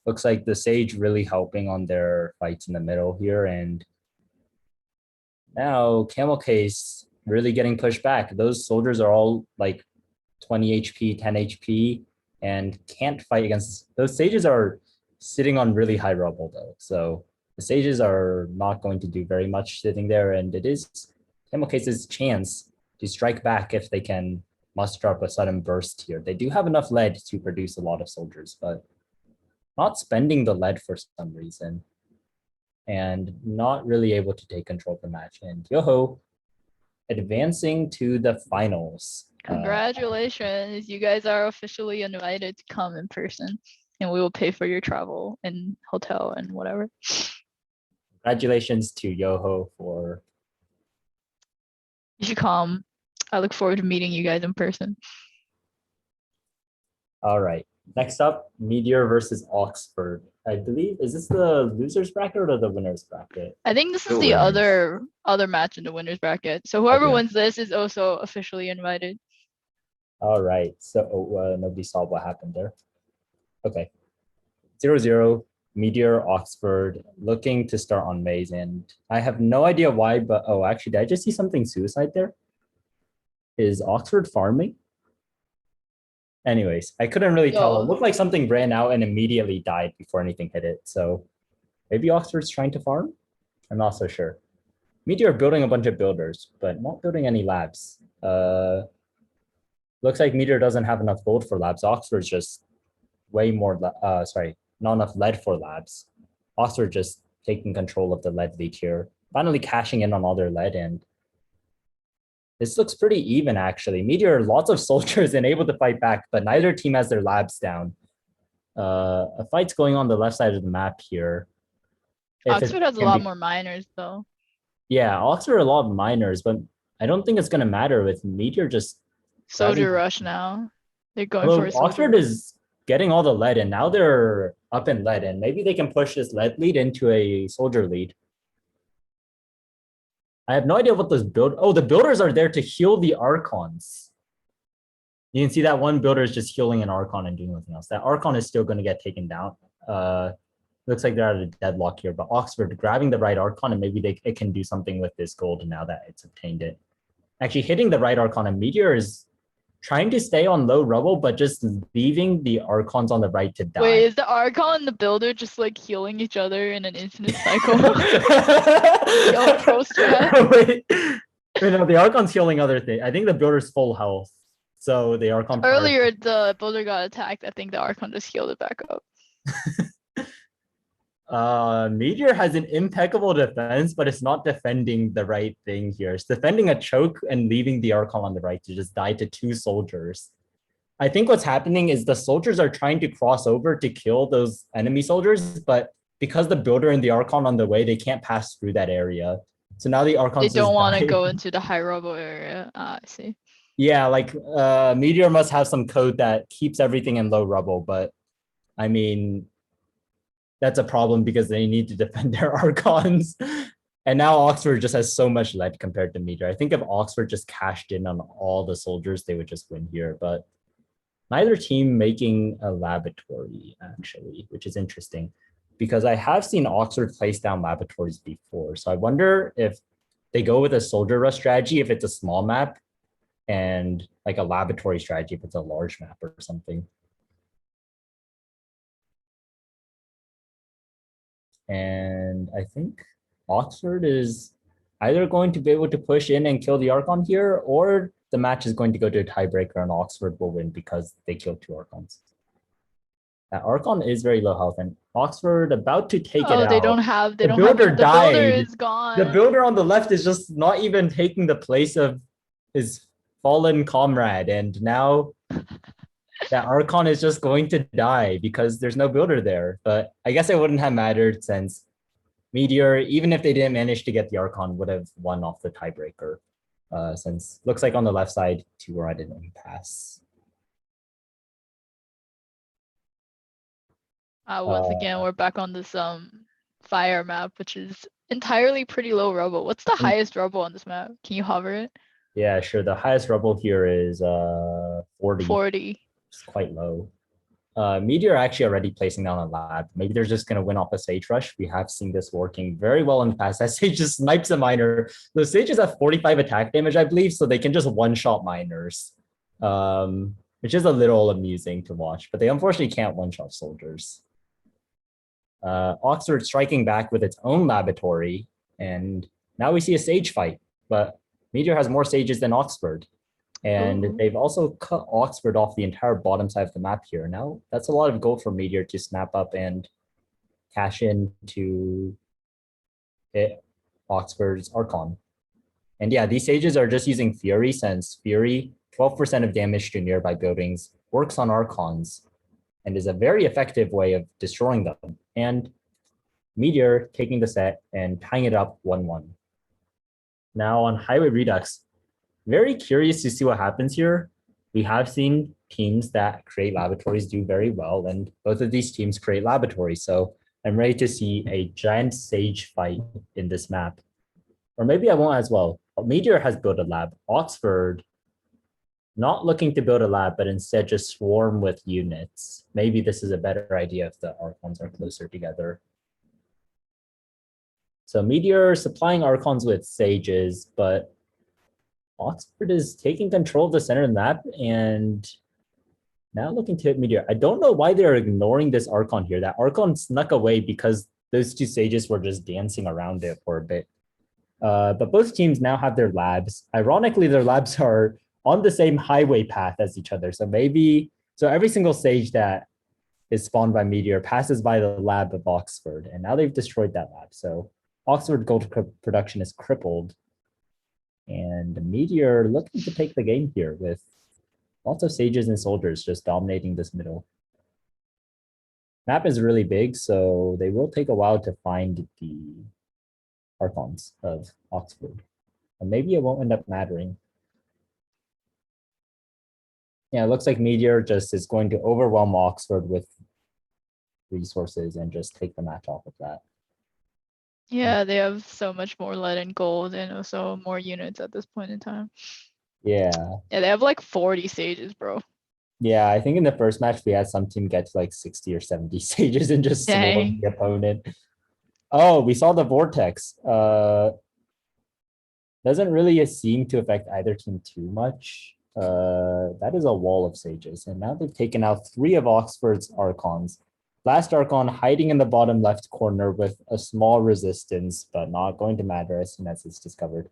A: Looks like the Sage really helping on their fights in the middle here, and now Camelcase really getting pushed back. Those soldiers are all like 20 HP, 10 HP, and can't fight against those Sages are sitting on really high rubble though. So the Sages are not going to do very much sitting there, and it is Camelcase's chance to strike back if they can muster up a sudden burst here. They do have enough lead to produce a lot of soldiers, but not spending the lead for some reason, and not really able to take control of the match. And Yoho advancing to the finals.
C: Congratulations, you guys are officially invited to come in person, and we will pay for your travel and hotel and whatever.
A: Congratulations to Yoho for.
C: You should come. I look forward to meeting you guys in person.
A: All right. Next up, Meteor versus Oxford. I believe, is this the loser's bracket or the winner's bracket?
C: I think this is the other match in the winner's bracket. So whoever wins this is also officially invited.
A: All right. So nobody saw what happened there. Okay. 0-0, Meteor, Oxford, looking to start on Maze. And I have no idea why, but actually, did I just see something suicide there? Is Oxford farming? Anyways, I couldn't really tell. It looked like something ran out and immediately died before anything hit it. So maybe Oxford's trying to farm? I'm not so sure. Meteor building a bunch of builders, but not building any labs. Looks like Meteor doesn't have enough gold for labs. Oxford's just way more, not enough lead for labs. Oxford just taking control of the lead leak here. Finally cashing in on all their lead, and this looks pretty even, actually. Meteor, lots of soldiers and able to fight back, but neither team has their labs down. A fight's going on the left side of the map here.
C: Oxford has a lot more miners, though.
A: Yeah, Oxford a lot of miners, but I don't think it's going to matter with Meteor just...
C: Soldier rush now. They're going for a soldier.
A: Oxford is getting all the lead, and now they're up in lead, and maybe they can push this lead lead into a soldier lead. I have no idea what those the builders are there to heal the Archons. You can see that one builder is just healing an Archon and doing nothing else. That Archon is still going to get taken down. Looks like they're at a deadlock here, but Oxford grabbing the right Archon, and maybe it can do something with this gold now that it's obtained it. Actually hitting the right Archon, and Meteor is trying to stay on low rubble, but just leaving the Archons on the right to die.
C: Wait, is the Archon and the builder just like healing each other in an infinite cycle? Yo, pro strat.
A: Wait, no, the Archon's healing other things. I think the builder's full health. So the Archon...
C: Earlier, the builder got attacked. I think the Archon just healed it back up.
A: Meteor has an impeccable defense, but it's not defending the right thing here. It's defending a choke and leaving the Archon on the right to just die to 2 soldiers. I think what's happening is the soldiers are trying to cross over to kill those enemy soldiers, but because the builder and the Archon on the way, they can't pass through that area. So now the Archon...
C: They don't want to go into the high rubble area. I see.
A: Yeah, like Meteor must have some code that keeps everything in low rubble, but I mean... that's a problem because they need to defend their Archons. And now Oxford just has so much lead compared to Meteor. I think if Oxford just cashed in on all the soldiers, they would just win here. But neither team making a laboratory, actually, which is interesting because I have seen Oxford place down laboratories before. So I wonder if they go with a soldier rush strategy if it's a small map and like a laboratory strategy if it's a large map or something. And I think Oxford is either going to be able to push in and kill the Archon here, or the match is going to go to a tiebreaker and Oxford will win because they killed 2 Archons. That Archon is very low health, and Oxford about to take it out.
C: They don't have.
A: The builder
C: The
A: died.
C: builder is gone.
A: The builder on the left is just not even taking the place of his fallen comrade, and now that Archon is just going to die because there's no builder there. But I guess it wouldn't have mattered since Meteor, even if they didn't manage to get the Archon, would have won off the tiebreaker. Since looks like on the left side, 2 are at an impasse.
C: Once again, we're back on this fire map, which is entirely pretty low rubble. What's the highest rubble on this map? Can you hover it?
A: Yeah, sure. The highest rubble here is 40.
C: 40.
A: It's quite low. Meteor actually already placing down a lab. Maybe they're just going to win off a Sage Rush. We have seen this working very well in the past. That Sage just snipes a miner. The Sages have 45 attack damage, I believe, so they can just one-shot miners, which is a little amusing to watch. But they unfortunately can't one-shot soldiers. Oxford striking back with its own laboratory, and now we see a Sage fight. But Meteor has more Sages than Oxford. And they've also cut Oxford off the entire bottom side of the map here. Now, that's a lot of gold for Meteor to snap up and cash in to hit Oxford's Archon. And yeah, these Sages are just using Fury, since Fury, 12% of damage to nearby buildings, works on Archons, and is a very effective way of destroying them. And Meteor taking the set and tying it up 1-1. Now on Highway Redux, very curious to see what happens here. We have seen teams that create laboratories do very well, and both of these teams create laboratories. So I'm ready to see a giant Sage fight in this map. Or maybe I won't as well. Meteor has built a lab. Oxford, not looking to build a lab, but instead just swarm with units. Maybe this is a better idea if the Archons are closer together. So Meteor supplying Archons with Sages, but Oxford is taking control of the center of the map and now looking to hit Meteor. I don't know why they're ignoring this Archon here. That Archon snuck away because those 2 Sages were just dancing around it for a bit. But both teams now have their labs. Ironically, their labs are on the same highway path as each other. So every single Sage that is spawned by Meteor passes by the lab of Oxford, and now they've destroyed that lab. So Oxford gold production is crippled. And Meteor looking to take the game here with lots of Sages and soldiers just dominating this middle. Map is really big, so they will take a while to find the Archons of Oxford. And maybe it won't end up mattering. Yeah, it looks like Meteor just is going to overwhelm Oxford with resources and just take the match off of that.
C: Yeah, they have so much more lead and gold and also more units at this point in time.
A: Yeah.
C: Yeah, they have like 40 Sages, bro.
A: Yeah, I think in the first match, we had some team get to like 60 or 70 Sages and just swarm the opponent. Oh, we saw the Vortex. Doesn't really seem to affect either team too much. That is a wall of Sages. And now they've taken out 3 of Oxford's Archons. Last Archon hiding in the bottom left corner with a small resistance, but not going to matter as soon as it's discovered.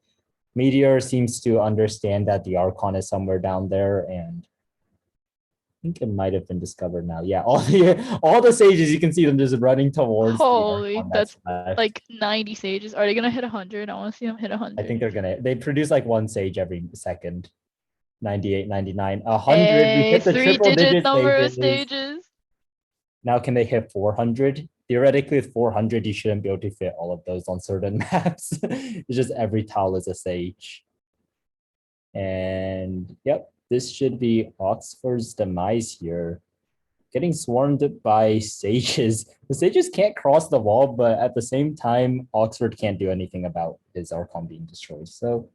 A: Meteor seems to understand that the Archon is somewhere down there, and I think it might have been discovered now. Yeah, all the Sages, you can see them just running towards.
C: Holy, that's like 90 Sages. Are they gonna hit 100? I want to see them hit 100.
A: I think they produce like 1 Sage every second. 98, 99, 100.
C: Hey,
A: we hit the triple-digit
C: number of stages.
A: Now, can they hit 400? Theoretically, with 400, you shouldn't be able to fit all of those on certain maps. It's just every tile is a Sage. And yep, this should be Oxford's demise here. Getting swarmed by Sages. The Sages can't cross the wall, but at the same time, Oxford can't do anything about his Archon being destroyed. So,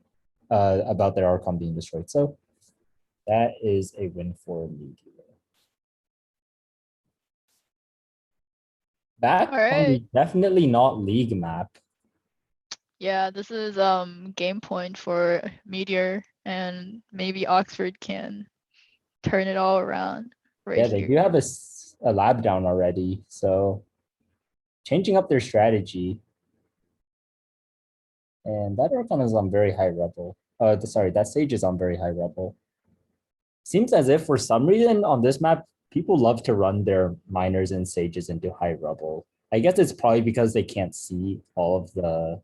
A: about their Archon being destroyed. So, that is a win for Meteor. Back on the
C: Alright.
A: definitely not league map.
C: Yeah, this is game point for Meteor, and maybe Oxford can turn it all around right
A: Yeah, they
C: here.
A: do have a lab down already, so changing up their strategy. And that Archon is on very high rebel. Sorry, that Sage is on very high rebel. Seems as if for some reason on this map, people love to run their miners and sages into high rebel. I guess it's probably because they can't see all of the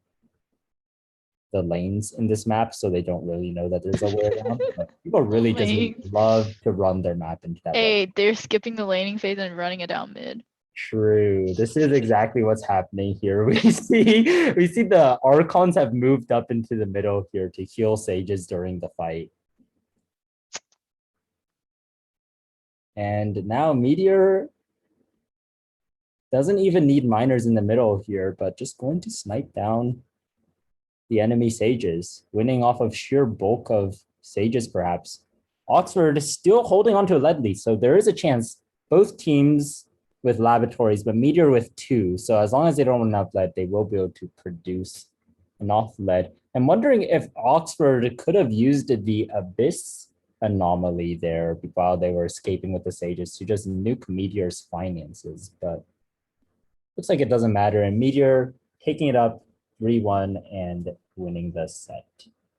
A: lanes in this map, so they don't really know that there's a way around. But people really just
C: Lanes.
A: love to run their map into that rebel.
C: Hey, they're skipping the laning phase and running it down mid.
A: True. This is exactly what's happening here. We see the Archons have moved up into the middle here to heal sages during the fight. And now Meteor doesn't even need miners in the middle here, but just going to snipe down the enemy sages, winning off of sheer bulk of sages perhaps. Oxford is still holding on to a lead lead, so there is a chance both teams with laboratories, but Meteor with 2. So as long as they don't have enough lead, they will be able to produce enough lead. I'm wondering if Oxford could have used the Abyss anomaly there while they were escaping with the sages to just nuke Meteor's finances, but looks like it doesn't matter. And Meteor taking it up 3-1 and winning the set.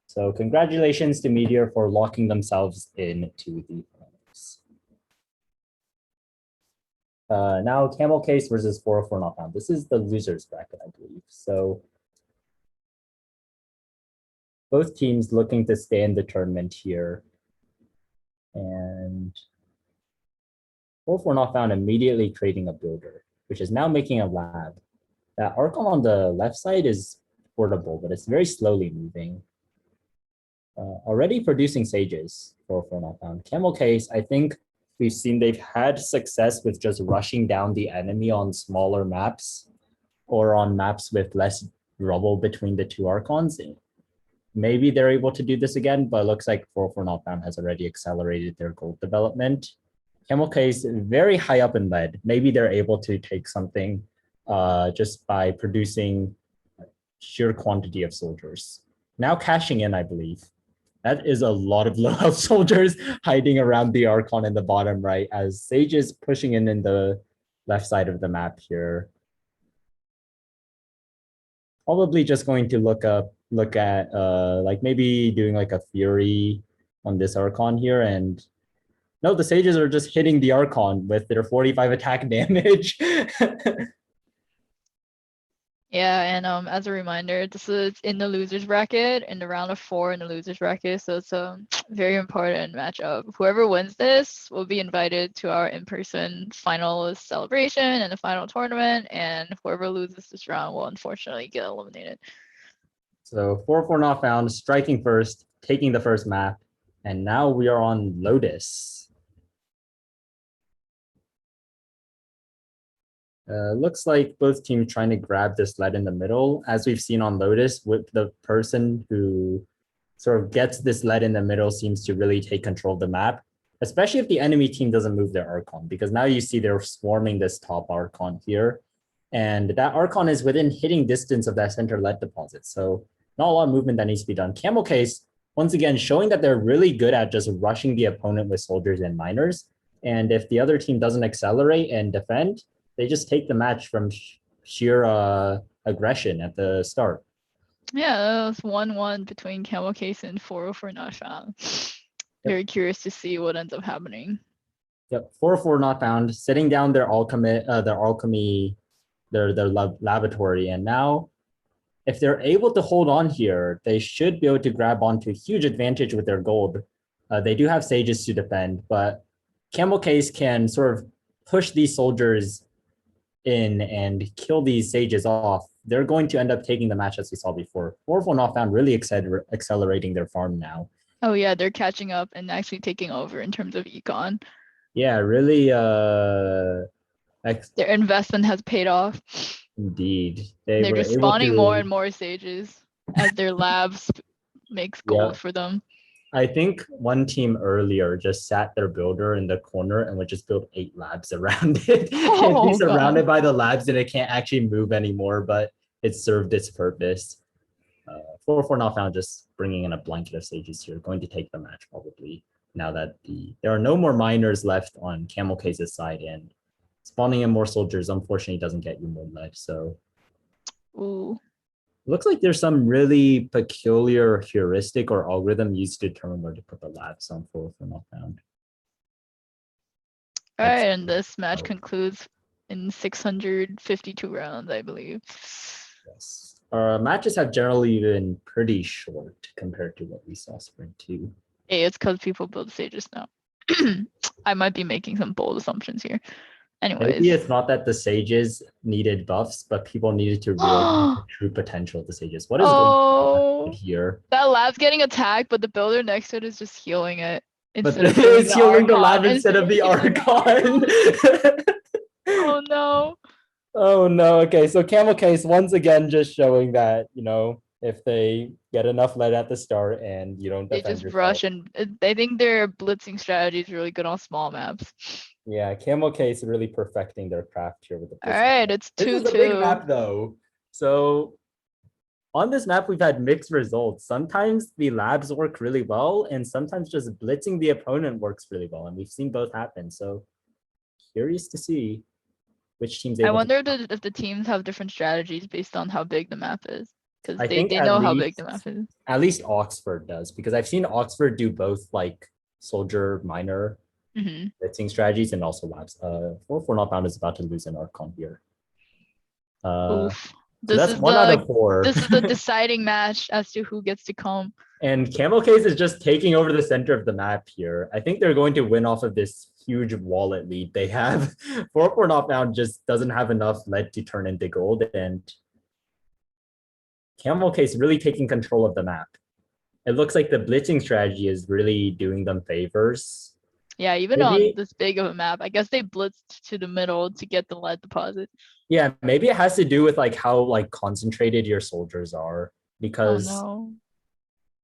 A: So congratulations to Meteor for locking themselves into the finals. Now Camelcase versus 404 knockdown. This is the losers bracket, I believe. So both teams looking to stay in the tournament here. And 404 knockdown immediately creating a builder, which is now making a lab. That Archon on the left side is portable, but it's very slowly moving. Already producing sages for knockdown. Camelcase, I think we've seen they've had success with just rushing down the enemy on smaller maps or on maps with less rubble between the two Archons. Maybe they're able to do this again, but it looks like 404 knockdown has already accelerated their gold development. Camelcase very high up in lead. Maybe they're able to take something just by producing sheer quantity of soldiers. Now cashing in, I believe. That is a lot of low health soldiers hiding around the Archon in the bottom right as Sage is pushing in the left side of the map here. Probably just going to look at like maybe doing like a Fury on this Archon here. And no, the Sages are just hitting the Archon with their 45 attack damage.
C: Yeah, and as a reminder, this is in the losers bracket, in the round of 4 in the losers bracket, so it's a very important matchup. Whoever wins this will be invited to our in-person finals celebration and the final tournament, and whoever loses this round will unfortunately get eliminated.
A: So 4-4 not found, striking first, taking the first map, and now we are on Lotus. Looks like both teams trying to grab this lead in the middle. As we've seen on Lotus, with the person who sort of gets this lead in the middle seems to really take control of the map, especially if the enemy team doesn't move their Archon, because now you see they're swarming this top Archon here. And that Archon is within hitting distance of that center lead deposit. So not a lot of movement that needs to be done. Camelcase, once again, showing that they're really good at just rushing the opponent with soldiers and miners. And if the other team doesn't accelerate and defend, they just take the match from sheer aggression at the start.
C: Yeah, that was 1-1 between Camelcase and 404 not found. Very curious to see what ends up happening.
A: Yep, 4-4 not found, sitting down their alchemy, their laboratory, and now if they're able to hold on here, they should be able to grab onto a huge advantage with their gold. They do have sages to defend, but Camelcase can sort of push these soldiers in and kill these sages off. They're going to end up taking the match as we saw before. 4-4 not found really accelerating their farm now.
C: Oh yeah, they're catching up and actually taking over in terms of econ.
A: Yeah, really
C: their investment has paid off.
A: Indeed.
C: They're just spawning more and more sages as their labs makes gold for them.
A: I think one team earlier just sat their builder in the corner and would just build 8 labs around it. It'd be
C: Oh,
A: surrounded
C: God.
A: by the labs and it can't actually move anymore, but it served its purpose. 4-4 not found, just bringing in a blanket of sages here, going to take the match probably. Now that there are no more miners left on Camelcase's side, and spawning in more soldiers unfortunately doesn't get you more life. So
C: Ooh.
A: looks like there's some really peculiar heuristic or algorithm used to determine where to put the labs on 4-4 not found.
C: All
A: That's-
C: right, and this match
A: oh.
C: concludes in 652 rounds, I believe.
A: Yes. Our matches have generally been pretty short compared to what we saw Sprint 2.
C: Hey, it's because people build stages now. I might be making some bold assumptions here. Anyways.
A: Maybe it's not that the sages needed buffs, but people needed to realize the true potential of the sages. What is going on here?
C: That lab's getting attacked, but the builder next to it is just healing it.
A: But
C: Instead of
A: it's healing the
C: Archon,
A: lab instead of the Archon.
C: Oh no.
A: Oh no. Okay, so Camelcase once again just showing that, if they get enough lead at the start and you don't
C: They
A: defend
C: just
A: yourself.
C: rush, and I think their blitzing strategy is really good on small maps.
A: Yeah, Camelcase really perfecting their craft here with the
C: All right, it's 2-2.
A: This is a big map though. So on this map, we've had mixed results. Sometimes the labs work really well, and sometimes just blitzing the opponent works really well. And we've seen both happen. So curious to see which team's able
C: I wonder if the teams have different strategies based on how big the map is. Because they know how big the map is.
A: At least Oxford does, because I've seen Oxford do both like soldier minor blitzing strategies and also labs. 4-4 not bound is about to lose an Archon here.
C: Oof.
A: So that's 1 out of 4.
C: This is the deciding match as to who gets to come.
A: And Camelcase is just taking over the center of the map here. I think they're going to win off of this huge wallet lead they have. 4-4 not bound just doesn't have enough lead to turn into gold, and Camelcase really taking control of the map. It looks like the blitzing strategy is really doing them favors.
C: Yeah, even on this big of a map, I guess they blitzed to the middle to get the lead deposit.
A: Yeah, maybe it has to do with like how like concentrated your soldiers are, because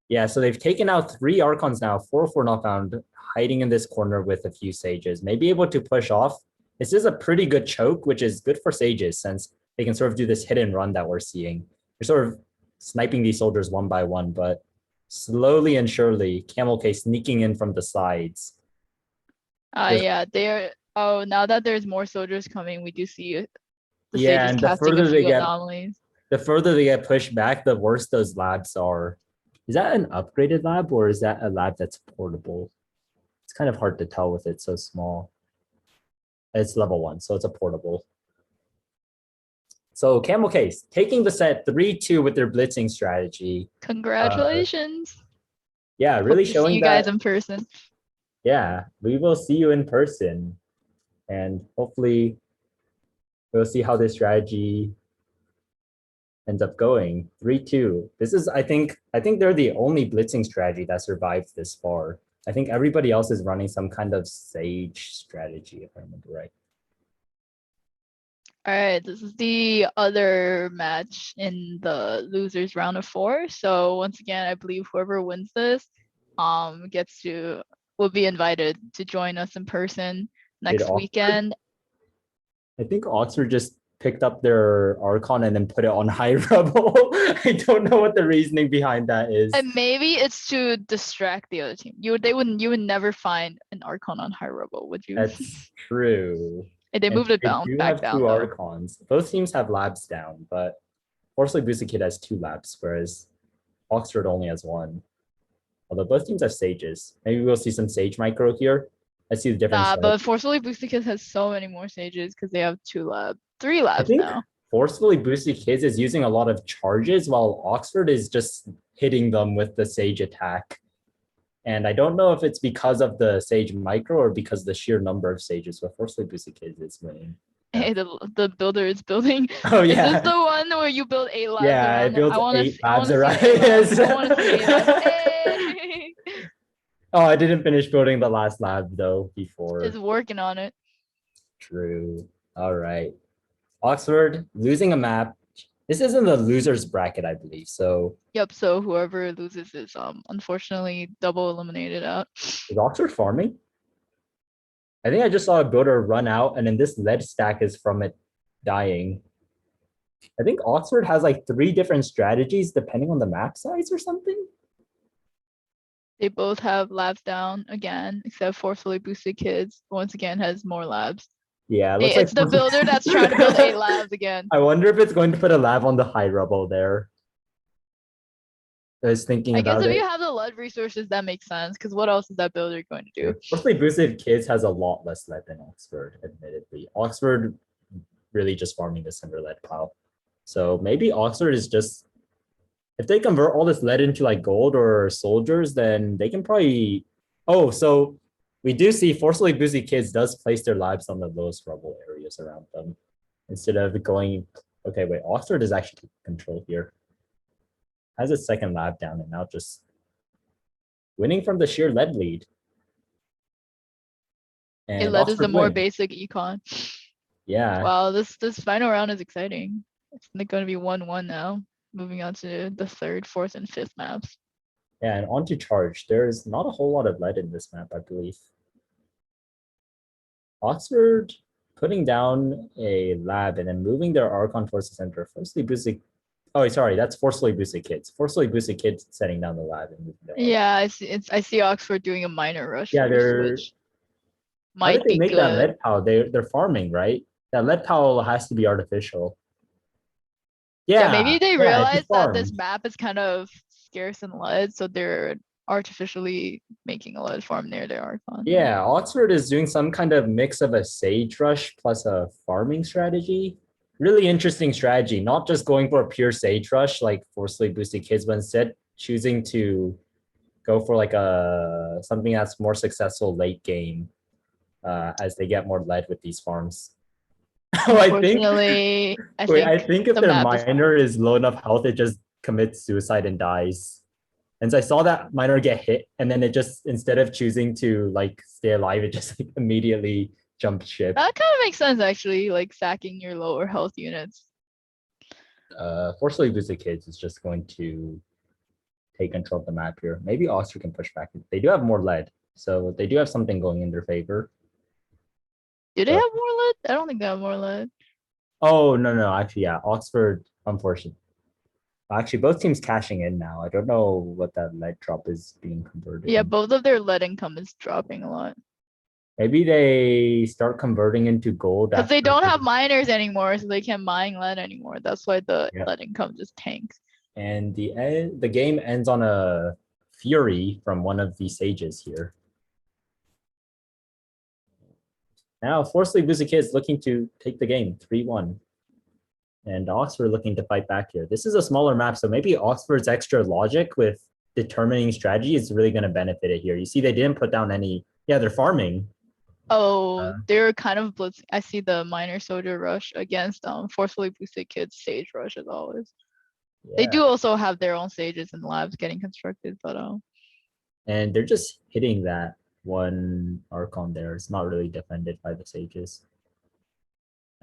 A: yeah, so they've taken out 3 Archons now, 4-4 not found, hiding in this corner with a few sages, maybe able to push off. This is a pretty good choke, which is good for sages since they can sort of do this hit and run that we're seeing. They're sort of sniping these soldiers one by one, but slowly and surely, Camelcase sneaking in from the sides.
C: Yeah, they're. Oh, now that there's more soldiers coming, we do see the
A: yeah,
C: sages
A: and the
C: casting
A: further
C: a
A: they
C: few
A: get,
C: anomalies.
A: the further they get pushed back, the worse those labs are. Is that an upgraded lab or is that a lab that's portable? It's kind of hard to tell with it so small. It's level 1, so it's a portable. So Camelcase taking the set 3-2 with their blitzing strategy.
C: Congratulations.
A: Yeah, really
C: Hope to
A: showing
C: see you guys in person.
A: Yeah, we will see you in person, and hopefully we'll see how this strategy ends up going. 3-2. This is, I think they're the only blitzing strategy that survived this far. I think everybody else is running some kind of sage strategy, if I remember right.
C: All right, this is the other match in the losers round of 4. So once again, I believe whoever wins this will be invited to join us in person next weekend.
A: I think Oxford just picked up their Archon and then put it on high rebel. I don't know what the reasoning behind that is.
C: And maybe it's to distract the other team. You would never find an Archon on high rebel, would you?
A: That's true.
C: They moved it back down.
A: Two Archons. Both teams have labs down, but Forceful Boosted Kid has 2 labs, whereas Oxford only has 1. Although both teams have sages. Maybe we'll see some sage micro here. I see the difference.
C: But Forcefully Boosted Kids has so many more sages because they have 3 labs now.
A: Forcefully Boosted Kids is using a lot of charges while Oxford is just hitting them with the sage attack. And I don't know if it's because of the sage micro or because of the sheer number of sages, but Forcefully Boosted Kids is winning.
C: Hey, the builder is building.
A: Oh yeah.
C: Is this the one where you build 8 labs?
A: Yeah, I built 8 labs around.
C: I want to see 8 labs. Hey.
A: Oh, I didn't finish building the last lab though before.
C: Just working on it.
A: True. All right. Oxford losing a map, This isn't the loser's bracket, I believe. So
C: Yep, so whoever loses is unfortunately double eliminated out.
A: is Oxford farming? I think I just saw a builder run out, and then this lead stack is from it dying. I think Oxford has like 3 different strategies depending on the map size or something.
C: They both have labs down again, except Forcefully Boosted Kids once again has more labs.
A: Yeah, it looks
C: Hey,
A: like
C: it's the builder that's trying to build 8 labs again.
A: I wonder if it's going to put a lab on the high rubble there. I was thinking
C: I guess
A: about
C: if
A: it.
C: you have the lead resources, that makes sense. Because what else is that builder going to do?
A: Mostly boosted kids has a lot less lead than Oxford, admittedly. Oxford really just farming the cinder lead pile. So maybe Oxford is just, if they convert all this lead into like gold or soldiers, then they can probably. Oh, so we do see forcefully boosted kids does place their labs on the lowest rubble areas around them instead of going. Okay, wait, Oxford is actually control here. Has a second lab down and now just winning from the sheer lead lead.
C: Hey,
A: And
C: lead is the
A: Oxford
C: more
A: winning.
C: basic econ.
A: Yeah.
C: Wow, this final round is exciting. It's going to be 1-1 now. Moving on to the 3rd, 4th, and 5th maps.
A: Yeah, and on to charge. There's not a whole lot of lead in this map, I believe. Oxford putting down a lab and then moving their Archon towards the center. Forcefully boosted. Oh, sorry, that's forcefully boosted kids. Forcefully boosted kids setting down the lab and moving their
C: Yeah, I see Oxford doing a minor rush
A: Yeah,
C: for the switch.
A: How did
C: Might
A: they
C: be
A: make that
C: good.
A: lead pile? They're farming, right? That lead pile has to be artificial.
C: Yeah, maybe they
A: It's
C: realize
A: just
C: that this
A: farmed.
C: map is kind of scarce in lead, so they're artificially making a lead farm near their Archon.
A: Yeah, Oxford is doing some kind of mix of a sage rush plus a farming strategy. Really interesting strategy, not just going for a pure sage rush like forcefully boosted kids, but instead choosing to go for like a something that's more successful late game as they get more lead with these farms. Oh,
C: Unfortunately,
A: I think if
C: the
A: their
C: map is
A: miner is low enough health, it just commits suicide and dies. And so I saw that miner get hit, and then it just instead of choosing to like stay alive, it just like immediately jumped ship.
C: that kind of makes sense actually, like sacking your lower health units.
A: Forcefully boosted kids is just going to take control of the map here. Maybe Oxford can push back. They do have more lead, so they do have something going in their favor.
C: Do they have more lead? I don't think they have more lead.
A: Oh no, actually, yeah, Oxford, unfortunately. Actually, both teams cashing in now. I don't know what that lead drop is being converted.
C: Yeah, both of their lead income is dropping a lot.
A: Maybe they start converting into gold.
C: Because they don't have miners anymore, so they can't mine lead anymore. That's why the lead income just tanks.
A: And the game ends on a fury from one of the sages here. Now, forcefully boosted kids looking to take the game 3-1. And Oxford looking to fight back here. This is a smaller map, so maybe Oxford's extra logic with determining strategy is really going to benefit it here. You see, they didn't put down any. Yeah, they're farming.
C: Oh, they're kind of blitzing. I see the minor soldier rush against forcefully boosted kids sage rush as always. Yeah. They do also have their own sages and labs getting constructed, but
A: and they're just hitting that one Archon there. It's not really defended by the sages.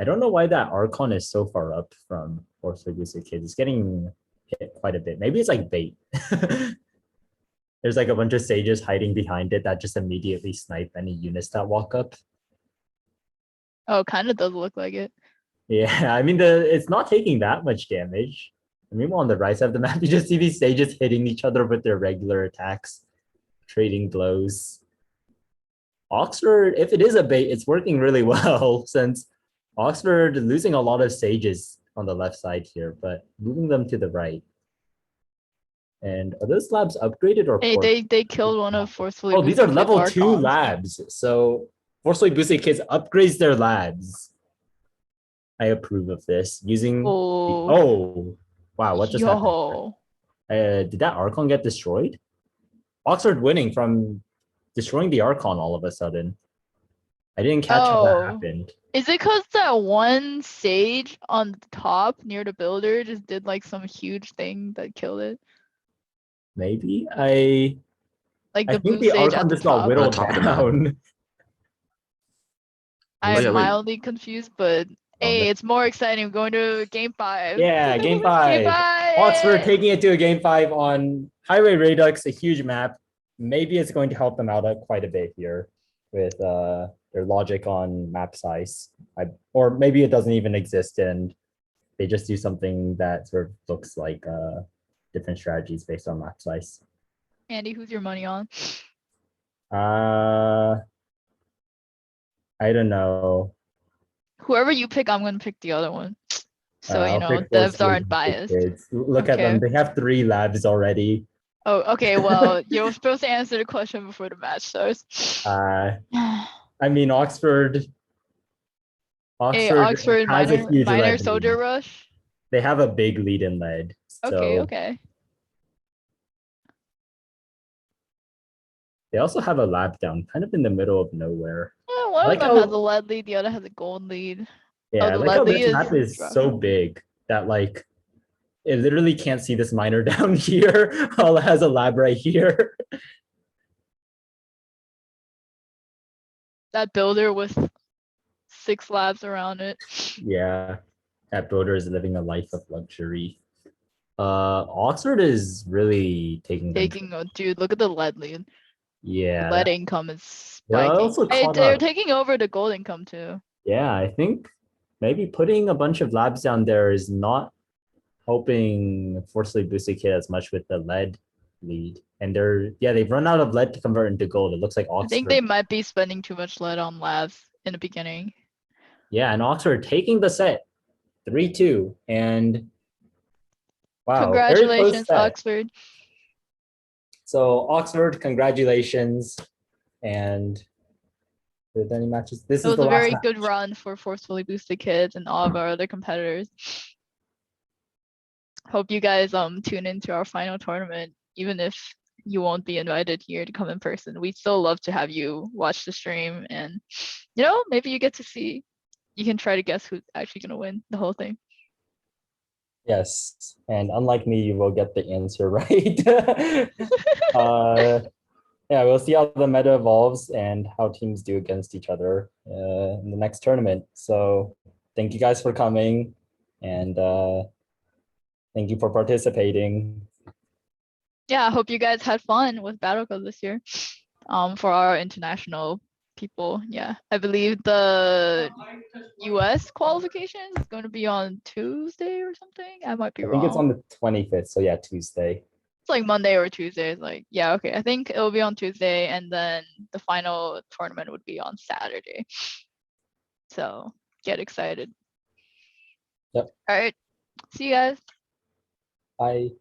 A: I don't know why that Archon is so far up from forcefully boosted kids. It's getting hit quite a bit. Maybe it's like bait. There's like a bunch of sages hiding behind it that just immediately snipe any units that walk up.
C: Oh, kind of does look like it.
A: Yeah, I mean, it's not taking that much damage. Meanwhile, on the right side of the map, you just see these sages hitting each other with their regular attacks, trading blows. Oxford, if it is a bait, it's working really well since Oxford losing a lot of sages on the left side here, but moving them to the right. And are those labs upgraded or?
C: Hey, they killed one of forcefully.
A: Oh, these are level 2 labs. So forcefully boosted kids upgrades their labs. I approve of this using. Oh, wow! What just happened? Did that Archon get destroyed? Oxford winning from destroying the Archon all of a sudden. I didn't catch how that happened.
C: Is it because that one sage on the top near the builder just did like some huge thing that killed it?
A: Maybe I think the Archon just got whittled down.
C: I'm mildly confused, but Hey, it's more exciting. We're going to game 5.
A: Yeah, game
C: Game
A: 5.
C: 5.
A: Oxford taking it to a game 5 on Highway Redux, a huge map. Maybe it's going to help them out quite a bit here with their logic on map size. Or maybe it doesn't even exist and they just do something that sort of looks like different strategies based on map size.
C: Andy, who's your money on?
A: I don't know.
C: Whoever you pick, I'm gonna pick the other one. So you
A: I'll
C: know,
A: pick
C: devs
A: Forceful
C: aren't biased.
A: Kids. Look at them.
C: Okay.
A: They have 3 labs already.
C: Oh, okay. Well, you're supposed to answer the question before the match starts.
A: I mean, Oxford
C: Hey, Oxford
A: has a huge
C: minor
A: lead
C: soldier
A: lead.
C: rush.
A: They have a big lead in lead.
C: Okay,
A: So
C: okay.
A: they also have a lab down kind of in the middle of nowhere.
C: Yeah, one of them has a lead lead, the other has a gold lead.
A: Yeah,
C: the
A: like how
C: lead
A: this
C: lead
A: map is
C: rough.
A: so big that like it literally can't see this miner down here. All it has a lab right here.
C: That builder with 6 labs around it.
A: Yeah, that builder is living a life of luxury. Oxford is really taking
C: Dude, look at the lead lead.
A: Yeah,
C: Lead income is
A: they're
C: spiking.
A: also
C: Hey,
A: caught
C: they're
A: up.
C: taking over the gold income too.
A: Yeah, I think maybe putting a bunch of labs down there is not helping Forcefully Boosted Kid as much with the lead lead. And they've run out of lead to convert into gold. It looks like Oxford.
C: I think they might be spending too much lead on labs in the beginning.
A: Yeah, and Oxford taking the set 3-2. And wow,
C: congratulations, Oxford.
A: So Oxford, congratulations. And with any matches, this is the last
C: It was a very
A: match.
C: good run for Forcefully Boosted Kids and all of our other competitors. Hope you guys tune into our final tournament, even if you won't be invited here to come in person. We'd still love to have you watch the stream and you know, maybe you can try to guess who's actually gonna win the whole thing.
A: Yes, and unlike me, you will get the answer right. Yeah, we'll see how the meta evolves and how teams do against each other in the next tournament. So thank you guys for coming and thank you for participating.
C: Yeah, I hope you guys had fun with Battlecode this year. For our international people, yeah, I believe the US qualification is going to be on Tuesday or something. I might be wrong.
A: I think it's on the 25th, so yeah, Tuesday.
C: It's like Monday or Tuesday. It's like, yeah, okay. I think it'll be on Tuesday and then the final tournament would be on Saturday. So get excited.
A: Yep.
C: All right. See you guys.
A: Bye.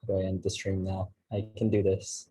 A: Go end the stream now. I can do this.